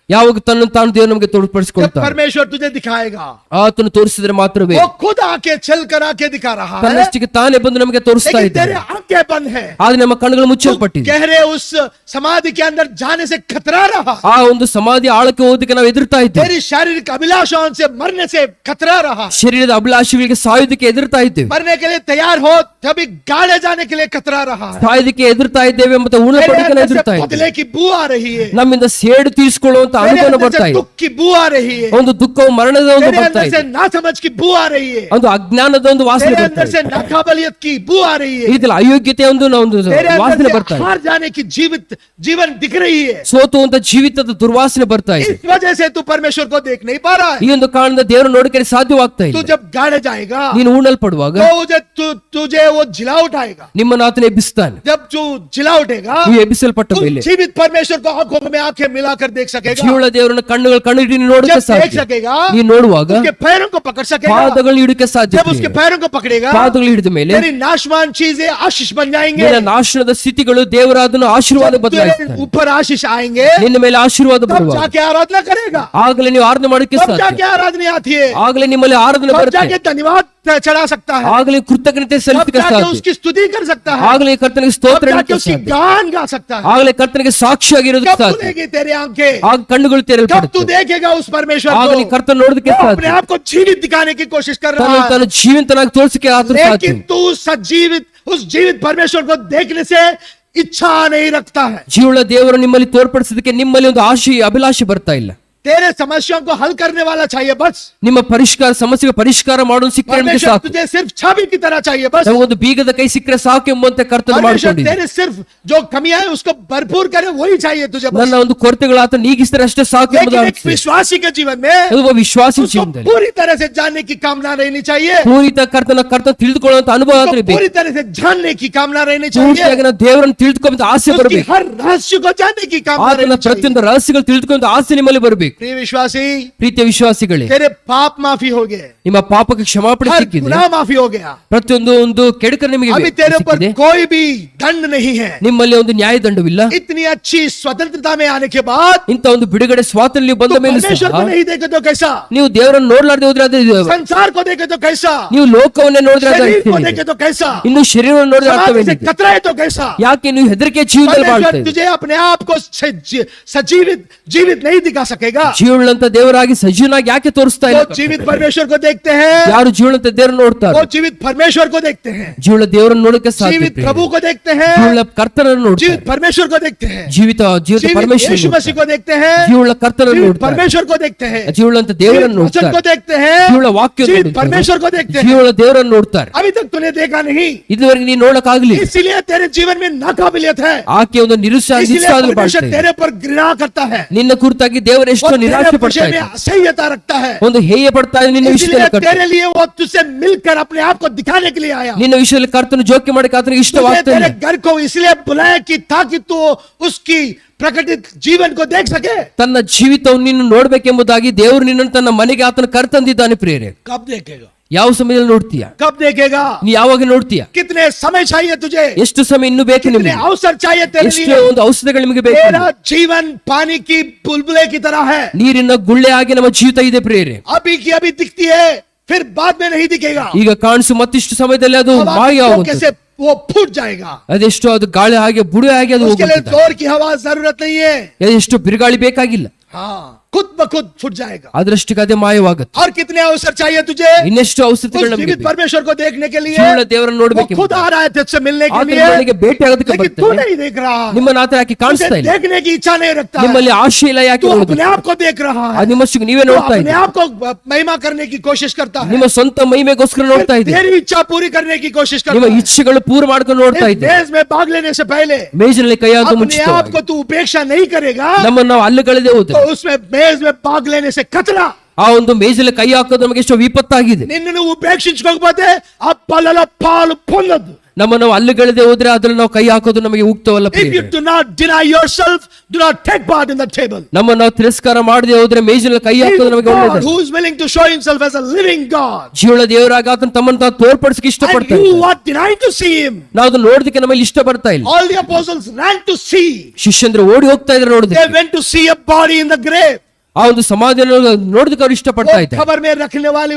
ಯಾವಾಗ ತನ್ನ ತಾನು ದೇವರು ನಮಗೆ जब ತೋರ್ಪಡಿಸಿಕೊಳ್ತಾನೆ. परमेश्वर तुझे दिखाएगा। ಆತನು ತೋರಿಸಿದ್ರೆ ಮಾತ್ರವೇ. वो खुद आके चल कर आके दिखा रहा है, ತನ್ನಷ್ಟಕ್ಕೆ ತಾನೇ ಬಂದು ನಮಗೆ ತೋರಿಸ್ತಾ लेकिन ಇದ್ದಾನೆ. तेरे आंखें बंद है। ಆದ್ರೆ ನಮ್ಮ ಕಣ್ಣುಗಳು तू ಮುಚ್ಚಲ್ಪಟ್ಟಿದೆ. गहरे उस समाधि के अंदर जाने से खतरा रहा। ಆ ಒಂದು ಸಮಾಧಿ ಆಳಕ್ಕೆ ಹೋದಕ್ಕೆ ನಾವು ಎದುರ್ತಾ ಇದ್ದೇವೆ. तेरी शारीरिक अभिलाषाओं से मरने से खतरा रहा। ಶರೀರದ ಅಭಿಲಾಷೆಗಳಿಗೆ ಸಾಯೋದಕ್ಕೆ ಎದುರ್ತಾ ಇದ್ದೇವೆ. मरने के लिए तैयार हो तभी गाड़े जाने के लिए खतरा रहा है। ಸಾಯೋದಕ್ಕೆ ಎದುರ್ತಾ ಇದ್ದೇವೆ ಮತ್ತೆ ಉಣ तेरे ಪಡಿಕೆ अंदर ಎದುರ್ತಾ से ಇದ್ದೇವೆ. बदले की बू आ रही है। ನಮ್ಮಿಂದ ಸೇಡು ತೀರಿಸಿಕೊಳ್ಳುವಂತ तेरे ಅನುಭವ अंदर ಬರ್ತಾ से ಇದೆ. दुख की बू आ रही है। ಒಂದು ದುಃಖವು ಮರಣದ ಒಂದು तेरे ಬರ್ತಾ अंदर से ಇದೆ. नासमझ की बू आ रही है। ಒಂದು ಅಜ್ಞಾನದ ಒಂದು ವಾಸನೆ तेरे ಬರ್ತಾ अंदर से ಇದೆ. नाकाबिलियत की बू आ रही ಈ है। ರೀತಿ ಅಯೋಗ್ಯತೆ ಒಂದು तेरे ವಾಸನೆ अंदर ಬರ್ತಾ से ಇದೆ. हार जाने की जीवन दिख रही है। ಸೋತುವಂತ ಜೀವಿತದ ದುರ್ವಾಸನೆ ಬರ್ತಾ ಇದೆ. इस वजह से तू परमेश्वर को देख नहीं पा रहा है। ಈ ಒಂದು ಕಾರಣದಿಂದ ದೇವರು ನೋಡಕ್ಕೆ ಸಾಧ್ಯವಾಗ್ತಾ तू ಇಲ್ಲ. जब गाड़े जाएगा ನೀನು ಉಣಲ್ಪಡುವಾಗ तो तुझे वो जिला उठाएगा। ನಿಮ್ಮನ್ನು ಆತನ ಎಬ್ಬಿಸ್ತಾನೆ. जब तू जिला उठेगा ನೀವು ಎಬ್ಬಿಸಲ್ಪಟ್ಟ तू ಮೇಲೆ जीवित परमेश्वर को आंखों में आंखें मिलाकर देख सकेगा। ಜೀವಳ ದೇವರನ್ನ ಕಣ್ಣುಗಳು जब ನೋಡಕ್ಕೆ देख ಸಾಧ್ಯ. सकेगा, ನೀನು ನೋಡುವಾಗ उसके पैरों को पकड़ सकेगा। ಪಾದಗಳು ಹಿಡಿಕೆ ಸಾಧ್ಯ. जब उसके पैरों को पकड़ेगा, ಪಾದಗಳು ಹಿಡಿದ ಮೇಲೆ तेरी नाशवान चीजें आशीष बन जाएंगे। ನಿನ್ನ ನಾಶನದ ಸ್ಥಿತಿಗಳು ದೇವರ ಅದನ್ನು ಆಶೀರ್ವಾದ जब तेरे ಬದಲಾಯಿಸ್ತಾನೆ. ऊपर आशीष आएंगे ನಿನ್ನ ಮೇಲೆ ಆಶೀರ್ವಾದ तब ಬರುವಾಗ जाके आराधना करेगा। ಆಗಲೇ ನೀವು ಆರಾಧನೆ ಮಾಡಕ್ಕೆ तब ಸಾಧ್ಯ. जाके आराधना आती है। ಆಗಲೇ ನಿಮ್ಮಲ್ಲಿ ಆರಾಧನೆ तब ಬರುತ್ತೆ. जाके धन्यवाद चढ़ा सकता है। ಆಗಲೇ ಕೃತಜ್ಞತೆ तब ಸಲ್ಲಿಸಕ್ಕೆ जाके ಸಾಧ್ಯ. उसकी स्तुति कर सकता है। ಆಗಲೇ ಕರ್ತನಿಗೆ तब ಸ್ತೋತ್ರ जाके ಹೇಳಕ್ಕೆ उसकी ಸಾಧ್ಯ. गान गा सकता है। ಆಗಲೇ ಕರ್ತನಿಗೆ ಸಾಕ್ಷಿಯಾಗಿರೋದಕ್ಕೆ कब ಸಾಧ್ಯ. खुलेगी तेरे आंखें? ಆಗ ಕಣ್ಣುಗಳು कब तू ತೆರೆಯಲ್ಪಡುತ್ತೆ. देखेगा उस परमेश्वर ಆಗಲೇ को? ಕರ್ತನ ನೋಡೋದಕ್ಕೆ वो ಸಾಧ್ಯ. अपने आप को जीवित दिखाने की कोशिश कर रहा ತನ್ನನ್ನು है। ತಾನು ಜೀವಂತನಾಗಿ ತೋರಿಸಕ್ಕೆ ಆತನ ಸಾಧ್ಯ. लेकिन तू उस जीवित परमेश्वर को देखने से इच्छा नहीं रखता है। ಜೀವಳ ದೇವರು ನಿಮ್ಮಲ್ಲಿ ತೋರ್ಪಡಿಸೋದಕ್ಕೆ ನಿಮ್ಮಲ್ಲಿ ಒಂದು ಅಭಿಲಾಷೆ ಬರ್ತಾ ಇಲ್ಲ. तेरे समस्याओं को हल करने वाला चाहिए बस। ನಿಮ್ಮ ಸಮಸ್ಯೆಗೆ ಪರಿಷ್ಕಾರ ಮಾಡೋನು ಸಿಕ್ಕರೆ ನಮಗೆ परमेश्वर ಸಾಕು. तुझे सिर्फ चाबी की तरह चाहिए बस। ನಮಗೊಂದು ಬೀಗದ ಕೈ ಸಿಕ್ಕರೆ ಸಾಕು ಎಂಬಂತೆ ಕರ್ತನ परमेश्वर ಮಾಡಿಕೊಂಡಿದ್ದೆ. तेरे सिर्फ जो कमियां है उसको भरपूर करे वही चाहिए तुझे बस। ನನ್ನ ಒಂದು ಕೊರತೆಗಳು ಆತ ನೀಗಿಸಿದರೆ ಅಷ್ಟೇ ಸಾಕು लेकिन ಎಂಬುದಾಗಿ एक विश्वासी के जीवन में ಅದು ಒಬ್ಬ ವಿಶ್ವಾಸಿ उसको ಜೀವನದಲ್ಲಿ पूरी तरह से जानने की कामना रहनी चाहिए, ಪೂರಿತ ಕರ್ತನ ತಿಳಿದುಕೊಳ್ಳುವಂತ ಅನುಭವ उसको ಆದ್ರೆ ಬೇಕು. पूरी तरह से जानने की कामना रहनी चाहिए, ಪೂರ್ತಿಯಾಗಿ ನಾವು ದೇವರನ್ನು ತಿಳಿದುಕೊಳ್ಳುವಂತ ಆಸೆ उसकी ಬರಬೇಕು. हर रहस्य को जानने की कामना ಆತನ रहनी चाहिए। ಪ್ರತಿಯೊಂದು ರಹಸ್ಯಗಳು ತಿಳಿದುಕೊಳ್ಳುವಂತ ಆಸೆ ನಿಮ್ಮಲ್ಲಿ ಬರಬೇಕು. प्रिय विश्वासी, ಪ್ರೀತಿಯ ವಿಶ್ವಾಸಿಗಳೇ, तेरे पाप माफी हो गए, ನಿಮ್ಮ ಪಾಪಕ್ಕೆ ಕ್ಷಮಾಪಣೆ हर ಸಿಕ್ಕಿದೆ. गुनाह माफी हो गया, ಪ್ರತಿಯೊಂದು ಒಂದು ಕೆಡುಕ ನಿಮಗೆ अभी तेरे ऊपर ಸಿಕ್ಕಿದೆ. कोई भी दंड नहीं है। ನಿಮ್ಮಲ್ಲಿ ಒಂದು ನ್ಯಾಯದಂಡವಿಲ್ಲ. इतनी अच्छी स्वतंत्रता में आने के बाद ಇಂತ ಒಂದು ಬಿಡುಗಡೆ ಸ್ವಾತಂತ್ರ್ಯ ಬಂದ तो ಮೇಲೆ परमेश्वर को ಸಹ नहीं देखे तो कैसा, ನೀವು ದೇವರನ್ನು ನೋಡ್ಲಾರ್ದೆ ಹೋದ್ರೆ ಅದು संसार को देखे तो कैसा, ನೀವು ಲೋಕವನ್ನೇ ನೋಡಿದ್ರೆ ಅದು शरीर को ಅರ್ಥವೇನಿದೆ? देखे तो कैसा, ಇನ್ನು ಶರೀರವನ್ನು ನೋಡಿದ್ರೆ समाज से ಅರ್ಥವೇನಿದೆ? कतराए तो कैसा। ಯಾಕೆ ನೀವು ಹೆದರಿಕೆ ಜೀವನದಲ್ಲಿ परमेश्वर ಬಾಳ್ತಾ ಇದ್ದೀರಿ? तुझे अपने आप को सजीवित जीवित नहीं दिखा सकेगा। ಜೀವನಂತ ದೇವರಾಗಿ ಸಜೀವನಾಗಿ ಯಾಕೆ ತೋರಿಸ್ತಾ वो ಇಲ್ಲ? जीवित परमेश्वर को देखते हैं, ಯಾರು ಜೀವನಂತ ದೇವರನ್ನು ನೋಡ್ತಾರೆ वो जीवित परमेश्वर को देखते हैं, ಜೀವನ ದೇವರನ್ನು ನೋಡಕ್ಕೆ ಸಾಧ್ಯ. जीवित प्रभु को देखते हैं, ಜೀವನ ಕರ್ತನನ್ನು ನೋಡ್ತಾರೆ. जीवित परमेश्वर को देखते हैं, ಜೀವಿತ जीवित ಪರಮೇಶ್ವರ यीशु मसीह को देखते हैं, ಜೀವನ ಕರ್ತನನ್ನು जीवित ನೋಡ್ತಾರೆ. परमेश्वर को देखते हैं, ಜೀವನಂತ जीवित ದೇವರನ್ನು वचन को ನೋಡ್ತಾರೆ. देखते हैं, ಜೀವನ ವಾಕ್ಯ जीवित परमेश्वर को देखते हैं। ಜೀವನ ದೇವರನ್ನು ನೋಡ್ತಾರೆ. अभी तक तूने देखा नहीं, ಇದುವರೆಗೆ ನೀನು ನೋಡಕ್ಕಾಗ್ಲಿ. इसीलिए तेरे जीवन में नाकाबिलियत है, ಆಕೆ ಒಂದು इसलिए ನಿರುತ್ಸಾಹದಲ್ಲಿ परमेश्वर ಬಾಳ್ತಾ ಇದೆ. तेरे पर घृणा करता है, ನಿನ್ನ ಕುರಿತಾಗಿ ದೇವರ वो ಎಷ್ಟೋ तेरे ನಿರಾಶೆ ಪಡ್ತಾ विषय में ಇದೆ. असह्यता रखता है, ಒಂದು ಹೇಯ ಪಡ್ತಾ ಇದೆ ನಿನ್ನ इसलिए ವಿಷಯದಲ್ಲಿ. तेरे लिए वो तुझसे मिलकर अपने आप को दिखाने के लिए आया, ನಿನ್ನ ವಿಷಯದಲ್ಲಿ ಕರ್ತನ ಜೋಕ್ಯ ಮಾಡಕ್ಕೆ ಆತನಿಗೆ तुझे ಇಷ್ಟವಾಗ್ತಾ तेरे ಇಲ್ಲ. घर को इसलिए बुलाया कि ताकि तू उसकी प्रकटित जीवन को देख सके। ತನ್ನ ಜೀವಿತವನ್ನು ನೀನು ನೋಡ್ಬೇಕೆಂಬುದಾಗಿ ದೇವರು ನಿನ್ನನ್ನು ತನ್ನ ಮನೆಗೆ ಆತನ ಕರ್ತಂದಿದ್ದಾನೆ. ಪ್ರಿಯರೇ, कब देखेगा, ಯಾವ ಸಮಯದಲ್ಲಿ ನೋಡ್ತೀಯ? कब देखेगा, ನೀ ಯಾವಾಗ ನೋಡ್ತೀಯ? कितने समय चाहिए तुझे, ಎಷ್ಟು ಸಮಯ ಇನ್ನು ಬೇಕು कितने ನಿಮಗೆ? अवसर चाहिए तेरे ಎಷ್ಟು लिए। ಒಂದು ಔಷಧಗಳು ನಿಮಗೆ ಬೇಕು? तेरा जीवन पानी की बुलबुले की तरह है, ನೀರಿನ ಗುಳ್ಳೆ ಆಗಿ ನಮ್ಮ ಜೀವಿತ ಇದೆ ಪ್ರಿಯರೇ. अभी की अभी दिखती है, फिर बाद में नहीं दिखेगा। ಈಗ ಕಾಣಿಸು ಮತ್ತಿಷ್ಟು ಸಮಯದಲ್ಲಿ ಅದು हवा ಮಾಯ की ಆಗುತ್ತದೆ. कैसे वो फूट जाएगा, ಅದೆಷ್ಟು ಅದು ಗಾಳಿ ಹಾಗೆ ಬುಡ ಆಗಿ ಅದು उसके लिए ಹೋಗುತ್ತದೆ. जोर की हवा जरूरत नहीं है, ಎಷ್ಟು ಬಿರುಗಾಳಿ ಬೇಕಾಗಿಲ್ಲ, हाँ खुद ब खुद फूट जाएगा। ಅದರಷ್ಟಕ್ಕೆ ಅದೇ ಮಾಯವಾಗುತ್ತೆ. और कितने अवसर चाहिए तुझे ಇನ್ನೆಷ್ಟು उस ಔಷಧಿಗಳು ನಮಗೆ जीवित ಬೇಕು? परमेश्वर को देखने के लिए, ಜೀವನ ದೇವರನ್ನು वो ನೋಡ್ಬೇಕು. खुद आ रहा है तुझसे मिलने के ಆತನ लिए, ಮನೆಗೆ ಭೇಟಿ ಆಗೋದಕ್ಕೆ लेकिन तू ಬರ್ತಾನೆ. नहीं देख रहा, ನಿಮ್ಮನ್ನ ಆತ ಯಾಕೆ तुझे ಕಾಣಿಸ್ತಾ ಇಲ್ಲ? देखने की इच्छा नहीं रखता है, ನಿಮ್ಮಲ್ಲಿ ಆಶೆ ಇಲ್ಲ ಯಾಕೆ तू ನೋಡೋದು? अपने आप को देख रहा है, ಅದು ನಿಮ್ಮಷ್ಟು ನೀವೇ तू ನೋಡ್ತಾ अपने ಇದ್ದೀರಿ. आप को महिमा करने की कोशिश करता है, ನಿಮ್ಮ ಸ್ವಂತ ಮಹಿಮೆಗೋಸ್ಕರ ನೋಡ್ತಾ ಇದ್ದೀರಿ. तेरी इच्छा पूरी करने की कोशिश ನಿಮ್ಮ करता है। ಇಚ್ಛೆಗಳು ಪೂರ್ಣ ಮಾಡ್ಕೊಂಡು ನೋಡ್ತಾ इस ಇದ್ದೀರಿ. मेज में भाग लेने से पहले ಮೇಜಿನಲ್ಲಿ ಕೈ ಹಾಕುವ अपने आप ಮುಂಚಿತವಾಗಿ को तू उपेक्षा नहीं करेगा, ನಮ್ಮನ್ನು ನಾವು ಅಲ್ಲುಗಳದೆ ಹೋದ್ರೆ तो उसमें मेज में भाग लेने से खतरा। ಆ ಒಂದು ಮೇಜಲ್ಲಿ ಕೈ ಹಾಕೋದು ನಮಗೆ ಎಷ್ಟು ವಿಪತ್ತಾಗಿದೆ. నిన్ను ఉపేక్షించుకోకపోతే ఆ పళ్ళలో పాలు పొందొద్దు. ನಮ್ಮನ್ನು ನಾವು ಅಲ್ಲುಗಳದೆ ಹೋದ್ರೆ ಅದ್ರಲ್ಲಿ ನಾವು ಕೈ ಹಾಕೋದು ನಮಗೆ ಉಕ್ತವಲ್ಲ If you ಪ್ರಿಯರೇ. do not deny yourself, do not take part in the table. ನಮ್ಮನ್ನು ನಾವು ತಿರಸ್ಕಾರ ಮಾಡದೆ ಹೋದ್ರೆ ಮೇಜಿನಲ್ಲಿ ಕೈ ಹಾಕೋದು If ನಮಗೆ God, ಒಳ್ಳೆಯದು. who is willing to show himself as a living God, ಜೀವನ ದೇವರಾಗ ಆತನ ತಮ್ಮನ್ನು ತಾನು ತೋರ್ಪಡಿಸಕ್ಕೆ and ಇಷ್ಟಪಡ್ತಾ you ಇದ್ದಾನೆ. are denying to see him. ನಾವು ಅದನ್ನ ನೋಡೋದಕ್ಕೆ ನಮಗೆ ಇಷ್ಟ ಬರ್ತಾ ಇಲ್ಲ. All the apostles ran to see. ಶಿಷ್ಯಂದ್ರು ಓಡಿ ಹೋಗ್ತಾ ಇದ್ರೆ They ನೋಡೋದಕ್ಕೆ. went to see a body in the grave. ಆ ಒಂದು ಸಮಾಧಿಯನ್ನು ನೋಡೋದಕ್ಕೆ ಅವ್ರು ಇಷ್ಟಪಡ್ತಾ वो ಇದ್ದಾರೆ. खबर में रखने वाले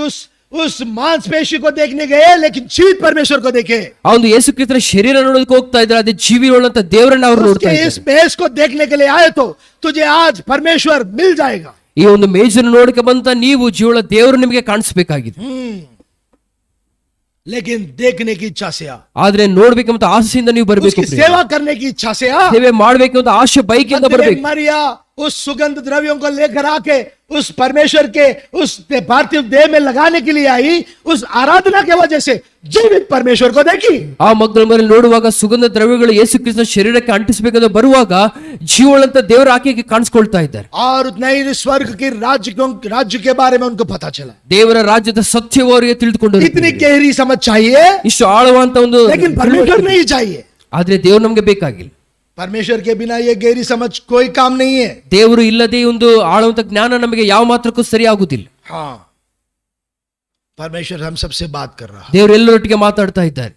उस मांसपेशी को देखने गए, लेकिन जीवित परमेश्वर को देखे। ಆ ಒಂದು ಯೇಸು ಕ್ರಿಸ್ತನ ಶರೀರ ನೋಡೋದಕ್ಕೆ ಹೋಗ್ತಾ ಇದ್ದಾರೆ, ಅದೇ ಜೀವಿ ಉಳ್ಳಂತ ದೇವರನ್ನ ಅವ್ರು ನೋಡ್ತಾ उसके इस ಇದ್ದಾರೆ. मेज को देखने के लिए आए तो तुझे आज परमेश्वर मिल जाएगा। ಈ ಒಂದು ಮೇಜನ್ನು ನೋಡಕ್ಕೆ ಬಂತ ನೀವು ಜೀವನ ದೇವರು ನಿಮಗೆ ಕಾಣಿಸ್ಬೇಕಾಗಿದೆ. लेकिन देखने की इच्छा से आ, ಆದ್ರೆ ನೋಡ್ಬೇಕಂತ ಆಸೆಯಿಂದ ನೀವು ಬರಬೇಕು. उसकी सेवा करने की इच्छा से आ। ಸೇವೆ ಮಾಡ್ಬೇಕಂತ ಆಶೆ ಬೈಕಿಂದ ಬರಬೇಕು. मरिया उस सुगंध द्रव्यों को लेकर आके उस परमेश्वर के उस पार्थिव देह में लगाने के लिए आई, उस आराधना के वजह से जीवित परमेश्वर को देखी। ಆ ಮಗ್ದಲ ಮರಿಯಲ್ಲಿ ನೋಡುವಾಗ ಸುಗಂಧ ದ್ರವ್ಯಗಳು ಯೇಸು ಕ್ರಿಸ್ತನ ಶರೀರಕ್ಕೆ ಅಂಟಿಸಬೇಕಂತ ಬರುವಾಗ ಜೀವನಂತ ದೇವರ ಆಕೆಗೆ ಕಾಣಿಸ್ಕೊಳ್ತಾ ಇದ್ದಾರೆ. और नई स्वर्ग के राज्य के बारे में उनको पता चला। ದೇವರ ರಾಜ್ಯದ ಸತ್ಯವೂ ಅವರಿಗೆ ತಿಳಿದುಕೊಂಡು इतनी गहरी समझ चाहिए, ಇಷ್ಟು ಆಳವಂತ ಒಂದು लेकिन परमेश्वर नहीं चाहिए। ಆದ್ರೆ ದೇವ್ರು ನಮ್ಗೆ ಬೇಕಾಗಿಲ್ಲ. परमेश्वर के बिना ये गहरी समझ कोई काम नहीं है। ದೇವರು ಇಲ್ಲದೆ ಒಂದು ಆಳವಂತ ಜ್ಞಾನ ನಮಗೆ ಯಾವ ಮಾತ್ರಕ್ಕೂ ಸರಿ ಆಗುದಿಲ್ಲ. हाँ, परमेश्वर हम सबसे बात कर रहा है। ದೇವರು ಎಲ್ಲರೊಟ್ಟಿಗೆ ಮಾತಾಡ್ತಾ ಇದ್ದಾರೆ.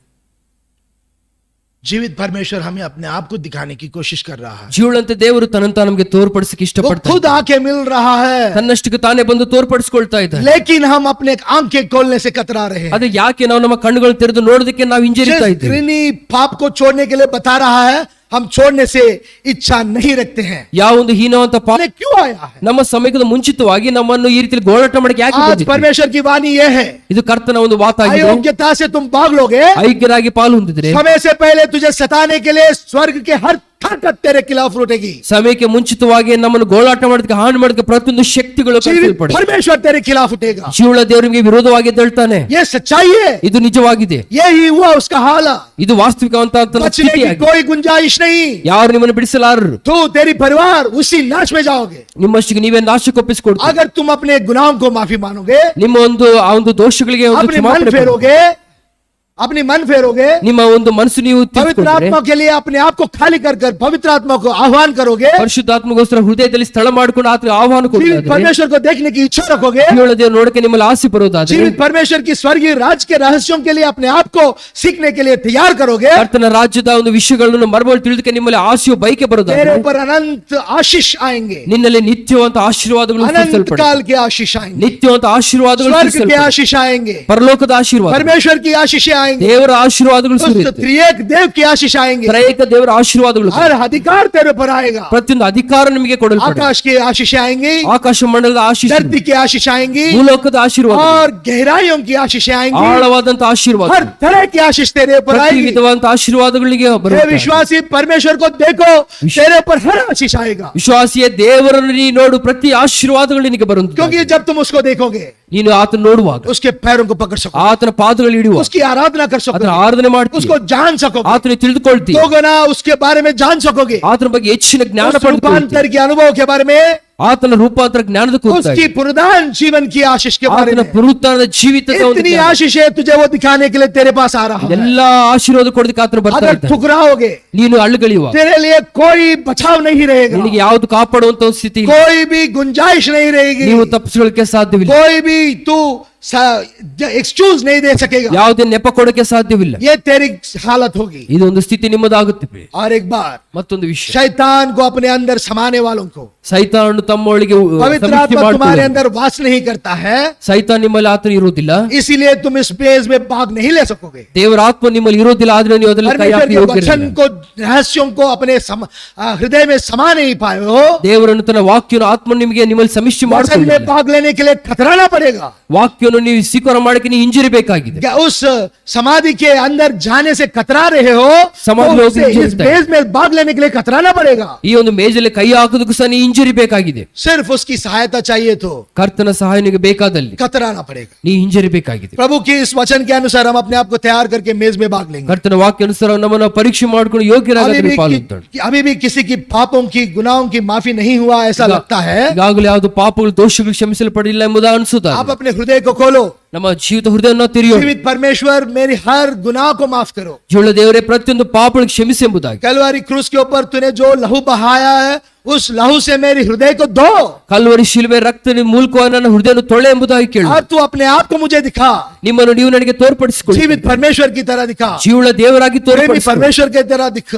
जीवित परमेश्वर हमें अपने आप को दिखाने की कोशिश कर रहा है। ಜೀವನಂತೆ ದೇವರು ತನ್ನಂತ ನಮಗೆ ತೋರ್ಪಡಿಸಕ್ಕೆ वो ಇಷ್ಟಪಡ್ತಾರೆ. खुद आके मिल रहा है, ತನ್ನಷ್ಟಕ್ಕೆ ತಾನೇ ಬಂದು ತೋರ್ಪಡಿಸ್ಕೊಳ್ತಾ ಇದ್ದಾರೆ. लेकिन हम अपने आंखें खोलने से कतरा रहे हैं। ಅದೇ ಯಾಕೆ ನಾವು ನಮ್ಮ ಕಣ್ಣುಗಳು ತೆರೆದು ನೋಡೋದಕ್ಕೆ ನಾವು ಹಿಂಜರಿತಾ जिस ಇದ್ದೀವಿ. घृणी पाप को छोड़ने के लिए बता रहा है, हम छोड़ने से इच्छा नहीं रखते हैं। ಯಾವ ಒಂದು ಹೀನವಂತ ಪಾಪ हमने क्यों आया है? ನಮ್ಮ ಸಮಯದ ಮುಂಚಿತವಾಗಿ ನಮ್ಮನ್ನು ಈ ರೀತಿ ಗೋಳಾಟ ಮಾಡಕ್ಕೆ ಯಾಕೆ आज ಬಂದಿದ್ದೀವಿ? परमेश्वर की वाणी यह है, ಇದು ಕರ್ತನ ಒಂದು ಮಾತಾಗಿದೆ. अयोग्यता से तुम भाग लोगे, ಐಕ್ಯರಾಗಿ ಪಾಲು ಹೊಂದಿದ್ರೆ समय से पहले तुझे सताने के लिए स्वर्ग के हर ताकत तेरे खिलाफ उठेगी। ಸಮಯಕ್ಕೆ ಮುಂಚಿತವಾಗಿ ನಮ್ಮನ್ನು ಗೋಳಾಟ ಮಾಡೋದಕ್ಕೆ ಹಾನಿ ಮಾಡೋದಕ್ಕೆ ಪ್ರತಿಯೊಂದು ಶಕ್ತಿಗಳು जीवित ಕಲ್ಪಿಸಲ್ಪಡುತ್ತವೆ. परमेश्वर तेरे खिलाफ उठेगा। ಜೀವಳ ದೇವರಿಗೆ ವಿರೋಧವಾಗಿ ಎದ್ದೇಳ್ತಾನೆ. ये सच्चाई है, ಇದು ನಿಜವಾಗಿದೆ. यही हुआ उसका हाल। ಇದು ವಾಸ್ತವಿಕವಂತ बचने की ಸ್ಥಿತಿಯಾಗಿದೆ. कोई गुंजाइश नहीं। ಯಾರು ನಿಮ್ಮನ್ನು ಬಿಡಿಸಲಾರರು. तू तेरी परिवार उसी नाश में जाओगे। ನಿಮ್ಮಷ್ಟಿಗೆ ನೀವೇ ನಾಶಕ್ಕೊಪ್ಪಿಸಿಕೊಡ್ತೀರಿ. अगर तुम अपने गुनाहों को माफी मानोगे, ನಿಮ್ಮ ಆ ಒಂದು ದೋಷಗಳಿಗೆ ಒಂದು अपने मन ಕ್ಷಮಾಪಣೆ ಪಡೆದು, फेरोगे, अपनी मन फेरोगे, ನಿಮ್ಮ ಒಂದು ಮನಸ್ಸು ನೀವು पवित्र ತಿಳ್ಕೊಂಡ್ರೆ, आत्मा के लिए अपने आप को खाली कर कर पवित्र आत्मा को आह्वान करोगे, ಪರಿಶುದ್ಧಾತ್ಮಗೋಸ್ಕರ ಹೃದಯದಲ್ಲಿ ಸ್ಥಳ ಮಾಡಿಕೊಂಡು ಆತನ ಆಹ್ವಾನ जीवित ಕೊಡೋದಾದ್ರೆ, परमेश्वर को देखने की इच्छा रखोगे, ಜೀವಳ ದೇವರು ನೋಡಕ್ಕೆ ನಿಮ್ಮಲ್ಲಿ ಆಸೆ ಬರೋದಾದ್ರೆ, जीवित परमेश्वर की स्वर्गीय राज के रहस्यों के लिए अपने आप को सीखने के लिए तैयार करोगे, ಕರ್ತನ ರಾಜ್ಯದ ಒಂದು ವಿಷಯಗಳನ್ನು ಮರ್ಮಗಳು ತಿಳಿದಕ್ಕೆ ನಿಮ್ಮಲ್ಲಿ ಆಸೆಯು ಬಯಕೆ तेरे ಬರೋದಾದ್ರೆ, ऊपर अनंत आशीष आएंगे, ನಿನ್ನಲ್ಲಿ ನಿತ್ಯವಂತ ಆಶೀರ್ವಾದಗಳು अनंत ಸುರಿಸಲ್ಪಡುತ್ತವೆ. काल के आशीष आएंगे, ನಿತ್ಯವಂತ ಆಶೀರ್ವಾದಗಳು स्वर्ग के ಸುರಿಸಲ್ಪಡುತ್ತವೆ. आशीष आएंगे, ಪರಲೋಕದ ಆಶೀರ್ವಾದ, परमेश्वर की आशीषें आएंगे, ದೇವರ ಆಶೀರ್ವಾದಗಳು उस ಸುರಿಯುತ್ತೆ. त्रिएक देव की आशीष आएंगे, ತ್ರೈಕ ದೇವರ ಆಶೀರ್ವಾದಗಳು, हर अधिकार तेरे पर आएगा, ಪ್ರತಿಯೊಂದು ಅಧಿಕಾರ ನಿಮಗೆ ಕೊಡಲ್ಪಡುತ್ತೆ. आकाश की आशीषें आएंगी, ಆಕಾಶ ಮಂಡಲದ ಆಶೀರ್ವಾದ, धरती की आशीष आएंगी, ಭೂಲೋಕದ ಆಶೀರ್ವಾದ, और गहराइयों की आशीषें आएंगी, ಆಳವಾದಂತ ಆಶೀರ್ವಾದ, हर तरह की आशीष तेरे ऊपर ಪ್ರತಿ आएगी। ವಿಧವಾದಂತ ಆಶೀರ್ವಾದಗಳಿಗೆ हे ಬರುತ್ತೆ. विश्वासी परमेश्वर को देखो, तेरे ऊपर हर आशीष आएगा, ವಿಶ್ವಾಸಿಯ ದೇವರನ್ನು ನೀ ನೋಡು, ಪ್ರತಿ ಆಶೀರ್ವಾದಗಳು ನಿನಗೆ ಬರುತ್ತೆ. क्योंकि जब तुम उसको देखोगे, ನೀನು ಆತನ ನೋಡುವಾಗ उसके पैरों को पकड़ सकोगे, ಆತನ ಪಾದಗಳು ಹಿಡಿಯುವ, उसकी आराधना कर ಆತನ सकोगे, ಆರಾಧನೆ ಮಾಡ್ತೀವಿ, उसको जान सकोगे, ಆತನ ತಿಳಿದುಕೊಳ್ತಿ, दो गुना उसके बारे में जान सकोगे, ಆತನ ಬಗ್ಗೆ ಹೆಚ್ಚಿನ ಜ್ಞಾನ उस ಪಡೆದುಕೊಳ್ತಿ, रूपांतर के अनुभव के बारे में, ಆತನ ರೂಪಾಂತರ ಜ್ಞಾನದ ಕುರಿತಾಗಿ, उसकी पुनरुद्धान जीवन की आशीष के बारे ಆತನ में। ಪುನರುತ್ಥಾನದ ಜೀವಿತದ ಒಂದು इतनी ಜ್ಞಾನ. आशीष है तुझे वो दिखाने के लिए तेरे पास आ रहा है। ಎಲ್ಲಾ ಆಶೀರ್ವಾದ ಕೊಡೋದಕ್ಕೆ ಆತನ ಬರ್ತಾ अगर ಇದ್ದಾನೆ. ठुकराओगे, ನೀನು ಅಳ್ಳುಗಳಿಯುವ, तेरे लिए कोई बचाव नहीं रहेगा, ನಿನಗೆ ಯಾವುದು ಕಾಪಾಡುವಂತ ಒಂದು ಸ್ಥಿತಿ ಇಲ್ಲ. कोई भी गुंजाइश नहीं रहेगी, ನೀವು ತಪ್ಪಿಸಿಕೊಳ್ಳಕ್ಕೆ ಸಾಧ್ಯವಿಲ್ಲ, कोई भी तू एक्सक्यूज नहीं दे सकेगा। ಯಾವುದೇ ನೆಪ ಕೊಡಕ್ಕೆ ಸಾಧ್ಯವಿಲ್ಲ. ये तेरी हालत होगी। ಇದೊಂದು ಸ್ಥಿತಿ ನಿಮ್ಮದಾಗುತ್ತದೆ. और एक बार ಮತ್ತೊಂದು ವಿಷಯ, शैतान को अपने अंदर समाने वालों को ಸೈತಾನು ತಮ್ಮೊಳಗೆ पवित्र ಸಮಿತಿ आत्मा तुम्हारे ಮಾಡ್ತಾನೆ. अंदर वास नहीं करता है, ಸೈತಾನ್ ನಿಮ್ಮಲ್ಲಿ ಆತನ ಇರುವುದಿಲ್ಲ, इसीलिए तुम इस पेज में भाग नहीं ले सकोगे। ದೇವರ ಆತ್ಮ ನಿಮ್ಮಲ್ಲಿ ಇರೋದಿಲ್ಲ, ಆದ್ರೆ ನೀವು ಅದರಲ್ಲಿ ಕೈ परमेश्वर ಹಾಕಿ के ಹೋಗಿರಲಿಲ್ಲ. वचन को रहस्यों को अपने हृदय में समा नहीं पाए हो, ದೇವರನ್ನು ತನ್ನ ವಾಕ್ಯನ ಆತ್ಮ ನಿಮಗೆ ನಿಮ್ಮಲ್ಲಿ ಸಮಿಷ್ಟಿ वचन ಮಾಡಿಕೊಳ್ಳಿ. में भाग लेने के लिए खतराना पड़ेगा। ವಾಕ್ಯವನ್ನು ನೀವು ಸ್ವೀಕಾರ ಮಾಡಕ್ಕೆ ನೀವು ಹಿಂಜರಿಬೇಕಾಗಿದೆ. क्या उस समाधि के अंदर जाने से कतरा रहे हो, समाधि तो लोग उससे इस हिंजरते हैं। पेज में भाग लेने के लिए खतराना पड़ेगा। ಈ ಒಂದು ಮೇಜಲ್ಲಿ ಕೈ ಹಾಕೋದಕ್ಕೂ ಸಹ ನೀವು ಹಿಂಜರಿಬೇಕಾಗಿದೆ. सिर्फ उसकी सहायता चाहिए तो ಕರ್ತನ ಸಹಾಯ ನಿಮಗೆ ಬೇಕಾದಲ್ಲಿ खतराना पड़ेगा। ನೀವು ಹಿಂಜರಿಬೇಕಾಗಿದೆ. प्रभु की इस वचन के अनुसार हम अपने आप को तैयार करके मेज में भाग लेंगे। ಕರ್ತನ ವಾಕ್ಯ ಅನುಸಾರ ನಮ್ಮನ್ನು ಪರೀಕ್ಷೆ ಮಾಡ್ಕೊಂಡು ಯೋಗ್ಯರಾಗಿ ಪಾಲ್ಗೊಳ್ತಾನೆ. अभी भी किसी की पापों की गुनाहों की माफी नहीं हुआ ऐसा लगता है, ಈಗಾಗಲೇ ಯಾವುದು ಪಾಪಗಳು ದೋಷಗಳು ಕ್ಷಮಿಸಲ್ಪಡಿಲ್ಲ ಎಂಬುದು ಅನಿಸುತ್ತಾ आप अपने हृदय को खोलो। ನಮ್ಮ ಜೀವಿತ ಹೃದಯವನ್ನು ತಿರಿಯೋಣ. जीवित परमेश्वर मेरी हर गुनाह को माफ करो। ಜೀವಳ ದೇವರೇ ಪ್ರತಿಯೊಂದು ಪಾಪಗಳಿಗೆ ಕ್ಷಮಿಸಿ ಎಂಬುದಾಗಿ, कलवारी क्रूस के ऊपर तूने जो लहू बहाया है, उस लहू से मेरी हृदय को धो, ಕಲ್ವರಿ ಶಿಲುಬೆ ರಕ್ತದ ಮೂಲಕವಾಗಿ ನನ್ನ ಹೃದಯವನ್ನು ತೊಳೆ ಎಂಬುದಾಗಿ ಕೇಳು. और तू अपने आप को मुझे दिखा, ನಿಮ್ಮನ್ನು ನೀವು ನನಗೆ ತೋರ್ಪಡಿಸಿಕೊಳ್ಳಿ. जीवित परमेश्वर की तरह दिखा, ಜೀವಳ ದೇವರಾಗಿ प्रेमी ತೋರ್ಪಡಿಸಿಕೊಳ್ಳಿ. परमेश्वर की तरह दिख,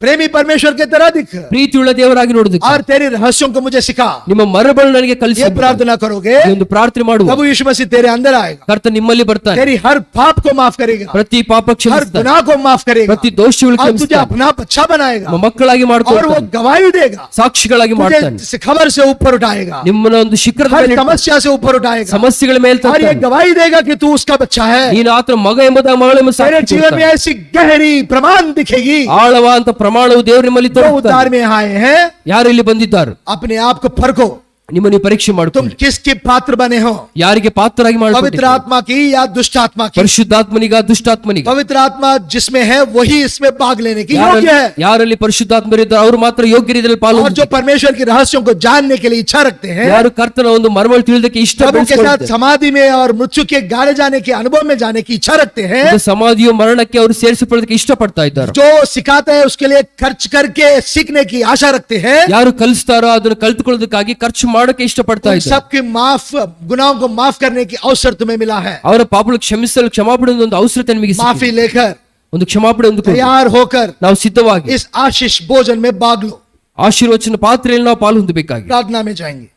प्रेमी परमेश्वर की तरह दिख, ಪ್ರೀತಿಯುಳ್ಳ ದೇವರಾಗಿ ನೋಡುವುದಕ್ಕೆ और तेरे रहस्यों को मुझे सिखा। ನಿಮ್ಮ ಮರಗಳು ನನಗೆ ಕಲಿಸಿ ये प्रार्थना करोगे, ಈ ಒಂದು ಪ್ರಾರ್ಥನೆ ಮಾಡುವ प्रभु यीशु मसीह तेरे अंदर आएगा, ಕರ್ತ ನಿಮ್ಮಲ್ಲಿ ಬರ್ತಾನೆ. तेरी हर पाप को माफ करेगा, ಪ್ರತಿ ಪಾಪ हर ಕ್ಷಮಿಸ್ತಾನೆ, गुनाह को माफ करेगा, ಪ್ರತಿ ದೋಷಗಳು और तुझे ಕ್ಷಮಿಸ್ತಾನೆ, अपना बच्चा बनाएगा, ನಮ್ಮ ಮಕ್ಕಳಾಗಿ और वो ಮಾಡ್ಕೊಳ್ತಾನೆ, गवाही देगा, ಸಾಕ್ಷಿಗಳಾಗಿ ಮಾಡ್ತಾನೆ, तुझे खबर से ऊपर उठाएगा, ನಿಮ್ಮನ್ನ ಒಂದು ಶಿಖರದ हर ಮೇಲೆ ಇಟ್ಟು समस्या से ऊपर उठाएगा, ಸಮಸ್ಯೆಗಳ ಮೇಲೆ और ये ತರ್ತಾನೆ. गवाही देगा कि तू उसका बच्चा है। ನೀನು ಆತನ ಮಗ ಎಂಬುದಾಗಿ ಮಗಳೆಂಬ तेरे ಸಾಕ್ಷಿ जीवन में ಕೊಡ್ತಾನೆ. ऐसी गहरी प्रमाण दिखेगी, ಆಳವಾದಂತ ಪ್ರಮಾಣವು ದೇವರು ನಿಮ್ಮಲ್ಲಿ जो ತೋರುತ್ತಾನೆ. उद्धार में आए हैं। ಯಾರು ಇಲ್ಲಿ ಬಂದಿದ್ದಾರೆ अपने आप को परखो, ನಿಮ್ಮನ್ನು ನೀವು ಪರೀಕ್ಷೆ तुम ಮಾಡಿಕೊಳ್ಳಿ. किसके पात्र बने हो, ಯಾರಿಗೆ ಪಾತ್ರರಾಗಿ पवित्र ಮಾಡಿಕೊಳ್ಳಿ, आत्मा की या दुष्ट आत्मा की। ಪರಿಶುದ್ಧಾತ್ಮನಿಗ ದುಷ್ಟಾತ್ಮನಿಗ? पवित्र आत्मा जिसमें है वही इसमें भाग लेने की योग्य है, ಯಾರಲ್ಲಿ ಪರಿಶುದ್ಧಾತ್ಮರಿದ್ದಾರೆ ಅವರು ಮಾತ್ರ ಯೋಗ್ಯರಿದ್ದಲ್ಲಿ और ಪಾಲ್ಗೊಳ್ಳುತ್ತಾರೆ. जो परमेश्वर की रहस्यों को जानने के लिए इच्छा रखते हैं, ಯಾರು ಕರ್ತನ ಒಂದು ಮರ್ಮಗಳು ತಿಳಿದಕ್ಕೆ ಇಷ್ಟ प्रभु के साथ ಬೆಳೆಸಿಕೊಳ್ಳುತ್ತಾರೆ. समाधि में और मृत्यु के गाड़े जाने के अनुभव में जाने की इच्छा रखते हैं, ಇದು ಸಮಾಧಿಯು ಮರಣಕ್ಕೆ ಅವರು ಸೇರಿಸಿಕೊಳ್ಳೋದಕ್ಕೆ ಇಷ್ಟಪಡ್ತಾ ಇದ್ದಾರೆ. जो सिखाते हैं उसके लिए खर्च करके सीखने की आशा रखते हैं, ಯಾರು ಕಲಿಸ್ತಾರೋ ಅದನ್ನು ಕಲ್ತುಕೊಳ್ಳೋದಕ್ಕಾಗಿ ಖರ್ಚು ಮಾಡೋಕೆ ಇಷ್ಟಪಡ್ತಾ उन ಇದ್ದಾರೆ. सबके माफ गुनाहों को माफ करने की अवसर तुम्हें मिला है। ಅವರ ಪಾಪಗಳು ಕ್ಷಮಿಸಲು ಕ್ಷಮಾಪಣೆ ಒಂದು ಅವಸರತೆ ನಿಮಗೆ ಸಿಕ್ಕಿದೆ. माफी लेकर ಒಂದು ಕ್ಷಮಾಪಣೆ ಒಂದು तैयार होकर ನಾವು ಸಿದ್ಧವಾಗಿ इस आशीष भोजन में भाग लो। ಆಶೀರ್ವಚನ ಪಾತ್ರೆಯಲ್ಲಿ ನಾವು ಪಾಲು ಹೊಂದಬೇಕಾಗಿ प्रार्थना में जाएंगे।